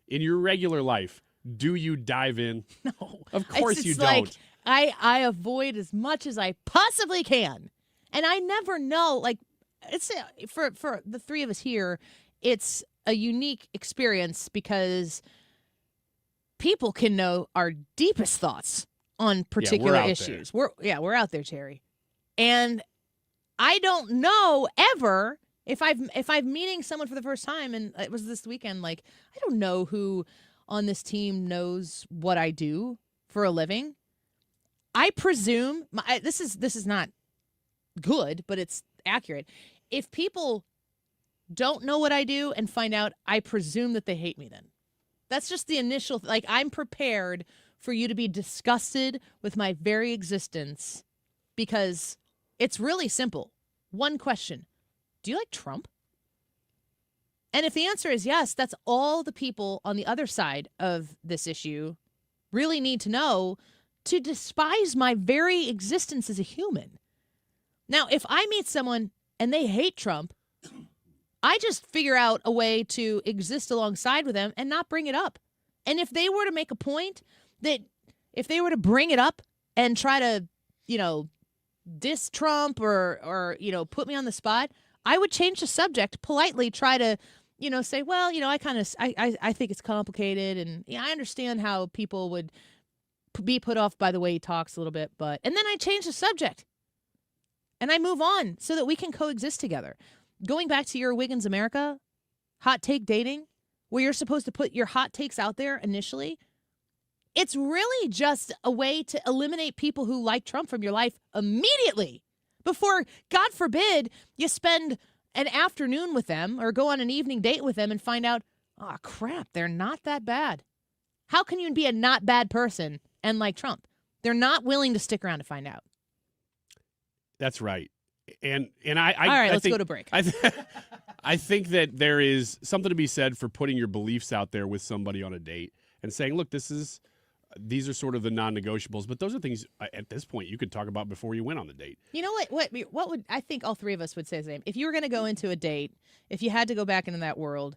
In your regular life, do you dive in? No. Of course you don't. Like, I avoid as much as I possibly can. And I never know, it's for the 3 of us here, it's a unique experience because people can know our deepest thoughts on particular issues. We're out there, Terry. And I don't know ever if I'm meeting someone for the first time, and it was this weekend, I don't know who on this team knows what I do for a living. I presume this is not good, but it's accurate. If people don't know what I do and find out, I presume that they hate me then. That's just the initial, I'm prepared for you to be disgusted with my very existence because it's really simple. One question. Do you like Trump? And if the answer is yes, that's all the people on the other side of this issue really need to know to despise my very existence as a human. Now, if I meet someone and they hate Trump, I just figure out a way to exist alongside with them and not bring it up. And if they were to make a point that if they were to bring it up and try to, diss Trump or put me on the spot, I would change the subject, politely try to, say, well, I think it's complicated, and I understand how people would be put off by the way he talks a little bit, and then I change the subject and I move on so that we can coexist together. Going back to your Wiggins America hot take dating, where you're supposed to put your hot takes out there initially, it's really just a way to eliminate people who like Trump from your life immediately before, God forbid, you spend an afternoon with them or go on an evening date with them and find out, oh, crap, they're not that bad. How can you be a not bad person and like Trump? They're not willing to stick around to find out. That's right. And all right, let's go to break. I think that there is something to be said for putting your beliefs out there with somebody on a date and saying, look, these are sort of the non-negotiables, but those are things at this point you could talk about before you went on the date. You know what would I think all three of us would say the same. If you were going to go into a date, if you had to go back into that world,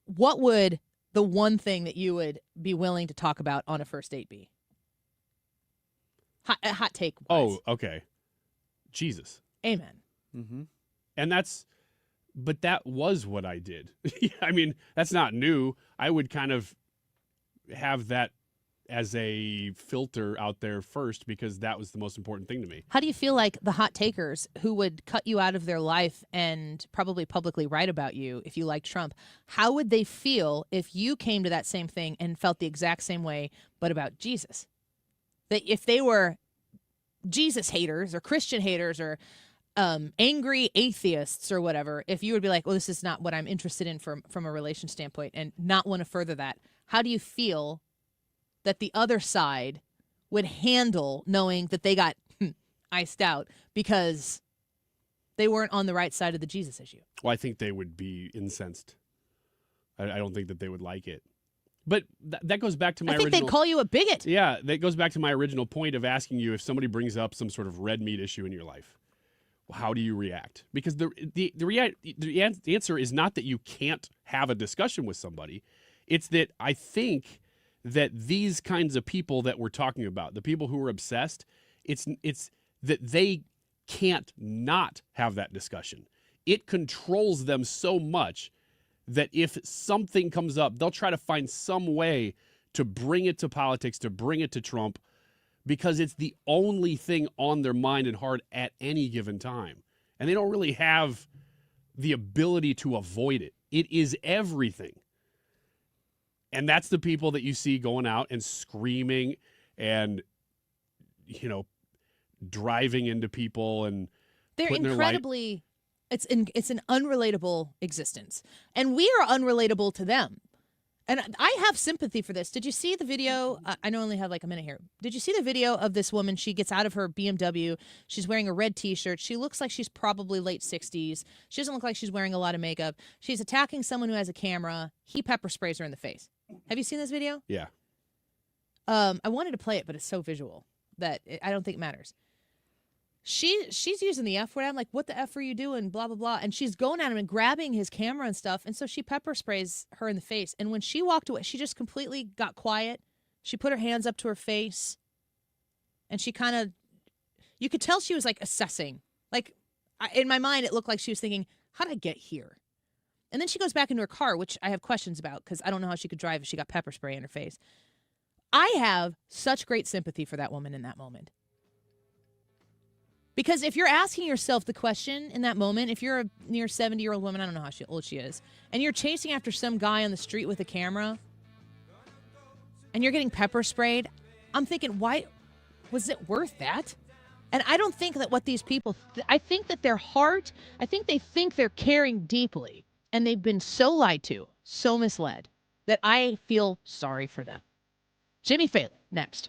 what would the one thing that you would be willing to talk about on a first date be? Hot take wise. Oh, okay. Jesus. Amen. Mm-hmm. And but that was what I did. I mean, that's not new. I would kind of have that as a filter out there first because that was the most important thing to me. How do you feel like the hot takers who would cut you out of their life and probably publicly write about you if you liked Trump, how would they feel if you came to that same thing and felt the exact same way but about Jesus? That if they were Jesus haters or Christian haters or angry atheists or whatever, if you would be like, well, this is not what I'm interested in from a relation standpoint and not want to further that, how do you feel that the other side would handle knowing that they got iced out because they weren't on the right side of the Jesus issue? Well, I think they would be incensed. I don't think that they would like it. But that goes back to my original... I think they'd call you a bigot. Yeah, that goes back to my original point of asking you if somebody brings up some sort of red meat issue in your life, how do you react? Because the answer is not that you can't have a discussion with somebody. It's that I think that these kinds of people that we're talking about, the people who are obsessed, it's that they can't not have that discussion. It controls them so much that if something comes up, they'll try to find some way to bring it to politics, to bring it to Trump, because it's the only thing on their mind and heart at any given time. And they don't really have the ability to avoid it. It is everything. And that's the people that you see going out and screaming and, driving into people and they're incredibly... It's an unrelatable existence. And we are unrelatable to them. And I have sympathy for this. Did you see the video? I know I only have like a minute here. Did you see the video of this woman? She gets out of her BMW. She's wearing a red T-shirt. She looks like she's probably late 60s. She doesn't look like she's wearing a lot of makeup. She's attacking someone who has a camera. He pepper sprays her in the face. Have you seen this video? Yeah. I wanted to play it, but it's so visual that I don't think it matters. She's using the F word. I'm like, what the F are you doing? Blah, blah, blah. And she's going at him and grabbing his camera and stuff. And so she pepper sprays her in the face. And when she walked away, she just completely got quiet. She put her hands up to her face. And she kind of, you could tell she was like assessing. Like in my mind, it looked like she was thinking, how'd I get here? And then she goes back into her car, which I have questions about because I don't know how she could drive if she got pepper spray in her face. I have such great sympathy for that woman in that moment. Because if you're asking yourself the question in that moment, if you're a near 70-year-old woman, I don't know how old she is, and you're chasing after some guy on the street with a camera, and you're getting pepper sprayed, I'm thinking, why was it worth that? And I don't think that what these people, I think that their heart, I think they think they're caring deeply, and they've been so lied to, so misled, that I feel sorry for them. Jimmy Failla, next.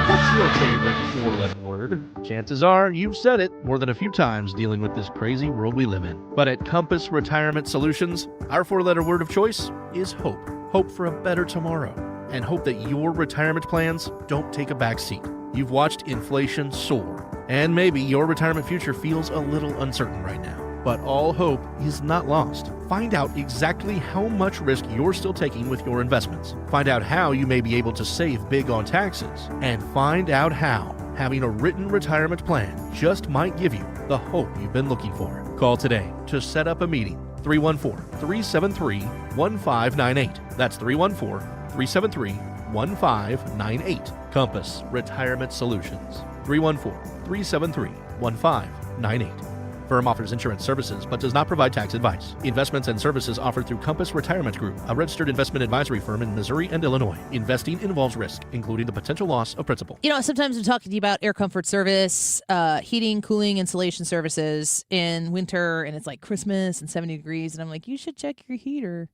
What's your favorite four-letter word? Chances are you've said it more than a few times dealing with this crazy world we live in. But at Compass Retirement Solutions, our four-letter word of choice is hope. Hope for a better tomorrow. And hope that your retirement plans don't take a back seat. You've watched inflation soar. And maybe your retirement future feels a little uncertain right now. But all hope is not lost. Find out exactly how much risk you're still taking with your investments. Find out how you may be able to save big on taxes. And find out how having a written retirement plan just might give you the hope you've been looking for. Call today to set up a meeting. 314-373-1598. That's 314-373-1598. Compass Retirement Solutions. 314-373-1598. Firm offers insurance services but does not provide tax advice. Investments and services offered through Compass Retirement Group, a registered investment advisory firm in Missouri and Illinois. Investing involves risk, including the potential loss of principal. You know, sometimes I'm talking to you about air comfort service, heating, cooling, insulation services in winter, and it's like Christmas and 70 degrees, and I'm like, you should check your heater.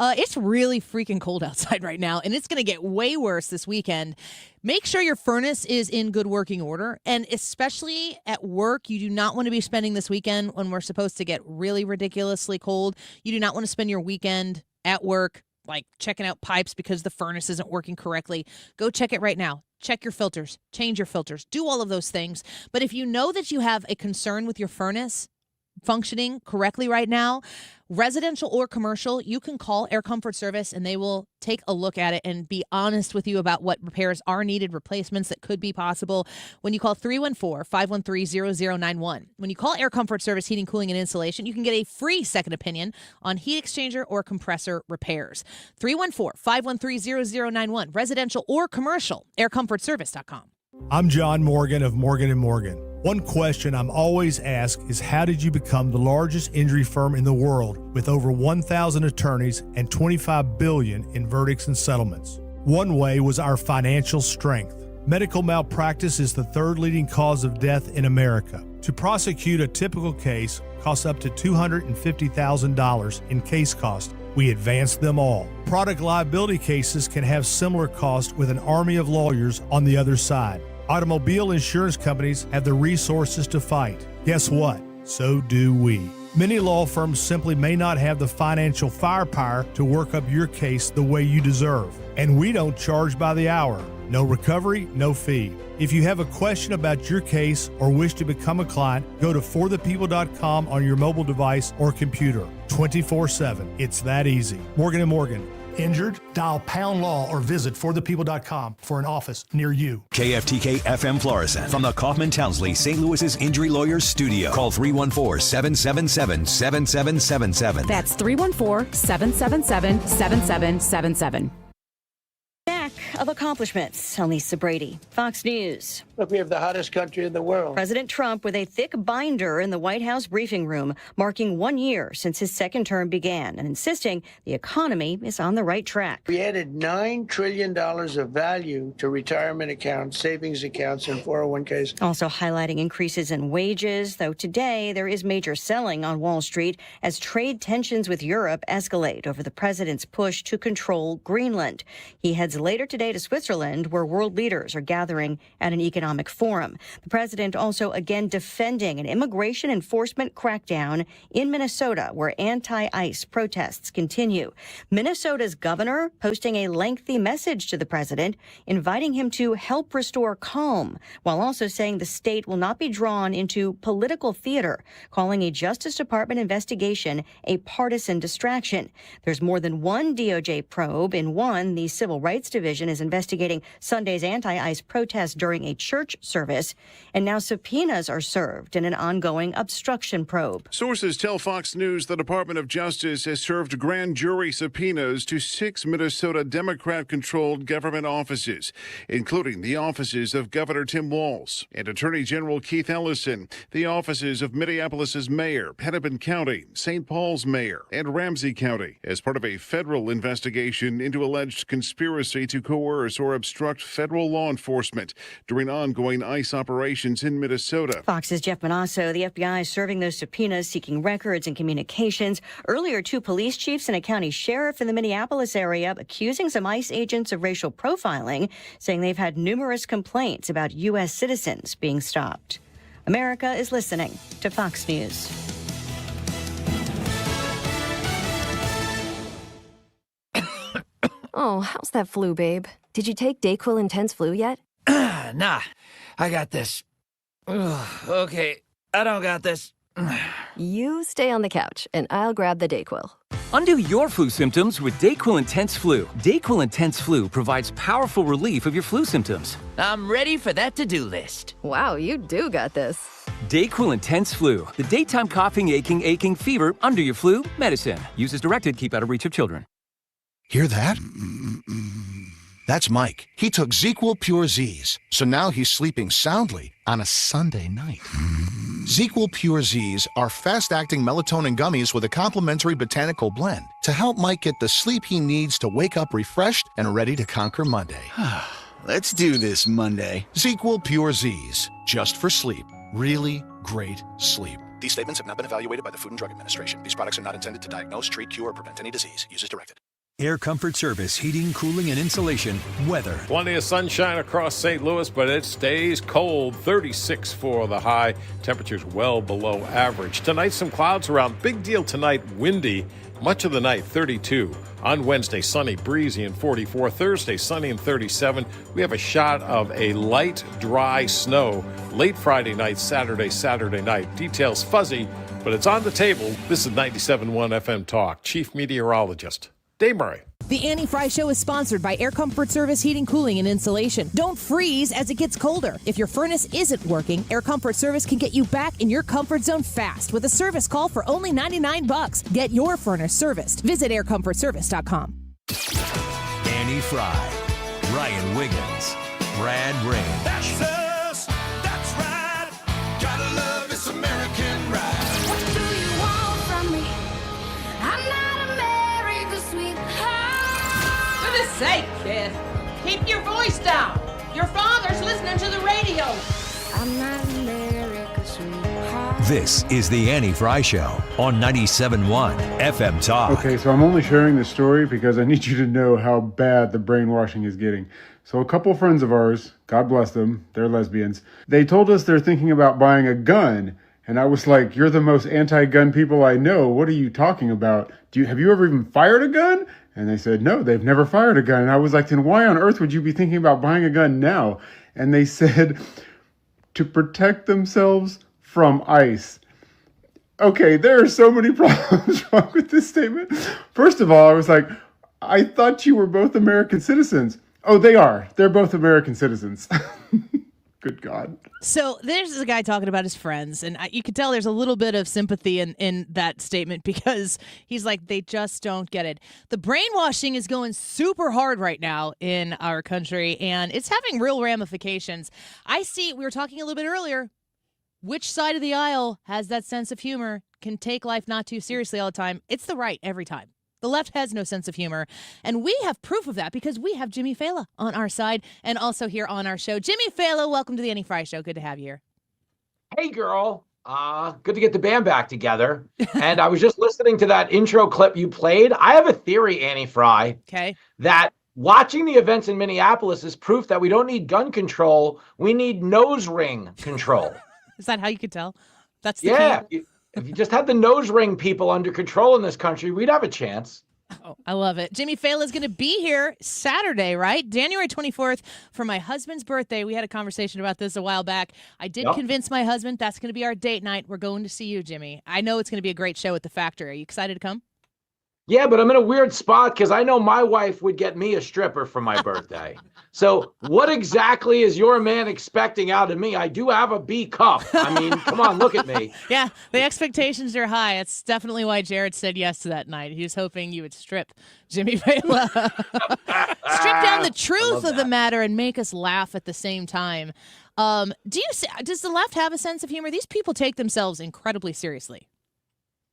It's really freaking cold outside right now, and it's going to get way worse this weekend. Make sure your furnace is in good working order, and especially at work, you do not want to be spending this weekend when we're supposed to get really ridiculously cold. You do not want to spend your weekend at work like checking out pipes because the furnace isn't working correctly. Go check it right now. Check your filters, change your filters, do all of those things. But if you know that you have a concern with your furnace functioning correctly right now, residential or commercial, you can call Air Comfort Service and they will take a look at it and be honest with you about what repairs are needed, replacements that could be possible. When you call 314-513-0091, when you call Air Comfort Service Heating, Cooling, and Insulation, you can get a free second opinion on heat exchanger or compressor repairs. 314-513-0091, residential or commercial, aircomfortservice.com. I'm John Morgan of Morgan & Morgan. One question I'm always asked is, how did you become the largest injury firm in the world with over 1,000 attorneys and $25 billion in verdicts and settlements? One way was our financial strength. Medical malpractice is the third leading cause of death in America. To prosecute a typical case costs up to $250,000 in case costs. We advance them all. Product liability cases can have similar costs with an army of lawyers on the other side. Automobile insurance companies have the resources to fight. Guess what? So do we. Many law firms simply may not have the financial firepower to work up your case the way you deserve. And we don't charge by the hour. No recovery, no fee. If you have a question about your case or wish to become a client, go to forthepeople.com on your mobile device or computer. 24/7. It's that easy. Morgan & Morgan. Injured? Dial pound law or visit forthepeople.com for an office near you. KFTK FM Florissant from the Kaufman Townsley St. Louis's Injury Lawyers Studio. Call 314-777-7777. That's 314-777-7777. Of accomplishments. I'm Lisa Brady, Fox News. Look, we have the hottest country in the world. President Trump with a thick binder in the White House briefing room, marking 1 year since his second term began and insisting the economy is on the right track. We added $9 trillion of value to retirement accounts, savings accounts, and 401ks. Also highlighting increases in wages, though today there is major selling on Wall Street as trade tensions with Europe escalate over the president's push to control Greenland. He heads later today to Switzerland, where world leaders are gathering at an economic forum. The president also again defending an immigration enforcement crackdown in Minnesota, where anti-ICE protests continue. Minnesota's governor posting a lengthy message to the president, inviting him to help restore calm, while also saying the state will not be drawn into political theater, calling a Justice Department investigation a partisan distraction. There's more than one DOJ probe. In one, the Civil Rights Division is investigating Sunday's anti-ICE protest during a church service, and now subpoenas are served in an ongoing obstruction probe. Sources tell Fox News the Department of Justice has served grand jury subpoenas to 6 Minnesota Democrat-controlled government offices, including the offices of Governor Tim Walz and Attorney General Keith Ellison, the offices of Minneapolis's mayor, Hennepin County, St. Paul's mayor, and Ramsey County, as part of a federal investigation into alleged conspiracy to coerce or obstruct federal law enforcement during ongoing ICE operations in Minnesota. Fox's Jeff Manasso, the FBI is serving those subpoenas, seeking records and communications. Earlier, 2 police chiefs and a county sheriff in the Minneapolis area accusing some ICE agents of racial profiling, saying they've had numerous complaints about U.S. citizens being stopped. America is listening to Fox News. Oh, how's that flu, babe? Did you take DayQuil Intense Flu yet? Nah, I got this. Ugh, okay, I don't got this. You stay on the couch, and I'll grab the DayQuil. Undo your flu symptoms with DayQuil Intense Flu. DayQuil Intense Flu provides powerful relief of your flu symptoms. I'm ready for that to-do list. Wow, you do got this. DayQuil Intense Flu, the daytime coughing, aching, fever, under your flu medicine. Use as directed, keep out of reach of children. Hear that? That's Mike. He took ZQL Pure Z's, so now he's sleeping soundly on a Sunday night. ZQL Pure Z's are fast-acting melatonin gummies with a complementary botanical blend to help Mike get the sleep he needs to wake up refreshed and ready to conquer Monday. Let's do this Monday. ZQL Pure Z's, just for sleep. Really great sleep. These statements have not been evaluated by the Food and Drug Administration. These products are not intended to diagnose, treat, cure, or prevent any disease. Use as directed. Air Comfort Service, heating, cooling, and insulation. Weather. Plenty of sunshine across St. Louis, but it stays cold. 36 for the high. Temperatures well below average. Tonight, some clouds around. Big deal tonight, windy. Much of the night, 32. On Wednesday, sunny, breezy, and 44. Thursday, sunny and 37. We have a shot of a light, dry snow. Late Friday night, Saturday night. Details fuzzy, but it's on the table. This is 97.1 FM Talk. Chief Meteorologist Dave Murray. The Annie Fry Show is sponsored by Air Comfort Service Heating, Cooling, and Insulation. Don't freeze as it gets colder. If your furnace isn't working, Air Comfort Service can get you back in your comfort zone fast with a service call for only $99. Get your furnace serviced. Visit aircomfortservice.com. Annie Fry, Ryan Wiggins, Brad Rain. That's us. That's right. Gotta love this American ride. What do you want from me? I'm not America's sweetheart. For goodness sake, kid. Keep your voice down. Your father's listening to the radio. I'm not America's sweetheart. This is the Annie Fry Show on 97.1 FM Talk. Okay, so I'm only sharing this story because I need you to know how bad the brainwashing is getting. So a couple of friends of ours, God bless them, they're lesbians, they told us they're thinking about buying a gun. And I was like, you're the most anti-gun people I know. What are you talking about? Have you ever even fired a gun? And they said, no, they've never fired a gun. And I was like, then why on earth would you be thinking about buying a gun now? And they said, to protect themselves from ICE. Okay, there are so many problems wrong with this statement. First of all, I was like, I thought you were both American citizens. Oh, they are. They're both American citizens. Good God. So there's a guy talking about his friends, and you can tell there's a little bit of sympathy in that statement because he's like, they just don't get it. The brainwashing is going super hard right now in our country, and it's having real ramifications. We were talking a little bit earlier, which side of the aisle has that sense of humor, can take life not too seriously all the time? It's the right every time. The left has no sense of humor, and we have proof of that because we have Jimmy Failla on our side and also here on our show. Jimmy Failla, welcome to the Annie Fry Show. Good to have you here. Hey, girl. Good to get the band back together. And I was just listening to that intro clip you played. I have a theory, Annie Fry, that watching the events in Minneapolis is proof that we don't need gun control. We need nose ring control. Is that how you could tell? That's the key? If you just had the nose ring people under control in this country, we'd have a chance. Oh, I love it. Jimmy Failla is going to be here Saturday, right? January 24th for my husband's birthday. We had a conversation about this a while back. I did convince my husband that's going to be our date night. We're going to see you, Jimmy. I know it's going to be a great show at the Factory. Are you excited to come? Yeah, but I'm in a weird spot because I know my wife would get me a stripper for my birthday. So what exactly is your man expecting out of me? I do have a B cup. I mean, come on, look at me. Yeah, the expectations are high. It's definitely why Jared said yes to that night. He was hoping you would strip Jimmy Failla. Strip down the truth of the matter and make us laugh at the same time. Does the left have a sense of humor? These people take themselves incredibly seriously.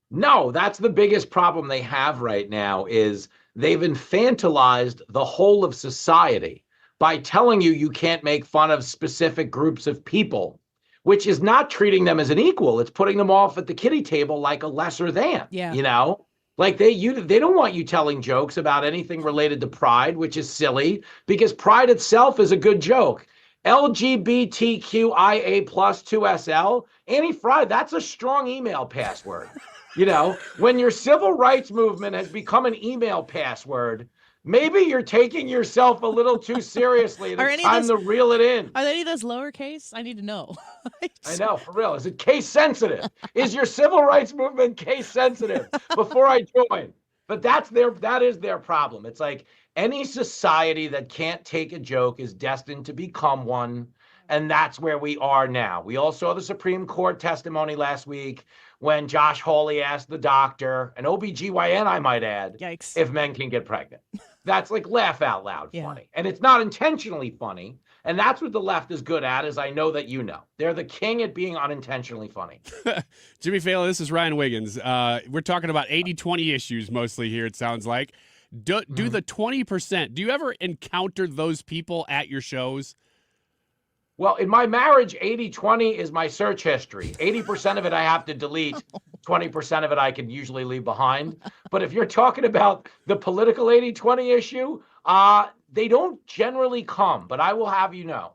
No, that's the biggest problem they have right now is they've infantilized the whole of society by telling you can't make fun of specific groups of people, which is not treating them as an equal. It's putting them off at the kiddie table like a lesser than, you know? Like they don't want you telling jokes about anything related to pride, which is silly because pride itself is a good joke. LGBTQIA plus 2SL, Annie Fry, that's a strong email password. You know, when your civil rights movement has become an email password, maybe you're taking yourself a little too seriously and it's time to reel it in. Are any of those lowercase? I need to know. I know, for real. Is it case sensitive? Is your civil rights movement case sensitive before I join? But that is their problem. It's like any society that can't take a joke is destined to become one. And that's where we are now. We all saw the Supreme Court testimony last week when Josh Hawley asked the doctor, an OBGYN, I might add, Yikes. if men can get pregnant. That's like laugh out loud funny. And it's not intentionally funny. And that's what the left is good at, as I know that you know. They're the king at being unintentionally funny. Jimmy Failla, this is Ryan Wiggins. We're talking about 80-20 issues mostly here, it sounds like. Do the 20%, do you ever encounter those people at your shows? Well, in my marriage, 80-20 is my search history. 80% of it I have to delete. 20% of it I can usually leave behind. But if you're talking about the political 80-20 issue, they don't generally come. But I will have you know,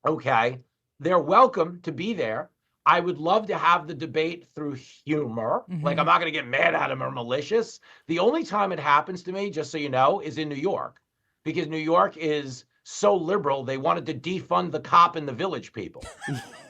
okay, they're welcome to be there. I would love to have the debate through humor. Like, I'm not going to get mad at them or malicious. The only time it happens to me, just so you know, is in New York. Because New York is so liberal, they wanted to defund the cop and the village people.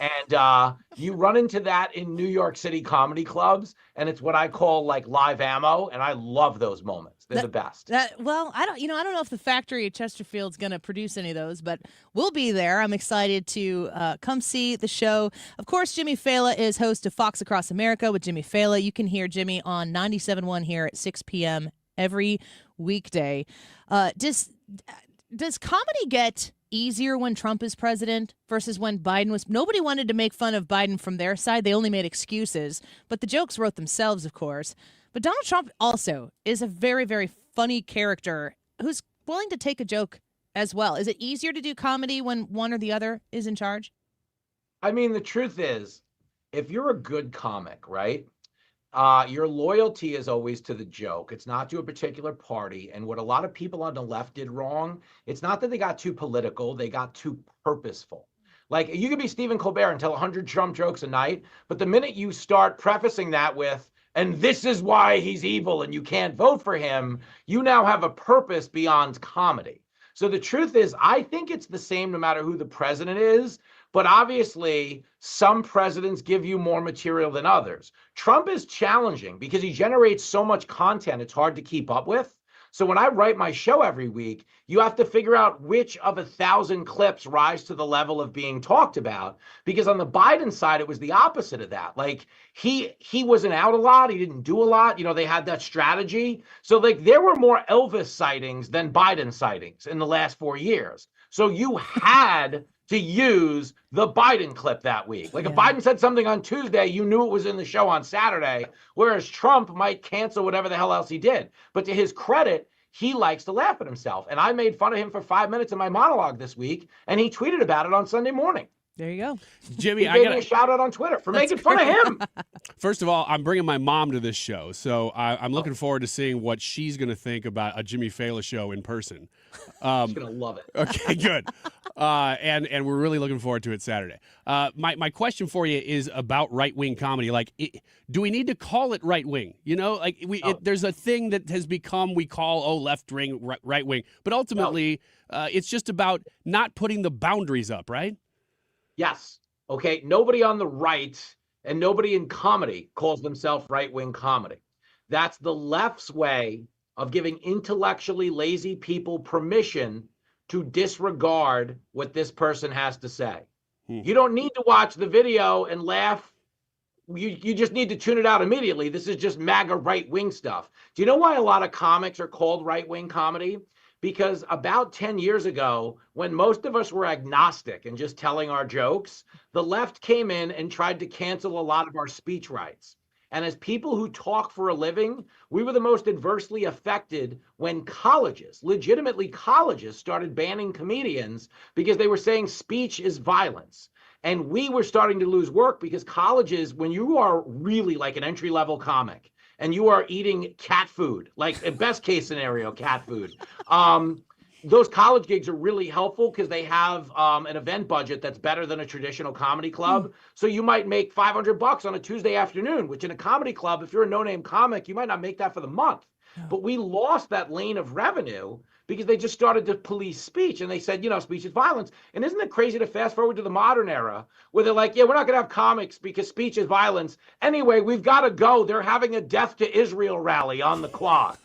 And you run into that in New York City comedy clubs, and it's what I call like live ammo, and I love those moments. They're the best. Well, I don't know if the factory at Chesterfield's going to produce any of those, but we'll be there. I'm excited to come see the show. Of course, Jimmy Failla is host of Fox Across America with Jimmy Failla. You can hear Jimmy on 97.1 here at 6 p.m. every weekday. Does comedy get easier when Trump is president versus when Biden was? Nobody wanted to make fun of Biden from their side. They only made excuses, but the jokes wrote themselves, of course. But Donald Trump also is a very, very funny character who's willing to take a joke as well. Is it easier to do comedy when one or the other is in charge? I mean, the truth is, if you're a good comic, right? Your loyalty is always to the joke. It's not to a particular party. And what a lot of people on the left did wrong, it's not that they got too political, they got too purposeful. Like, you could be Stephen Colbert and tell 100 Trump jokes a night, but the minute you start prefacing that with, and this is why he's evil and you can't vote for him, you now have a purpose beyond comedy. So the truth is, I think it's the same no matter who the president is. But obviously, some presidents give you more material than others. Trump is challenging because he generates so much content, it's hard to keep up with. So when I write my show every week, you have to figure out which of 1,000 clips rise to the level of being talked about. Because on the Biden side, it was the opposite of that. Like, he wasn't out a lot. He didn't do a lot. You know, they had that strategy. So, like, there were more Elvis sightings than Biden sightings in the last 4 years. So you had to use the Biden clip that week. Like, if Biden said something on Tuesday, you knew it was in the show on Saturday, whereas Trump might cancel whatever the hell else he did. But to his credit, he likes to laugh at himself. And I made fun of him for 5 minutes in my monologue this week, and he tweeted about it on Sunday morning. There you go. Jimmy, I got a shout out on Twitter for making fun of him. First of all, I'm bringing my mom to this show, so I'm looking forward to seeing what she's going to think about a Jimmy Failla show in person. She's going to love it. Okay, good. And we're really looking forward to it Saturday. My question for you is about right-wing comedy. Like, do we need to call it right-wing? You know, like there's a thing that has become, we call, left-wing, right-wing. But ultimately, it's just about not putting the boundaries up, right? Yes. Okay. Nobody on the right and nobody in comedy calls themselves right-wing comedy. That's the left's way of giving intellectually lazy people permission to disregard what this person has to say. You don't need to watch the video and laugh. You just need to tune it out immediately. This is just MAGA right-wing stuff. Do you know why a lot of comics are called right-wing comedy? Because about 10 years ago, when most of us were agnostic and just telling our jokes, the left came in and tried to cancel a lot of our speech rights. And as people who talk for a living, we were the most adversely affected when colleges, legitimately colleges, started banning comedians because they were saying speech is violence. And we were starting to lose work because colleges, when you are really like an entry-level comic, and you are eating cat food, like a best case scenario, cat food. Those college gigs are really helpful because they have an event budget that's better than a traditional comedy club. So you might make $500 on a Tuesday afternoon, which in a comedy club, if you're a no-name comic, you might not make that for the month. But we lost that lane of revenue because they just started to police speech. And they said, you know, speech is violence. And isn't it crazy to fast forward to the modern era where they're like, yeah, we're not going to have comics because speech is violence. Anyway, we've got to go. They're having a Death to Israel rally on the quad.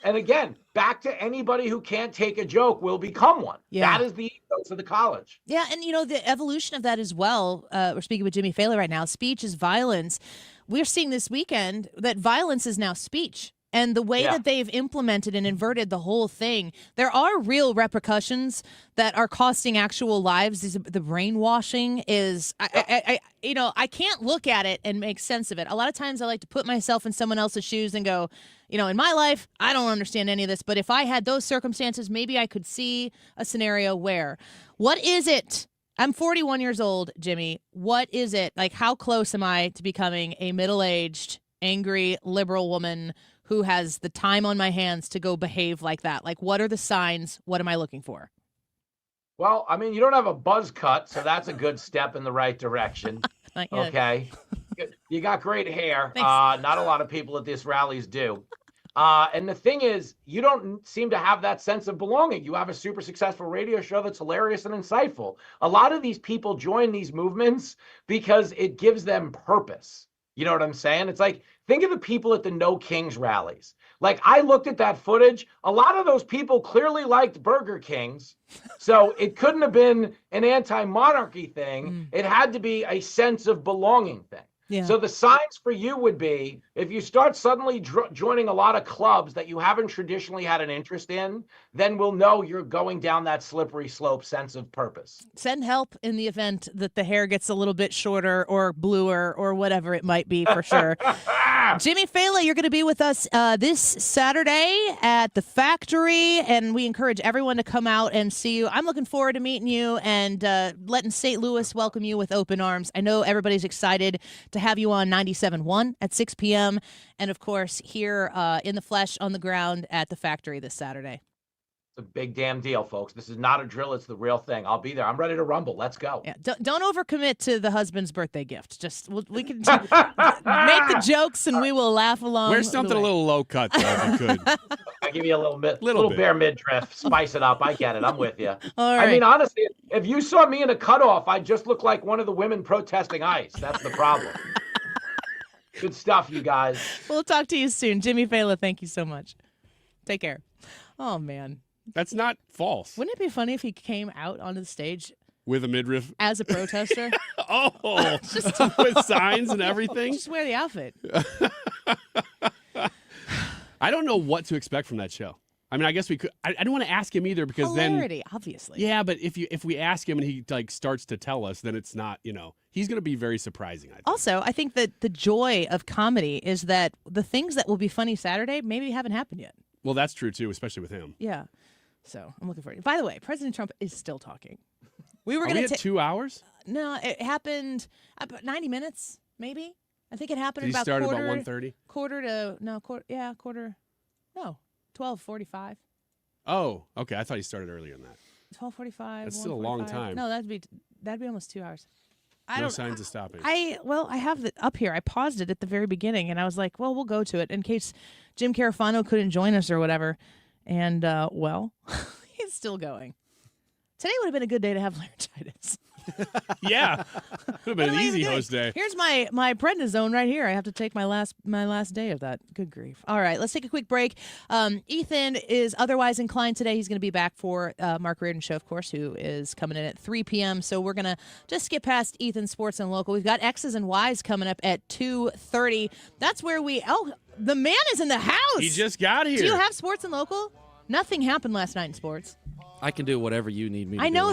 And again, back to anybody who can't take a joke will become one. Yeah. That is the ethos of the college. Yeah, and the evolution of that as well. We're speaking with Jimmy Failla right now. Speech is violence. We're seeing this weekend that violence is now speech. And the way that they've implemented and inverted the whole thing, there are real repercussions that are costing actual lives. The brainwashing is, I can't look at it and make sense of it. A lot of times I like to put myself in someone else's shoes and go, in my life, I don't understand any of this. But if I had those circumstances, maybe I could see a scenario where, what is it? I'm 41 years old, Jimmy. What is it? Like, how close am I to becoming a middle-aged, angry, liberal woman who has the time on my hands to go behave like that? Like, what are the signs? What am I looking for? Well, I mean, you don't have a buzz cut, so that's a good step in the right direction. Not yet. Okay. You got great hair. Not a lot of people at these rallies do. And the thing is, you don't seem to have that sense of belonging. You have a super successful radio show that's hilarious and insightful. A lot of these people join these movements because it gives them purpose. You know what I'm saying? It's like, think of the people at the No Kings rallies. Like, I looked at that footage. A lot of those people clearly liked Burger Kings. So it couldn't have been an anti-monarchy thing. It had to be a sense of belonging thing. Yeah. So the signs for you would be, if you start suddenly joining a lot of clubs that you haven't traditionally had an interest in, then we'll know you're going down that slippery slope sense of purpose. Send help in the event that the hair gets a little bit shorter or bluer or whatever it might be, for sure. Jimmy Failla, you're going to be with us this Saturday at the Factory, and we encourage everyone to come out and see you. I'm looking forward to meeting you and letting St. Louis welcome you with open arms. I know everybody's excited to have you on 97.1 at 6 p.m. and, of course, here in the flesh on the ground at the Factory this Saturday. It's a big damn deal, folks. This is not a drill. It's the real thing. I'll be there. I'm ready to rumble. Let's go. Yeah, don't overcommit to the husband's birthday gift. Just we can make the jokes and we will laugh along. Wear something a little low cut, though, if you could. I'll give you a little bare midriff. Spice it up. I get it. I'm with you. All right. I mean, honestly, if you saw me in a cutoff, I'd just look like one of the women protesting ICE. That's the problem. Good stuff, you guys. We'll talk to you soon. Jimmy Failla, thank you so much. Take care. Oh, man. That's not false. Wouldn't it be funny if he came out onto the stage with a midriff as a protester? Just with signs and everything? Just wear the outfit. I don't know what to expect from that show. I mean, I guess we could. I don't want to ask him either because hilarity, obviously. Yeah, but if we ask him and he starts to tell us, then it's not. He's going to be very surprising. I think. Also, I think that the joy of comedy is that the things that will be funny Saturday maybe haven't happened yet. Well, that's true too, especially with him. Yeah. So I'm looking forward. By the way, President Trump is still talking. We were going to take 2 hours. No, it happened about 90 minutes, maybe. I think it happened Did about he start quarter. about 1:30. Quarter. No, 12:45. Oh, okay. I thought he started earlier than that. 12:45. That's still a long time. No, that'd be almost 2 hours. No signs of stopping. I have it up here. I paused it at the very beginning, and I was like, well, we'll go to it in case Jim Carafano couldn't join us or whatever. And, he's still going. Today would have been a good day to have laryngitis. Yeah. Would have been an easy host day. Here's my prednisone right here. I have to take my last day of that. Good grief. All right, let's take a quick break. Ethan is otherwise inclined today. He's going to be back for Mark Reardon's show, of course, who is coming in at 3 p.m. So we're going to just skip past Ethan's Sports and Local. We've got X's and Y's coming up at 2:30. That's where the man is in the house. He just got here. Do you have Sports and Local? Nothing happened last night in sports. I can do whatever you need me to do. I know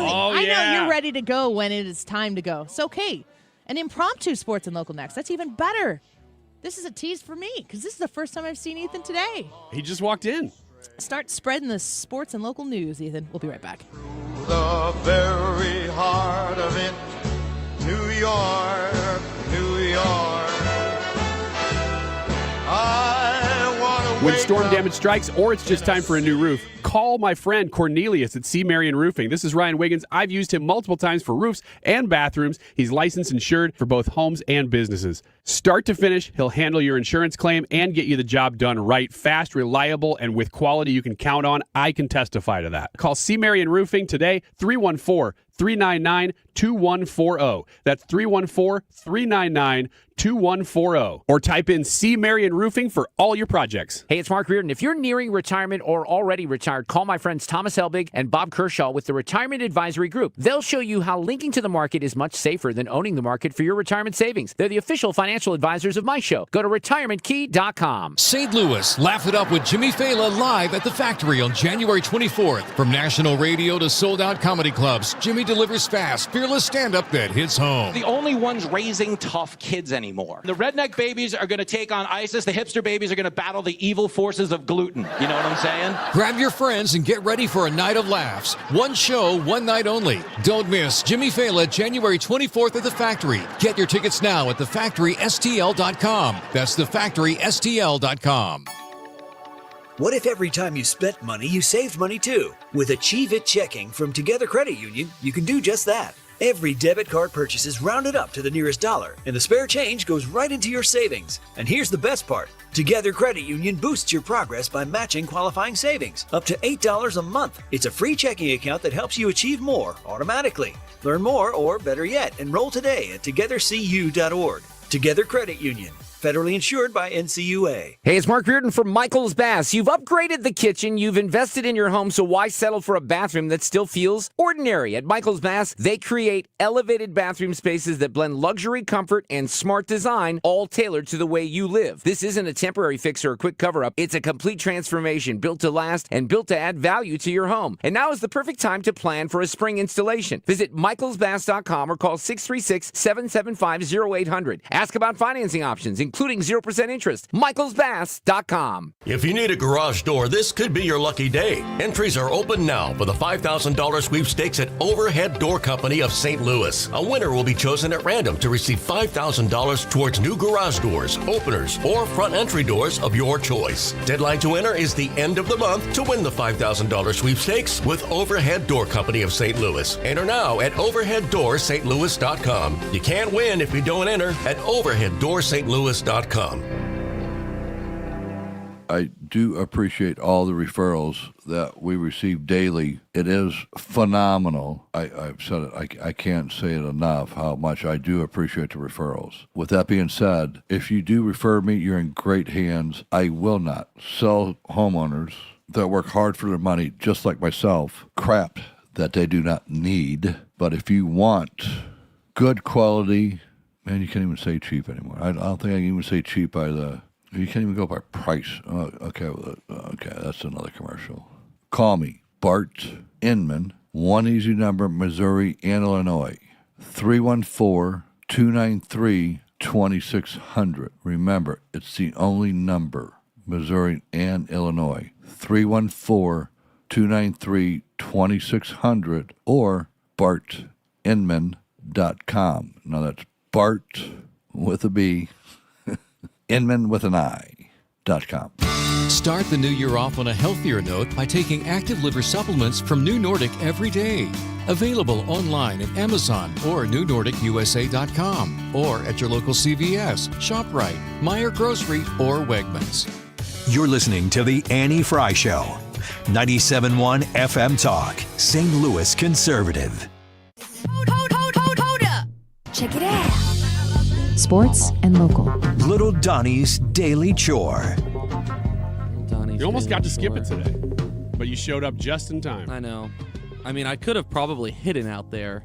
you're ready to go when it is time to go. It's okay. An impromptu Sports and Local next. That's even better. This is a tease for me because this is the first time I've seen Ethan today. He just walked in. Start spreading the sports and local news, Ethan. We'll be right back. The very heart of it, New York, New York. When storm damage strikes or it's just time for a new roof, call my friend Cornelius at C. Marion Roofing. This is Ryan Wiggins. I've used him multiple times for roofs and bathrooms. He's licensed and insured for both homes and businesses. Start to finish, he'll handle your insurance claim and get you the job done right, fast, reliable, and with quality you can count on. I can testify to that. Call C. Marion Roofing today, 314-399-2140. That's 314-399-2140. 888-211-2140 or type in C. Marion Roofing for all your projects. Hey, it's Mark Reardon. If you're nearing retirement or already retired, call my friends Thomas Helbig and Bob Kershaw with the Retirement Advisory Group. They'll show you how linking to the market is much safer than owning the market for your retirement savings. They're the official financial advisors of my show. Go to retirementkey.com. St. Louis, laugh it up with Jimmy Failla live at the Factory on January 24th. From national radio to sold-out comedy clubs, Jimmy delivers fast, fearless stand-up that hits home. The only ones raising tough kids anymore. The redneck babies are going to take on ISIS. The hipster babies are going to battle the evil forces of gluten. You know what I'm saying? Grab your friends and get ready for a night of laughs. One show, one night only. Don't miss Jimmy Failla January 24th at the Factory. Get your tickets now at thefactorystl.com. That's thefactorystl.com. What if every time you spent money, you saved money too? With Achieve It Checking from Together Credit Union, you can do just that. Every debit card purchase is rounded up to the nearest dollar, and the spare change goes right into your savings. And here's the best part. Together Credit Union boosts your progress by matching qualifying savings, up to $8 a month. It's a free checking account that helps you achieve more automatically. Learn more, or better yet, enroll today at togethercu.org. Together Credit Union. Federally insured by NCUA. Hey, it's Mark Reardon from Michael's Bass. You've upgraded the kitchen, you've invested in your home, so why settle for a bathroom that still feels ordinary? At Michael's Bass, they create elevated bathroom spaces that blend luxury, comfort, and smart design, all tailored to the way you live. This isn't a temporary fix or a quick cover-up. It's a complete transformation, built to last and built to add value to your home. And now is the perfect time to plan for a spring installation. Visit michaelsbass.com or call 636-775-0800. Ask about financing options, including 0% interest. michaelsbass.com. If you need a garage door, this could be your lucky day. Entries are open now for the $5,000 sweepstakes at Overhead Door Company of St. Louis. A winner will be chosen at random to receive $5,000 towards new garage doors, openers, or front entry doors of your choice. Deadline to enter is the end of the month to win the $5,000 sweepstakes with Overhead Door Company of St. Louis. Enter now at overheaddoorsstlouis.com. You can't win if you don't enter at overheaddoorsstlouis.com. I do appreciate all the referrals that we receive daily. It is phenomenal. I've said it. I can't say it enough how much I do appreciate the referrals. With that being said, if you do refer me, you're in great hands. I will not sell homeowners that work hard for their money, just like myself, crap that they do not need. But if you want good quality, man, you can't even say cheap anymore. I don't think I can even say cheap by the... You can't even go by price. Oh, okay, that's another commercial. Call me, Bart Inman, one easy number, Missouri and Illinois, 314-293-2600. Remember, it's the only number, Missouri and Illinois, 314-293-2600 or bartinman.com. Now that's Bart with a B, Inman with an I.com. Start the new year off on a healthier note by taking active liver supplements from New Nordic every day. Available online at Amazon or NewNordicUSA.com or at your local CVS, ShopRite, Meijer Grocery, or Wegmans. You're listening to The Annie Fry Show, 97.1 FM Talk, St. Louis Conservative. Hold up. Check it out. Sports and local. Little Donnie's Daily Chore. You almost got to skip it today, but you showed up just in time. I know. I mean, I could have probably hidden out there,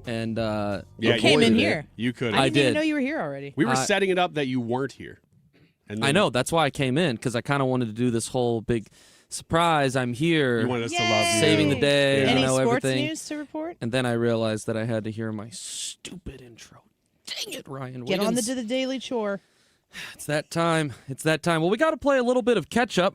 and you came in here. You could. I didn't even know you were here already. We were setting it up that you weren't here. And I know. That's why I came in, because I kind of wanted to do this whole big surprise. I'm here. You wanted us to love you. Saving the day. Any sports everything. news to report? And then I realized that I had to hear my stupid intro. Dang it, Ryan. Get on Wiggins. to the daily chore. It's that time. It's that time. Well, we got to play a little bit of catch up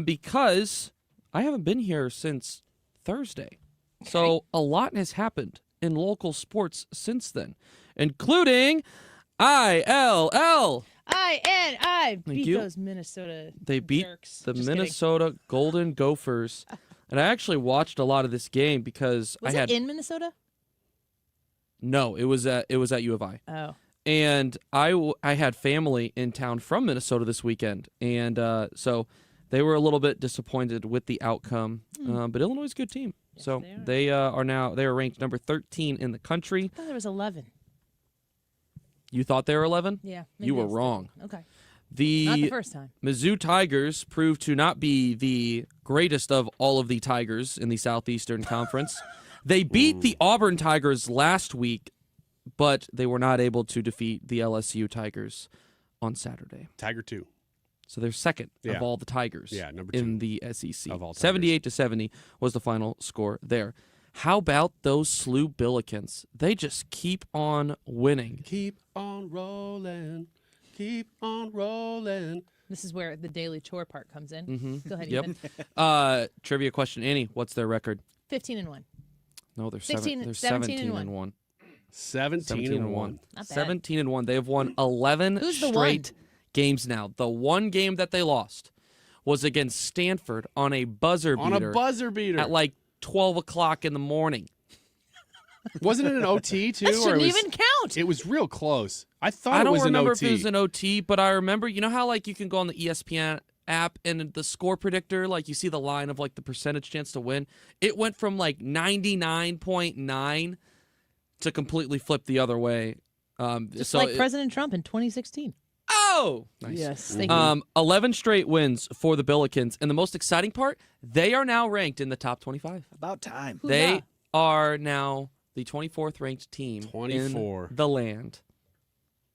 because I haven't been here since Thursday. Okay. So a lot has happened in local sports since then, including ILL. I beat you. those Minnesota They beat jerks. the Just Minnesota kidding. Golden Gophers. And I actually watched a lot of this game because Was I had it in Minnesota? No, it was at U of I. Oh. And I had family in town from Minnesota this weekend, and so they were a little bit disappointed with the outcome. But Illinois is a good team, yes, so they are ranked number 13 in the country. I thought there was 11. You thought they were 11? Yeah. You were it's wrong. Okay. The Not the first time. Mizzou Tigers proved to not be the greatest of all of the Tigers in the Southeastern Conference. They beat the Auburn Tigers last week, but they were not able to defeat the LSU Tigers on Saturday. Tiger 2. So they're second Yeah. of all the Tigers number 2 in the SEC. of all Tigers. 78-70 was the final score there. How about those SLU Billikens? They just keep on winning. Keep on rolling. Keep on rolling. This is where the daily chore part comes in. Mm-hmm. Go ahead, Yep. Ethan. Trivia question, Annie. What's their record? 15-1. No, they're 17 17 and and 1. 1. 17 and 1. Not bad. 17 and 1. They have won 11 Who's the straight games now. The one game that they lost was against Stanford on a buzzer beater. On a buzzer beater. At like 12 o'clock in the morning. Wasn't it an OT too? That or shouldn't it was, even count. It was real close. I thought I it don't was remember an if OT. it was an OT, but I remember, you know how like you can go on the ESPN app and the score predictor, like you see the line of like the percentage chance to win. It went from like 99.9 to completely flip the other way. Just like President Trump in 2016. Oh! Nice. Yes, thank you. 11 straight wins for the Billikens. And the most exciting part, they are now ranked in the top 25. About time. They are now the 24th ranked team 24. in the land.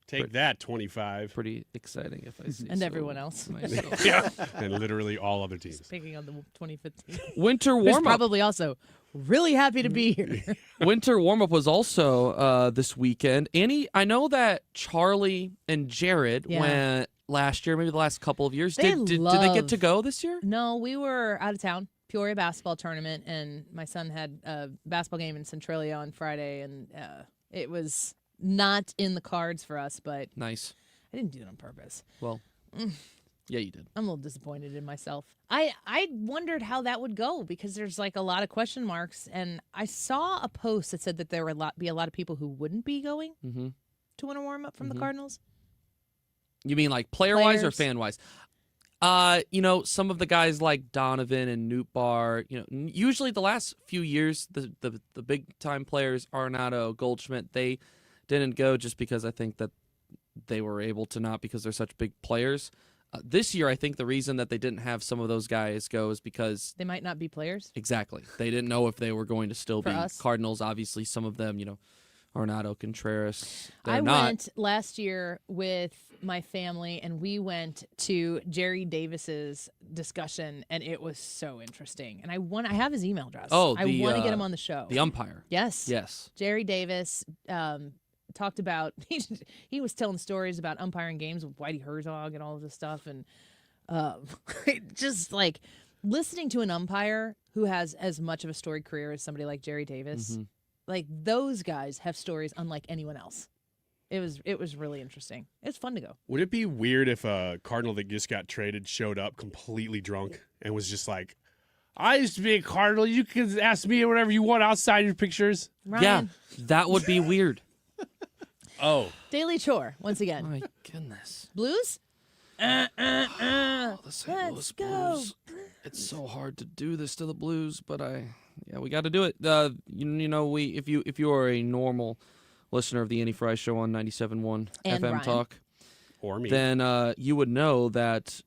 Take that, 25. Pretty exciting if I see And so everyone else. myself. Yeah, and literally all other teams. Speaking on the 2015. Winter Who's warm-up. probably also really happy to be here. Winter warm-up was also this weekend. Annie, I know that Charlie and Jared Yeah. went last year, maybe the last couple of years. They Did they get to love- go this year? No, we were out of town. Peoria basketball tournament, and my son had a basketball game in Centralia on Friday, and it was not in the cards for us, but Nice. I didn't do it on purpose. Well, yeah, you did. I'm a little disappointed in myself. I wondered how that would go because there's like a lot of question marks, and I saw a post that said that there would be a lot of people who wouldn't be going Mm-hmm. to win a warm up from the Cardinals. You mean like player-wise or Players. fan-wise? Some of the guys like Donovan and Newt Bar, usually the last few years, the big-time players, Arenado, Goldschmidt, they didn't go just because I think that they were able to not because they're such big players. This year, I think the reason that they didn't have some of those guys go is because They might not be players. exactly they didn't know if they were going to still For be us. Cardinals. Obviously, some of them, Arenado, Contreras, they're I not. went last year with my family, and we went to Jerry Davis's discussion, and it was so interesting. And I have his email address. Oh, I want to get him on the show. The umpire. Yes. Yes. Jerry Davis talked about he was telling stories about umpiring games with Whitey Herzog and all of this stuff, and just like listening to an umpire who has as much of a storied career as somebody like Jerry Davis. Mm-hmm. Like those guys have stories unlike anyone else. It was really interesting. It's fun to go. Would it be weird if a Cardinal that just got traded showed up completely drunk and was just like, I used to be a Cardinal. You can ask me whatever you want outside your pictures. Ryan, Yeah, that would be weird. Oh. Daily chore once again. My goodness. Blues? The St. Louis Let's go. Blues. It's so hard to do this to the Blues, but we got to do it. If you are a normal listener of the Annie Fry Show on 97.1 And FM Ryan. Talk, Or me. then you would know that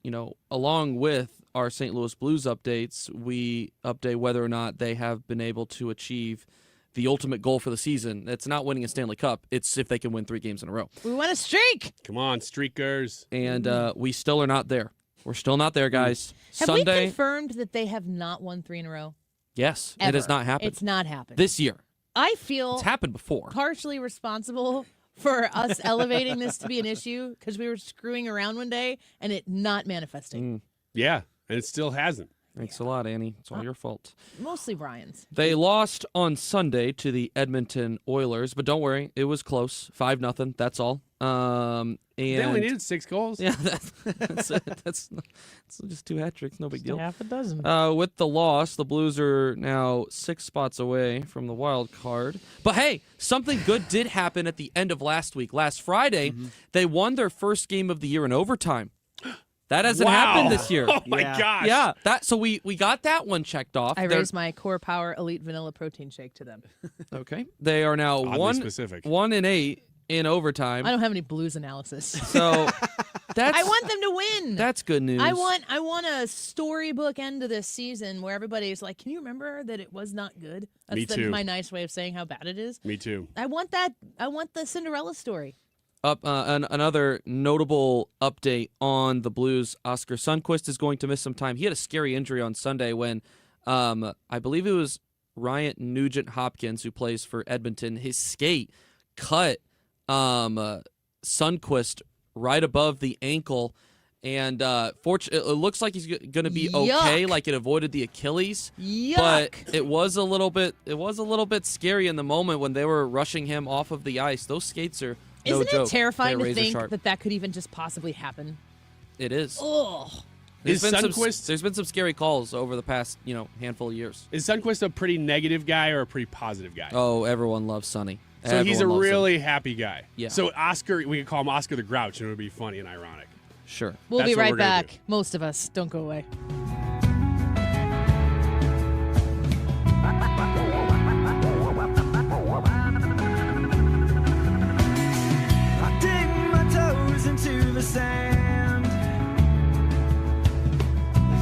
along with our St. Louis Blues updates, we update whether or not they have been able to achieve the ultimate goal for the season. It's not winning a Stanley Cup. It's if they can win 3 games in a row. We want a streak. Come on, streakers. And we still are not there. We're still not there, guys. Have we Sunday, confirmed that they have not won 3 in a row? yes, Ever. it has not happened. It's not happened. This year. I feel It's happened before. partially responsible for us elevating this to be an issue because we were screwing around one day and it not manifesting. Yeah, and it still hasn't. Thanks a lot, Annie. It's all your fault. Mostly Brian's. They lost on Sunday to the Edmonton Oilers, but don't worry, it was close. 5-0. That's all. And They only needed 6 goals. yeah, that's it. That's just 2 hat tricks. No big deal. Half a dozen. With the loss, the Blues are now 6 spots away from the wild card. But hey, something good did happen at the end of last week. Last Friday, they won their first game of the year in overtime. That hasn't happened this year. Oh my gosh. Yeah, so we got that one checked off. I They're- raised my Core Power Elite Vanilla Protein Shake to them. Okay, they are now Oddly specific. 1-8 in overtime. I don't have any Blues analysis. So I want them to win. That's good news. I want a storybook end to this season where everybody's like, can you remember that it was not good? That's Me too. my nice way of saying how bad it is. Me too. I want that. I want the Cinderella story. Another notable update on the Blues. Oscar Sundqvist is going to miss some time. He had a scary injury on Sunday when I believe it was Ryan Nugent-Hopkins, who plays for Edmonton. His skate cut Sundqvist right above the ankle, and it looks like he's going to be okay. Like it avoided the Achilles. Yuck. But it was a little bit scary in the moment when they were rushing him off of the ice. Those skates are no Isn't joke. it terrifying They're to think razor sharp. that could even just possibly happen? It is. Oh. There's been some scary calls over the past, handful of years. Is Sundqvist a pretty negative guy or a pretty positive guy? Oh, everyone loves Sonny. So he's a really happy guy. Yeah. So Oscar, we could call him Oscar the Grouch, and it would be funny and ironic. Sure. We'll That's be what right we're gonna back. do. Most of us. Don't go away. I dig my toes into the sand.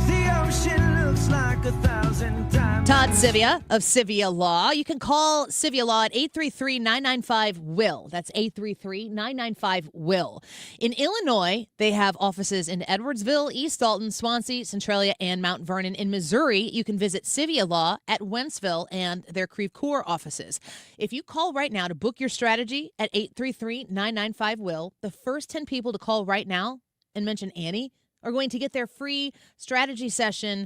The ocean looks like 1,000 times. Todd Sivia of Sivia Law. You can call Sivia Law at 833-995-WILL. That's 833-995-WILL. In Illinois, they have offices in Edwardsville, East Alton, Swansea, Centralia, and Mount Vernon. In Missouri, you can visit Sivia Law at Wentzville and their Creve Coeur offices. If you call right now to book your strategy at 833-995-WILL, the first 10 people to call right now and mention Annie are going to get their free strategy session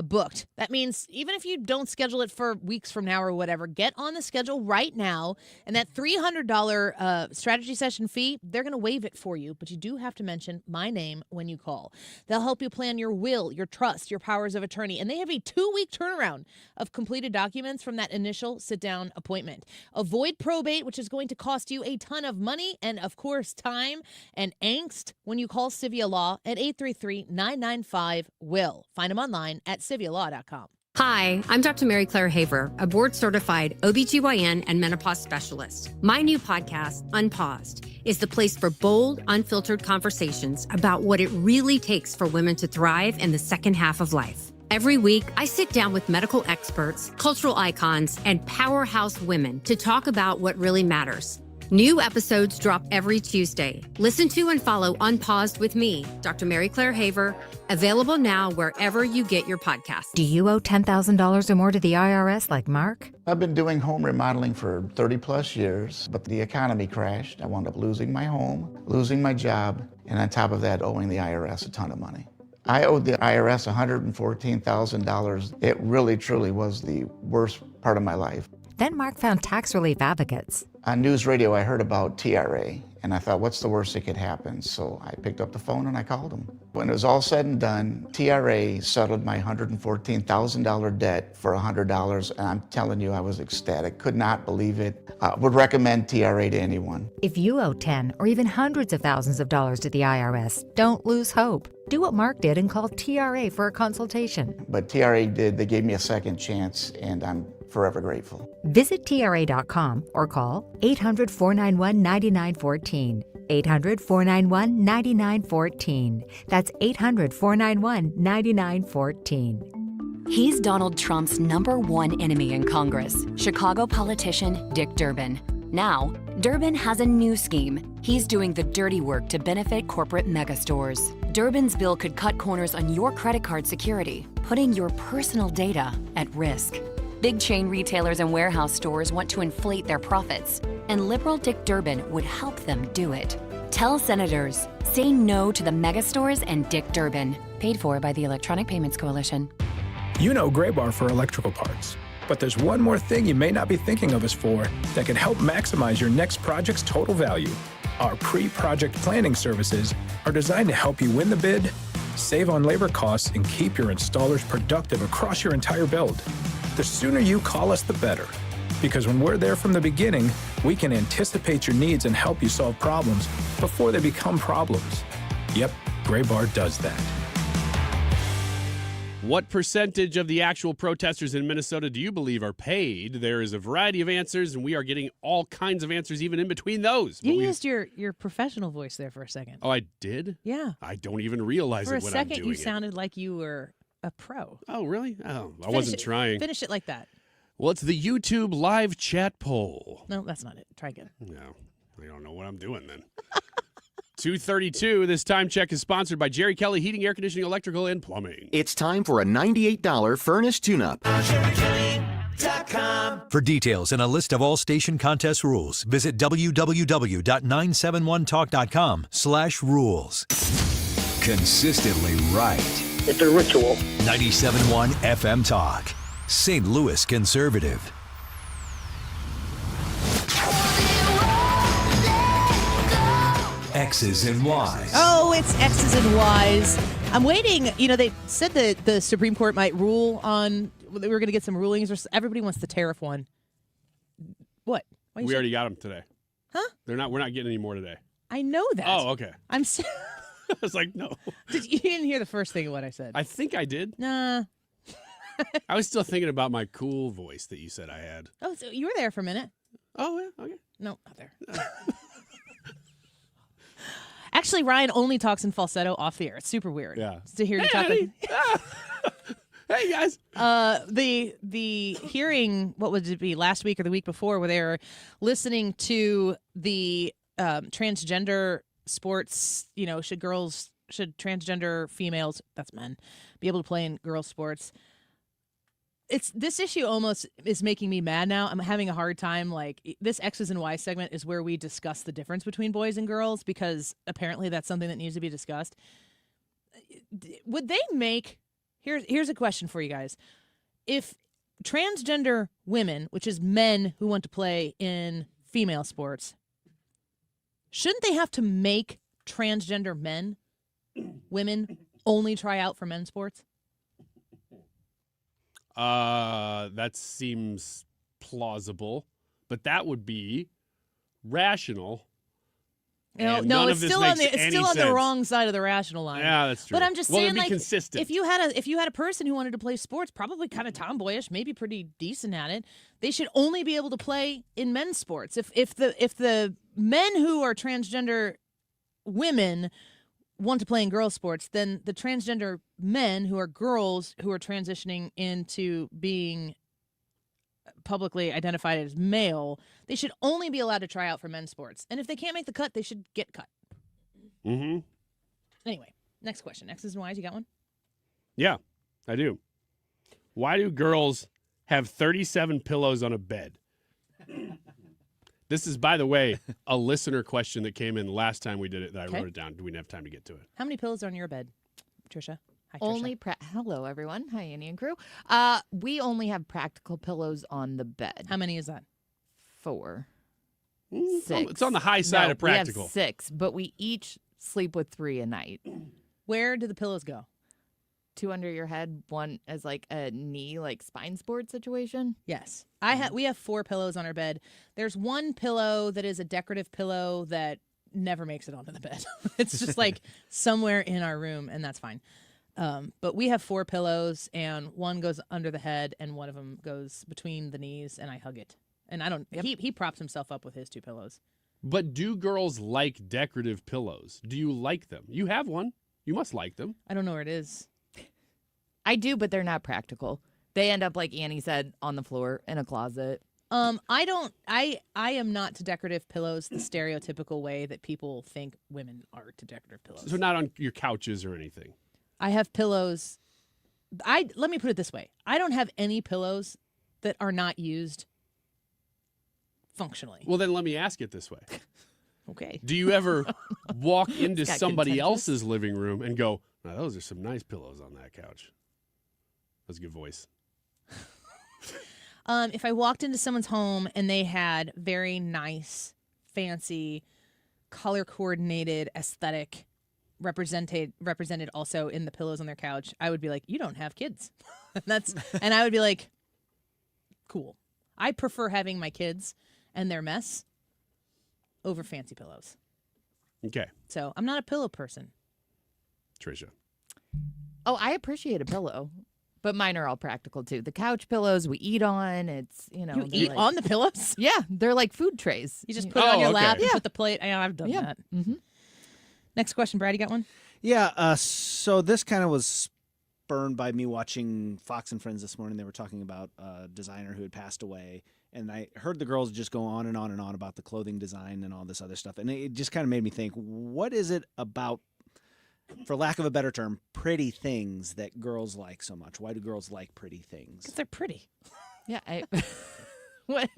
booked. That means even if you don't schedule it for weeks from now or whatever, get on the schedule right now. And that $300 strategy session fee, they're going to waive it for you. But you do have to mention my name when you call. They'll help you plan your will, your trust, your powers of attorney. And they have a 2-week turnaround of completed documents from that initial sit-down appointment. Avoid probate, which is going to cost you a ton of money and, of course, time and angst when you call Sivia Law at 833-995-WILL. Find them online at civialaw.com. Hi, I'm Dr. Mary Claire Haver, a board-certified OBGYN and menopause specialist. My new podcast, Unpaused, is the place for bold, unfiltered conversations about what it really takes for women to thrive in the second half of life. Every week, I sit down with medical experts, cultural icons, and powerhouse women to talk about what really matters. New episodes drop every Tuesday. Listen to and follow Unpaused with me, Dr. Mary Claire Haver, available now wherever you get your podcasts. Do you owe $10,000 or more to the IRS like Mark? I've been doing home remodeling for 30 plus years, but the economy crashed. I wound up losing my home, losing my job, and on top of that, owing the IRS a ton of money. I owed the IRS $114,000. It really, truly was the worst part of my life. Then Mark found tax relief advocates. On news radio, I heard about TRA, and I thought, what's the worst that could happen? So I picked up the phone and I called them. When it was all said and done, TRA settled my $114,000 debt for $100, and I'm telling you, I was ecstatic. Could not believe it. Would recommend TRA to anyone. If you owe 10 or even hundreds of thousands of dollars to the IRS, don't lose hope. Do what Mark did and call TRA for a consultation. But TRA did. They gave me a second chance, and I'm forever grateful. Visit TRA.com or call 800-491-9914. 800-491-9914. That's 800-491-9914. He's Donald Trump's #1 enemy in Congress, Chicago politician Dick Durbin. Now, Durbin has a new scheme. He's doing the dirty work to benefit corporate megastores. Durbin's bill could cut corners on your credit card security, putting your personal data at risk. Big chain retailers and warehouse stores want to inflate their profits, and liberal Dick Durbin would help them do it. Tell senators, say no to the megastores and Dick Durbin. Paid for by the Electronic Payments Coalition. You know Graybar for electrical parts, but there's one more thing you may not be thinking of us for that can help maximize your next project's total value. Our pre-project planning services are designed to help you win the bid, save on labor costs, and keep your installers productive across your entire build. The sooner you call us, the better. Because when we're there from the beginning, we can anticipate your needs and help you solve problems before they become problems. Yep, Graybar does that. What percentage of the actual protesters in Minnesota do you believe are paid? There is a variety of answers, and we are getting all kinds of answers even in between those. You used your professional voice there for a second. Oh, I did? Yeah. I don't even realize For it a when second, I'm doing you it. sounded like you were a pro. Oh, really? Oh, I wasn't trying. Finish it like that. Well, it's the YouTube live chat poll. No, that's not it. Try again. No, I don't know what I'm doing then. 2:32. This time check is sponsored by Jerry Kelly Heating, Air Conditioning, Electrical, and Plumbing. It's time for a $98 furnace tune-up. For details and a list of all station contest rules, visit www.971talk.com/rules. Consistently right. It's a ritual. 97.1 FM Talk. St. Louis Conservative. X's and Y's. Oh, it's X's and Y's. I'm waiting. You know, they said that the Supreme Court might rule on. We were going to get some rulings. Or everybody wants the tariff one. What? We already got them today. Huh? We're not getting any more today. I know that. Oh, okay. I'm. I was like, no. You didn't hear the first thing of what I said. I think I did. Nah. I was still thinking about my cool voice that you said I had. Oh, so you were there for a minute. Oh, yeah. Okay. No, not there. Actually, Ryan only talks in falsetto off the air. It's super weird. Yeah. To hear you talk. Hey guys. The hearing, what would it be, last week or the week before, where they were listening to the transgender sports, should transgender females, that's men, be able to play in girls' sports. This issue almost is making me mad now. I'm having a hard time. Like, this X's and Y segment is where we discuss the difference between boys and girls, because apparently that's something that needs to be discussed. Would they make... Here's a question for you guys. If transgender women, which is men who want to play in female sports, shouldn't they have to make transgender women only try out for men's sports? That seems plausible, but that would be rational. No, it's still on the wrong side of the rational line. Yeah, that's true. But I'm just Well, saying, it'd be like, consistent. if you had a person who wanted to play sports, probably kind of tomboyish, maybe pretty decent at it, they should only be able to play in men's sports. If the men who are transgender women want to play in girls' sports, then the transgender men who are girls who are transitioning into being publicly identified as male, they should only be allowed to try out for men's sports. And if they can't make the cut, they should get cut. Mm-hmm. Anyway, next question. X's and Y's, you got one? Yeah, I do. Why do girls have 37 pillows on a bed? This is, by the way, a listener question that came in last time we did it, that I wrote it down. Do we have time to get to it? How many pillows are on your bed, Trisha? Hi, Trisha. Only hello everyone. Hi, Annie and crew. We only have practical pillows on the bed. How many is that? 4. Ooh, 6. It's on the high side of practical. We have 6, but we each sleep with 3 a night. Where do the pillows go? 2 under your head, 1 as like a knee, like spine sport situation. Yes. We have 4 pillows on our bed. There's one pillow that is a decorative pillow that never makes it onto the bed. It's just like somewhere in our room, and that's fine. But we have 4 pillows, and one goes under the head, and one of them goes between the knees, and I hug it. And I don't. Yep. He props himself up with his 2 pillows. But do girls like decorative pillows? Do you like them? You have one. You must like them. I don't know where it is. I do, but they're not practical. They end up, like Annie said, on the floor in a closet. I don't. I am not to decorative pillows the stereotypical way that people think women are to decorative pillows. So not on your couches or anything. I have pillows. Let me put it this way. I don't have any pillows that are not used functionally. Well, then let me ask it this way. Okay. Do you ever walk into got somebody contentious. else's living room and go, now those are some nice pillows on that couch? That's a good voice. If I walked into someone's home and they had very nice, fancy, color-coordinated, aesthetic represented also in the pillows on their couch, I would be like, you don't have kids. And I would be like, cool. I prefer having my kids and their mess over fancy pillows. Okay. So I'm not a pillow person. Trisha. Oh, I appreciate a pillow. But mine are all practical too. The couch pillows we eat on. It's You they're eat like- on the pillows? Yeah, they're like food trays. You just put it on your lap and Yeah. put the plate. Yeah, I've done that. Mm-hmm. Next question, Brad. You got one? Yeah, so this kind of was spurned by me watching Fox and Friends this morning. They were talking about a designer who had passed away, and I heard the girls just go on and on and on about the clothing design and all this other stuff. And it just kind of made me think, what is it about, for lack of a better term, pretty things that girls like so much? Why do girls like pretty things? Because they're pretty. Yeah, what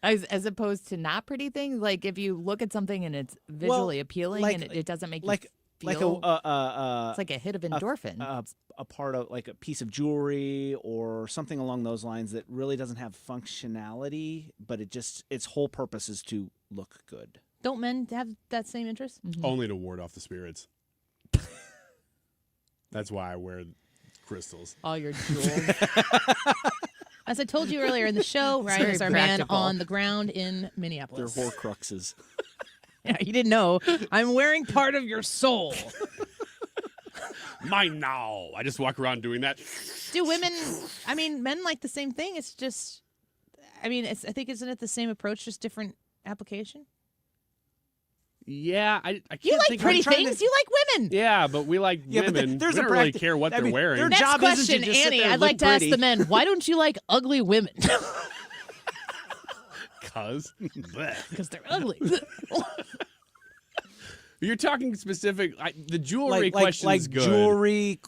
as opposed to not pretty things. Like if you look at something and it's visually appealing and it doesn't make you feel it's like a hit of endorphin. A part of like a piece of jewelry or something along those lines that really doesn't have functionality, but its whole purpose is to look good. Don't men have that same interest? Only to ward off the spirits. That's why I wear crystals. All your jewels. As I told you earlier in the show, Ryan very is our man practical. on the ground in They're Minneapolis. Horcruxes. Yeah, you didn't know. I'm wearing part of your soul. Mine now. I just walk around doing that. Do women, I mean, men like the same thing. It's just, I mean, I think, isn't it the same approach, just different application? Yeah, I can't You like think. pretty things. You like women. Yeah, but we like Yeah, but women. there's we a don't really practi- care what I they're mean, wearing. their Next job isn't to question, just sit Annie. there and I'd look like to ask pretty. the men, why don't you like ugly women? Because they're ugly. You're talking specific. The jewelry like question is good. jewelry,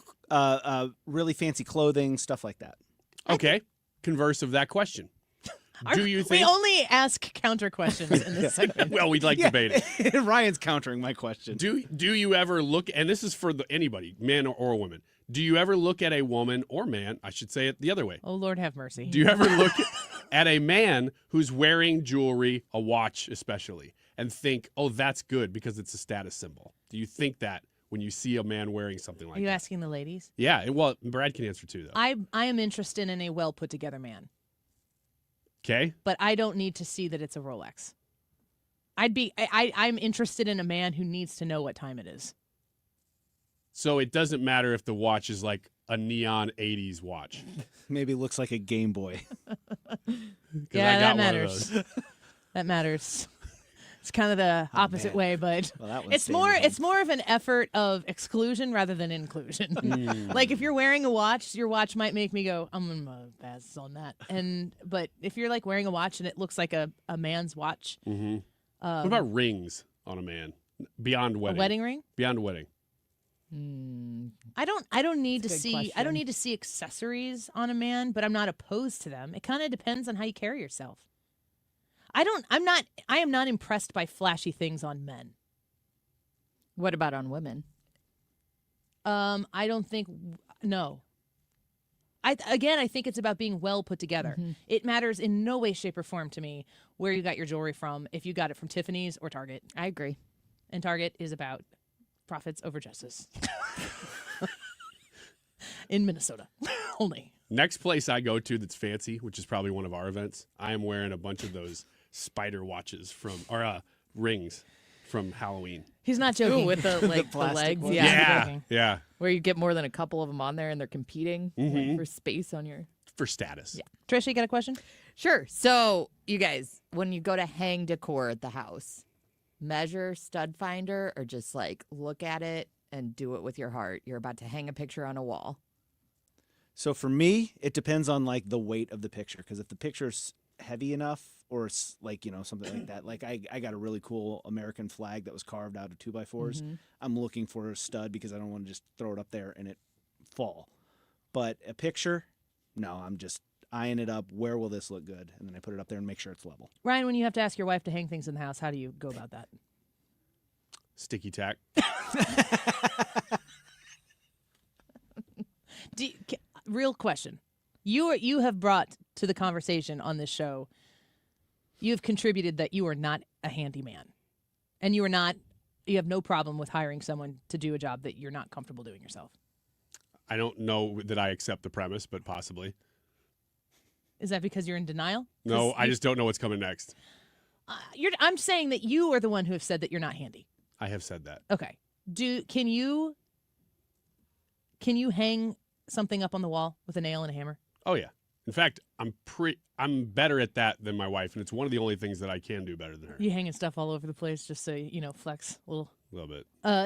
really fancy clothing, stuff like that. Okay. Converse of that question. Do you think? We only ask counter questions in this segment. Well, we'd like debate it. Ryan's countering my question. Do you ever look? And this is for anybody, man or woman. Do you ever look at a woman or man? I should say it the other way. Oh, Lord have mercy. Do you ever look at a man who's wearing jewelry, a watch especially, and think, "Oh, that's good because it's a status symbol"? Do you think that when you see a man wearing something like Are you that? asking the ladies? Yeah. Well, Brad can answer too, though. I am interested in a well put together man, Okay. but I don't need to see that it's a Rolex. I'm interested in a man who needs to know what time it is. So it doesn't matter if the watch is like a neon 80s watch. Maybe looks like a Game Boy. 'Cause Yeah, I got that one of matters. those. That matters. It's kind of the opposite man. way, but Well, that one's it's staying more at home. it's more of an effort of exclusion rather than inclusion. Like if you're wearing a watch, your watch might make me go, I'm gonna pass on that. But if you're like wearing a watch and it looks like a man's watch, Mm-hmm. What about rings on a man? Beyond a wedding. wedding ring, Beyond wedding. I don't need to That's a good see I question. don't need to see accessories on a man, but I'm not opposed to them. It kind of depends on how you carry yourself. I am not impressed by flashy things on men. What about on women? I don't think no. I think it's about being well put together. It matters in no way, shape, or form to me where you got your jewelry from. If you got it from Tiffany's or Target, I agree. And Target is about profits over justice in Minnesota only. Next place I go to that's fancy, which is probably one of our events, I am wearing a bunch of those spider watches rings from Halloween. He's not joking. Ooh, with the the plastic legs. ones. Yeah. Yeah. joking. Yeah. Where you get more than a couple of them on there and they're competing like, for space on your. For status. Yeah. Trisha, you got a question? Sure. So, you guys, when you go to hang decor at the house, measure stud finder or just like look at it and do it with your heart? You're about to hang a picture on a wall. So for me, it depends on like the weight of the picture. Because if the picture's heavy enough, or it's like something like that, like I got a really cool American flag that was carved out of 2x4s. I'm looking for a stud because I don't want to just throw it up there and it fall. But a picture, no, I'm just eyeing it up. Where will this look good? And then I put it up there and make sure it's level. Ryan, when you have to ask your wife to hang things in the house, how do you go about that? Sticky tack. Real question. You have brought to the conversation on this show, you have contributed that you are not a handyman. And you have no problem with hiring someone to do a job that you're not comfortable doing yourself. I don't know that I accept the premise, but possibly. Is that because you're in denial? No, I just don't know what's coming next. I'm saying that you are the one who have said that you're not handy. I have said that. Okay. Can you hang something up on the wall with a nail and a hammer? Oh yeah. In fact, I'm better at that than my wife, and it's one of the only things that I can do better than her. You hanging stuff all over the place just so flex a little. A little bit.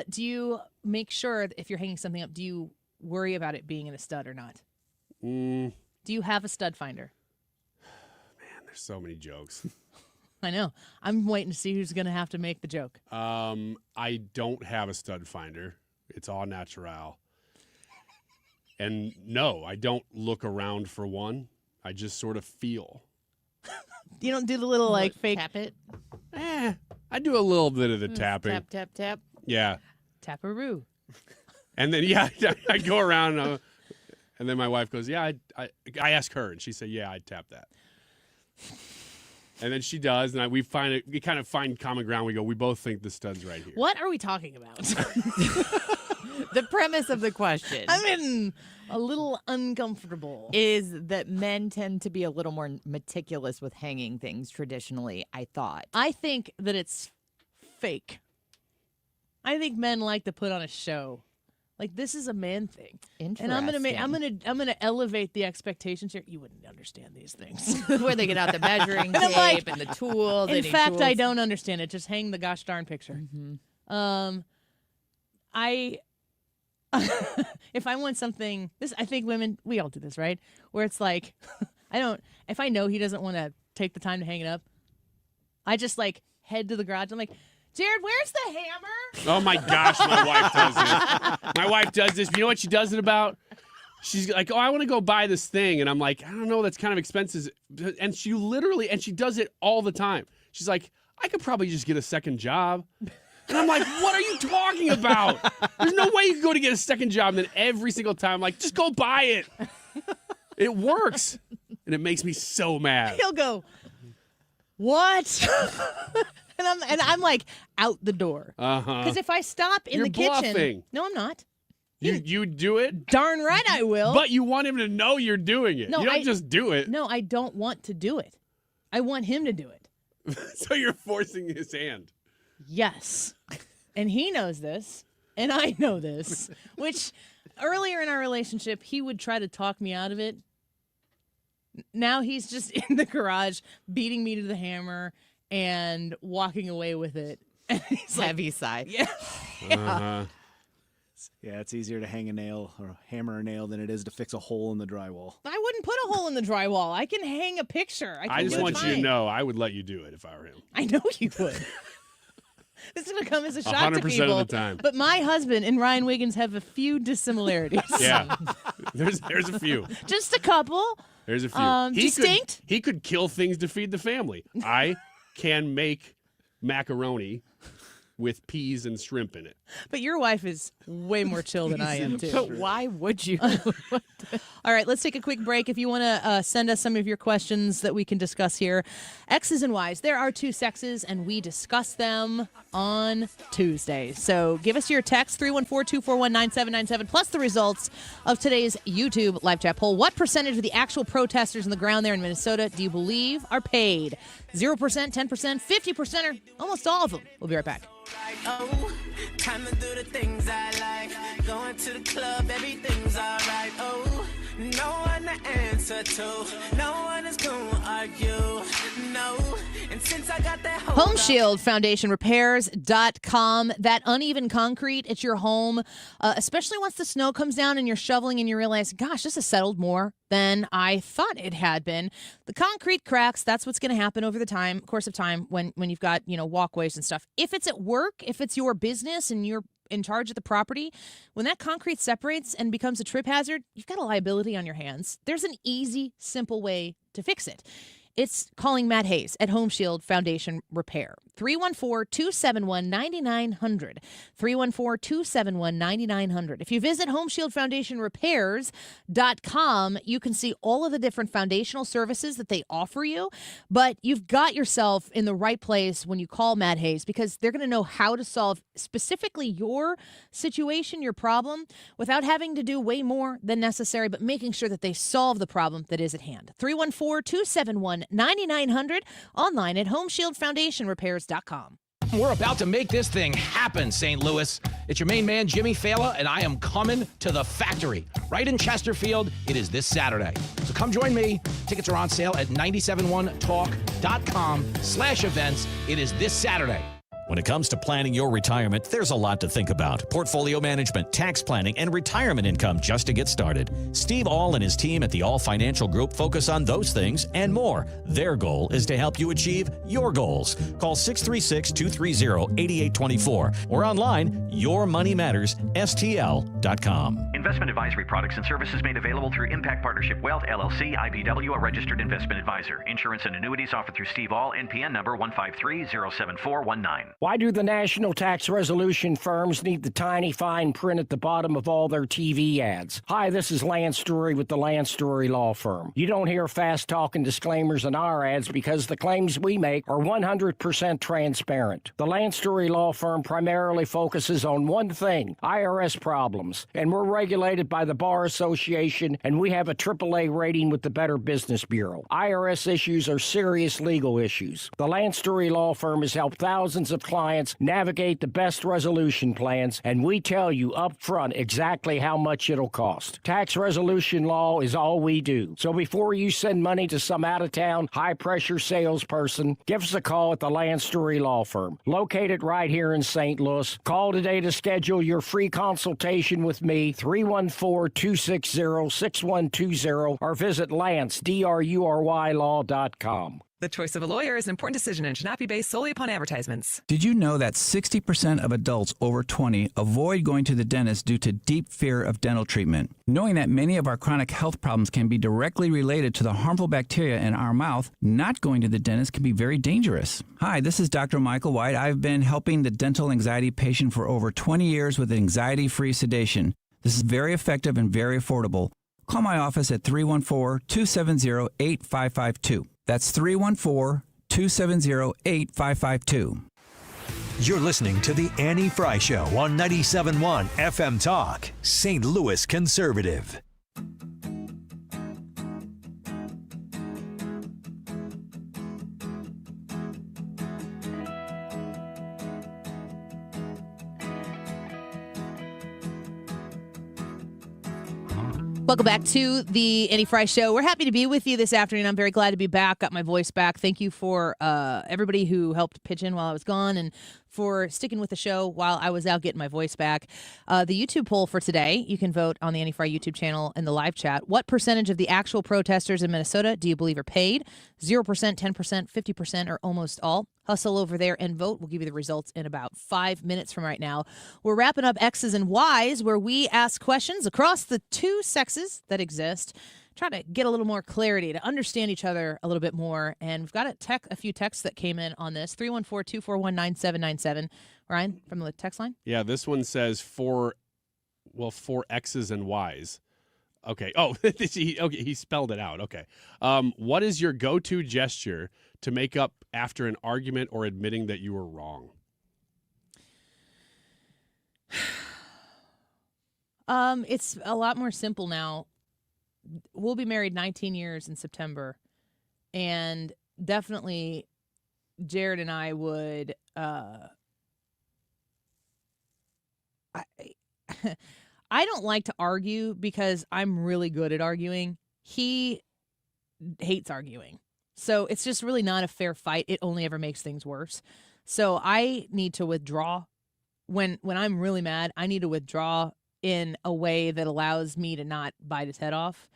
Do you make sure that if you're hanging something up, do you worry about it being in a stud or not? Do you have a stud finder? Man, there's so many jokes. I know. I'm waiting to see who's going to have to make the joke. I don't have a stud finder. It's all natural. And no, I don't look around for one. I just sort of feel. You don't do the little fake tap it. I do a little bit of the tapping. Tap, tap, tap. Yeah. Taparoo. And then I go around, and then my wife goes, "Yeah, I ask her, and she said, yeah, I'd tap that." And then she does, and we kind of find common ground. We go, we both think the stud's right here. What are we talking about? The premise of the question. I'm in a little uncomfortable. Is that men tend to be a little more meticulous with hanging things traditionally, I thought. I think that it's fake. I think men like to put on a show. Like, this is a man thing. Interesting. And I'm gonna elevate the expectations here. You wouldn't understand these things. Where they get out the measuring And I'm tape like, and the tools. In any fact, tools. I don't understand it. Just hang the gosh darn picture. If I want something, I think women, we all do this, right? Where it's like, if I know he doesn't want to take the time to hang it up, I just head to the garage. I'm like, Jared, where's the hammer? Oh my gosh, my wife does this. My wife does this. You know what she does it about? She's like, oh, I want to go buy this thing. And I'm like, I don't know, that's kind of expensive. And she does it all the time. She's like, I could probably just get a second job. And I'm like, what are you talking about? There's no way you can go to get a second job. And then every single time, I'm like, just go buy it. It works. And it makes me so mad. He'll go, what? and I'm like out the door. Because if I stop in You're the kitchen, bluffing. no, I'm not. You do it? Darn right I will. But you want him to know you're doing it. No, you don't just do it. No, I don't want to do it. I want him to do it. So you're forcing his hand. Yes. And he knows this, and I know this, which earlier in our relationship, he would try to talk me out of it. Now he's just in the garage beating me to the hammer and walking away with it. And he's Heavy sigh. Yeah. Yeah, it's easier to hang a nail or hammer a nail than it is to fix a hole in the drywall. I wouldn't put a hole in the drywall. I can hang a picture. I just want you to know I would let you do it if I were him. I know you would. This is going to come as a shock to 100% people. of the time. But my husband and Ryan Wiggins have a few dissimilarities. Yeah. There's a few. Just a couple. There's a few. Distinct? He could kill things to feed the family. I can make macaroni with peas and shrimp in it. But your wife is way more chill than I am, too. But why would you? All right, let's take a quick break. If you want to send us some of your questions that we can discuss here. X's and Y's, there are two sexes, and we discuss them on Tuesday. So give us your text, 314-241-9797, plus the results of today's YouTube live chat poll. What percentage of the actual protesters on the ground there in Minnesota do you believe are paid? 0%, 10%, 50%, or almost all of them? We'll be right back. Oh, time to do the things I like. Going to the club, everything's alright. Oh, no one to answer to. No one is gonna argue. No, and since I got that Home Shield Foundation Repairs.com. That uneven concrete at your home, especially once the snow comes down and you're shoveling and you realize, gosh, this has settled more than I thought it had been. The concrete cracks, that's what's going to happen over the course of time when you've got, walkways and stuff. If it's at work, if it's your business and you're in charge of the property, when that concrete separates and becomes a trip hazard, you've got a liability on your hands. There's an easy, simple way to fix it. It's calling Matt Hayes at Home Shield Foundation Repair. 314-271-9900. 314-271-9900. If you visit HomeshieldFoundationRepairs.com, you can see all of the different foundational services that they offer you. But you've got yourself in the right place when you call Matt Hayes, because they're going to know how to solve specifically your situation, your problem, without having to do way more than necessary, but making sure that they solve the problem that is at hand. 314-271-9900. Online at HomeshieldFoundationRepairs.com. We're about to make this thing happen, St. Louis. It's your main man, Jimmy Failla, and I am coming to the factory right in Chesterfield. It is this Saturday. So come join me. Tickets are on sale at 971talk.com/events. It is this Saturday. When it comes to planning your retirement, there's a lot to think about. Portfolio management, tax planning, and retirement income just to get started. Steve All and his team at the All Financial Group focus on those things and more. Their goal is to help you achieve your goals. Call 636-230-8824 or online, yourmoneymattersstl.com. Investment advisory products and services made available through Impact Partnership Wealth, LLC, IBW, a registered investment advisor. Insurance and annuities offered through Steve All, NPN number 153-07419. Why do the national tax resolution firms need the tiny fine print at the bottom of all their TV ads? Hi, this is Lance Drury with the Lance Drury Law Firm. You don't hear fast-talking disclaimers in our ads because the claims we make are 100% transparent. The Lance Drury Law Firm primarily focuses on one thing, IRS problems, and we're regulated by the Bar Association, and we have a AAA rating with the Better Business Bureau. IRS issues are serious legal issues. The Lance Drury Law Firm has helped thousands of clients navigate the best resolution plans, and we tell you up front exactly how much it'll cost. Tax resolution law is all we do. So before you send money to some out-of-town, high-pressure salesperson, give us a call at the Lance Drury Law Firm, located right here in St. Louis. Call today to schedule your free consultation with me, 314-260-6120, or visit LanceDruryLaw.com. The choice of a lawyer is an important decision and should not be based solely upon advertisements. Did you know that 60% of adults over 20 avoid going to the dentist due to deep fear of dental treatment? Knowing that many of our chronic health problems can be directly related to the harmful bacteria in our mouth, not going to the dentist can be very dangerous. Hi, this is Dr. Michael White. I've been helping the dental anxiety patient for over 20 years with anxiety-free sedation. This is very effective and very affordable. Call my office at 314-270-8552. That's 314-270-8552. You're listening to The Annie Fry Show on 97.1 FM Talk, St. Louis Conservative. Welcome back to the Annie Fry Show. We're happy to be with you this afternoon. I'm very glad to be back. Got my voice back. Thank you for everybody who helped pitch in while I was gone and for sticking with the show while I was out getting my voice back. The YouTube poll for today, you can vote on the Annie Fry YouTube channel in the live chat. What percentage of the actual protesters in Minnesota do you believe are paid? 0%, 10%, 50%, or almost all? Hustle over there and vote. We'll give you the results in about 5 minutes from right now. We're wrapping up X's and Y's, where we ask questions across the two sexes that exist, try to get a little more clarity, to understand each other a little bit more. And we've got a few texts that came in on this. 314-241-9797. Ryan, from the text line? Yeah, this one says four X's and Y's. Okay. Oh, he spelled it out. Okay. What is your go-to gesture to make up after an argument or admitting that you were wrong? It's a lot more simple now. We'll be married 19 years in September, and definitely Jared and I would I don't like to argue because I'm really good at arguing. He hates arguing. So it's just really not a fair fight. It only ever makes things worse. So I need to withdraw. When I'm really mad, I need to withdraw in a way that allows me to not bite his head off.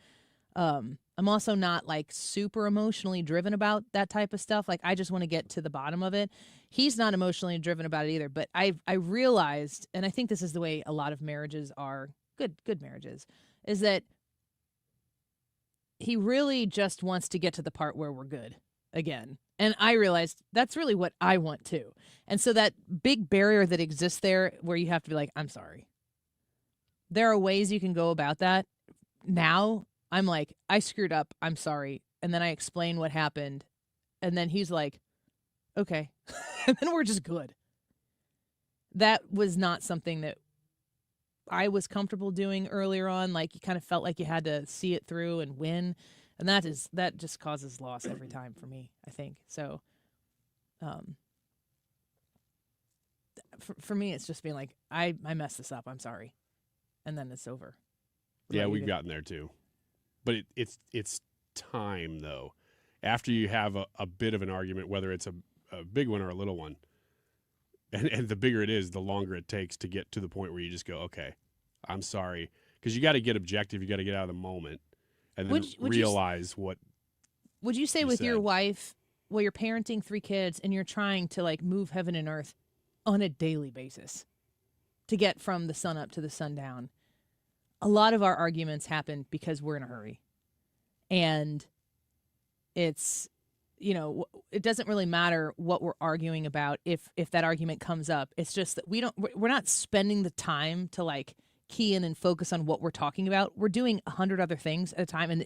I'm also not like super emotionally driven about that type of stuff. Like I just want to get to the bottom of it. He's not emotionally driven about it either. But I realized, and I think this is the way a lot of marriages are, good marriages, is that he really just wants to get to the part where we're good again. And I realized that's really what I want too. And so that big barrier that exists there where you have to be like, I'm sorry. There are ways you can go about that. Now I'm like, I screwed up. I'm sorry. And then I explain what happened. And then he's like, okay. And then we're just good. That was not something that I was comfortable doing earlier on. Like you kind of felt like you had to see it through and win. And that just causes loss every time for me, I think. So for me, it's just being like, I messed this up. I'm sorry. And then it's over. Yeah, we've gotten there too. But it's time, though. After you have a bit of an argument, whether it's a big one or a little one, and the bigger it is, the longer it takes to get to the point where you just go, okay, I'm sorry. Because you got to get objective. You got to get out of the moment and then realize what. Would you say with your wife, well, you're parenting 3 kids and you're trying to like move heaven and earth on a daily basis to get from the sun up to the sundown? A lot of our arguments happen because we're in a hurry. And it's, it doesn't really matter what we're arguing about if that argument comes up. It's just that we're not spending the time to like key in and focus on what we're talking about. We're doing 100 other things at a time, and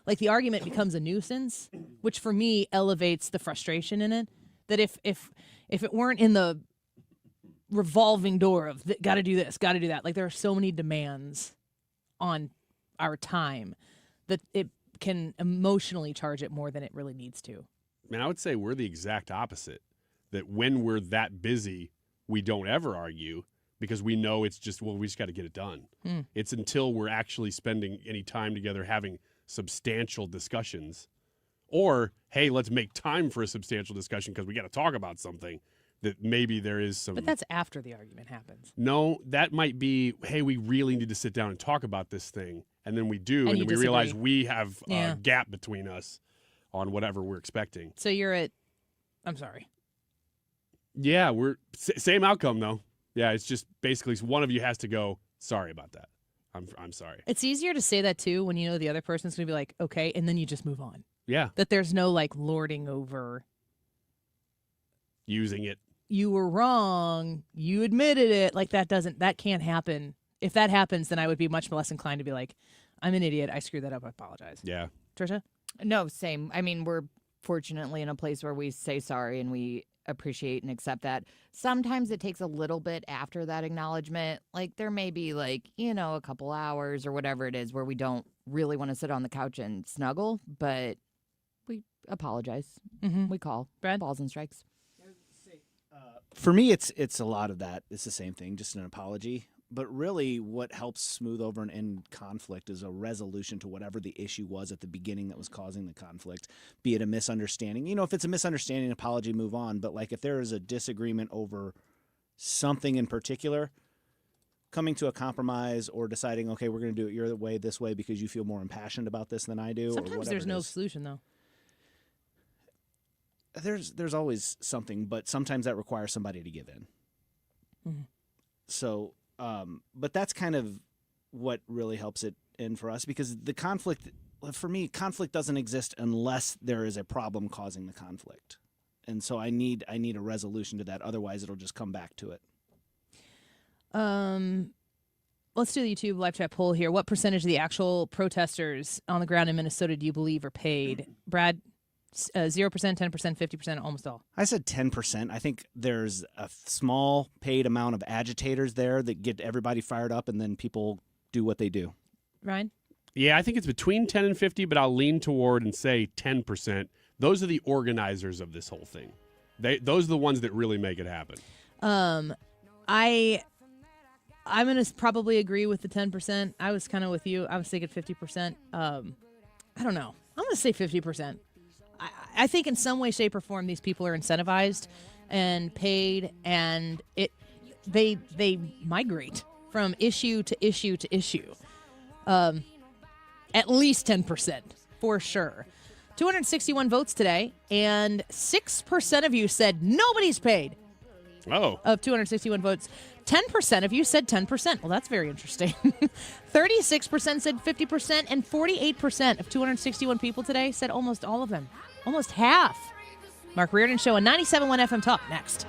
the argument becomes a nuisance, which for me elevates the frustration in it. That if it weren't in the revolving door of got to do this, got to do that, like there are so many demands on our time that it can emotionally charge it more than it really needs to. Man, I would say we're the exact opposite. That when we're that busy, we don't ever argue. Because we know it's just, we just got to get it done. It's until we're actually spending any time together having substantial discussions. Or, hey, let's make time for a substantial discussion because we got to talk about something that maybe there is some. But that's after the argument happens. No, that might be, hey, we really need to sit down and talk about this thing. And then we do, and then we realize we have a gap between us on whatever we're expecting. So you're at, I'm sorry. Yeah, we're same outcome, though. Yeah, it's just basically one of you has to go, sorry about that. I'm sorry. It's easier to say that, too, when you know the other person's going to be like, okay, and then you just move on. Yeah. That there's no, like, lording over. Using it. You were wrong. You admitted it. Like, that can't happen. If that happens, then I would be much less inclined to be like, I'm an idiot. I screwed that up. I apologize. Yeah. Trisha? No, same. I mean, we're fortunately in a place where we say sorry and we appreciate and accept that. Sometimes it takes a little bit after that acknowledgement. Like there may be like, a couple hours or whatever it is where we don't really want to sit on the couch and snuggle, but we apologize. Mm-hmm. We call. Brad? Balls and strikes. For me, it's a lot of that. It's the same thing, just an apology. But really what helps smooth over and end conflict is a resolution to whatever the issue was at the beginning that was causing the conflict, be it a misunderstanding. If it's a misunderstanding, apology, move on. But like if there is a disagreement over something in particular, coming to a compromise or deciding, okay, we're going to do it your way, this way, because you feel more impassioned about this than I do. Sometimes there's no solution, though. There's always something, but sometimes that requires somebody to give in. Mm-hmm. So... but that's kind of what really helps it in for us, because the conflict, for me, conflict doesn't exist unless there is a problem causing the conflict. And so I need a resolution to that. Otherwise, it'll just come back to it. Let's do the YouTube live chat poll here. What percentage of the actual protesters on the ground in Minnesota do you believe are paid? Brad? 0%, 10%, 50%, almost all. I said 10%. I think there's a small paid amount of agitators there that get everybody fired up, and then people do what they do. Ryan? Yeah, I think it's between 10 and 50, but I'll lean toward and say 10%. Those are the organizers of this whole thing. Those are the ones that really make it happen. I'm going to probably agree with the 10%. I was kind of with you. I was thinking 50%. I don't know. I'm going to say 50%. I think in some way, shape, or form, these people are incentivized and paid, and they migrate from issue to issue to issue. At least 10%, for sure. 261 votes today, and 6% of you said nobody's paid. Oh. Of 261 votes. 10% of you said 10%. Well, that's very interesting. 36% said 50%, and 48% of 261 people today said almost all of them. Almost half. Mark Reardon Show on 97.1 FM Talk next.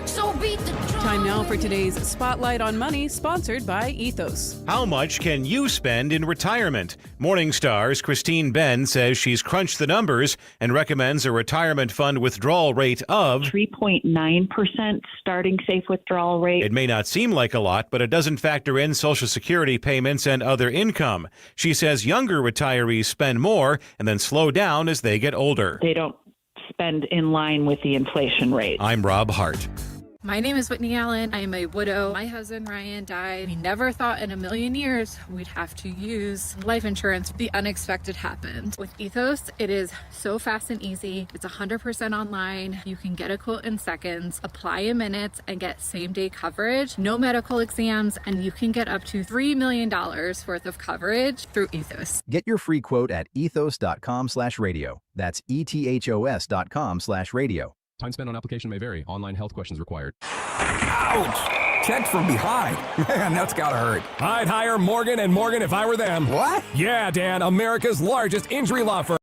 Time now for today's Spotlight on Money, sponsored by Ethos. How much can you spend in retirement? Morningstar's Christine Benn says she's crunched the numbers and recommends a retirement fund withdrawal rate of 3.9% starting safe withdrawal rate. It may not seem like a lot, but it doesn't factor in Social Security payments and other income. She says younger retirees spend more and then slow down as they get older. They don't spend in line with the inflation rate. I'm Rob Hart. My name is Whitney Allen. I am a widow. My husband Ryan died. We never thought in a million years we'd have to use life insurance. The unexpected happened. With Ethos, it is so fast and easy. It's 100% online. You can get a quote in seconds, apply in minutes, and get same-day coverage. No medical exams, and you can get up to $3 million worth of coverage through Ethos. Get your free quote at ethos.com/radio. That's ethos.com/radio. Time spent on application may vary. Online health questions required. Ouch! Checked from behind. Man, that's gotta hurt. I'd hire Morgan & Morgan if I were them. What? Yeah, Dan, America's largest injury law firm.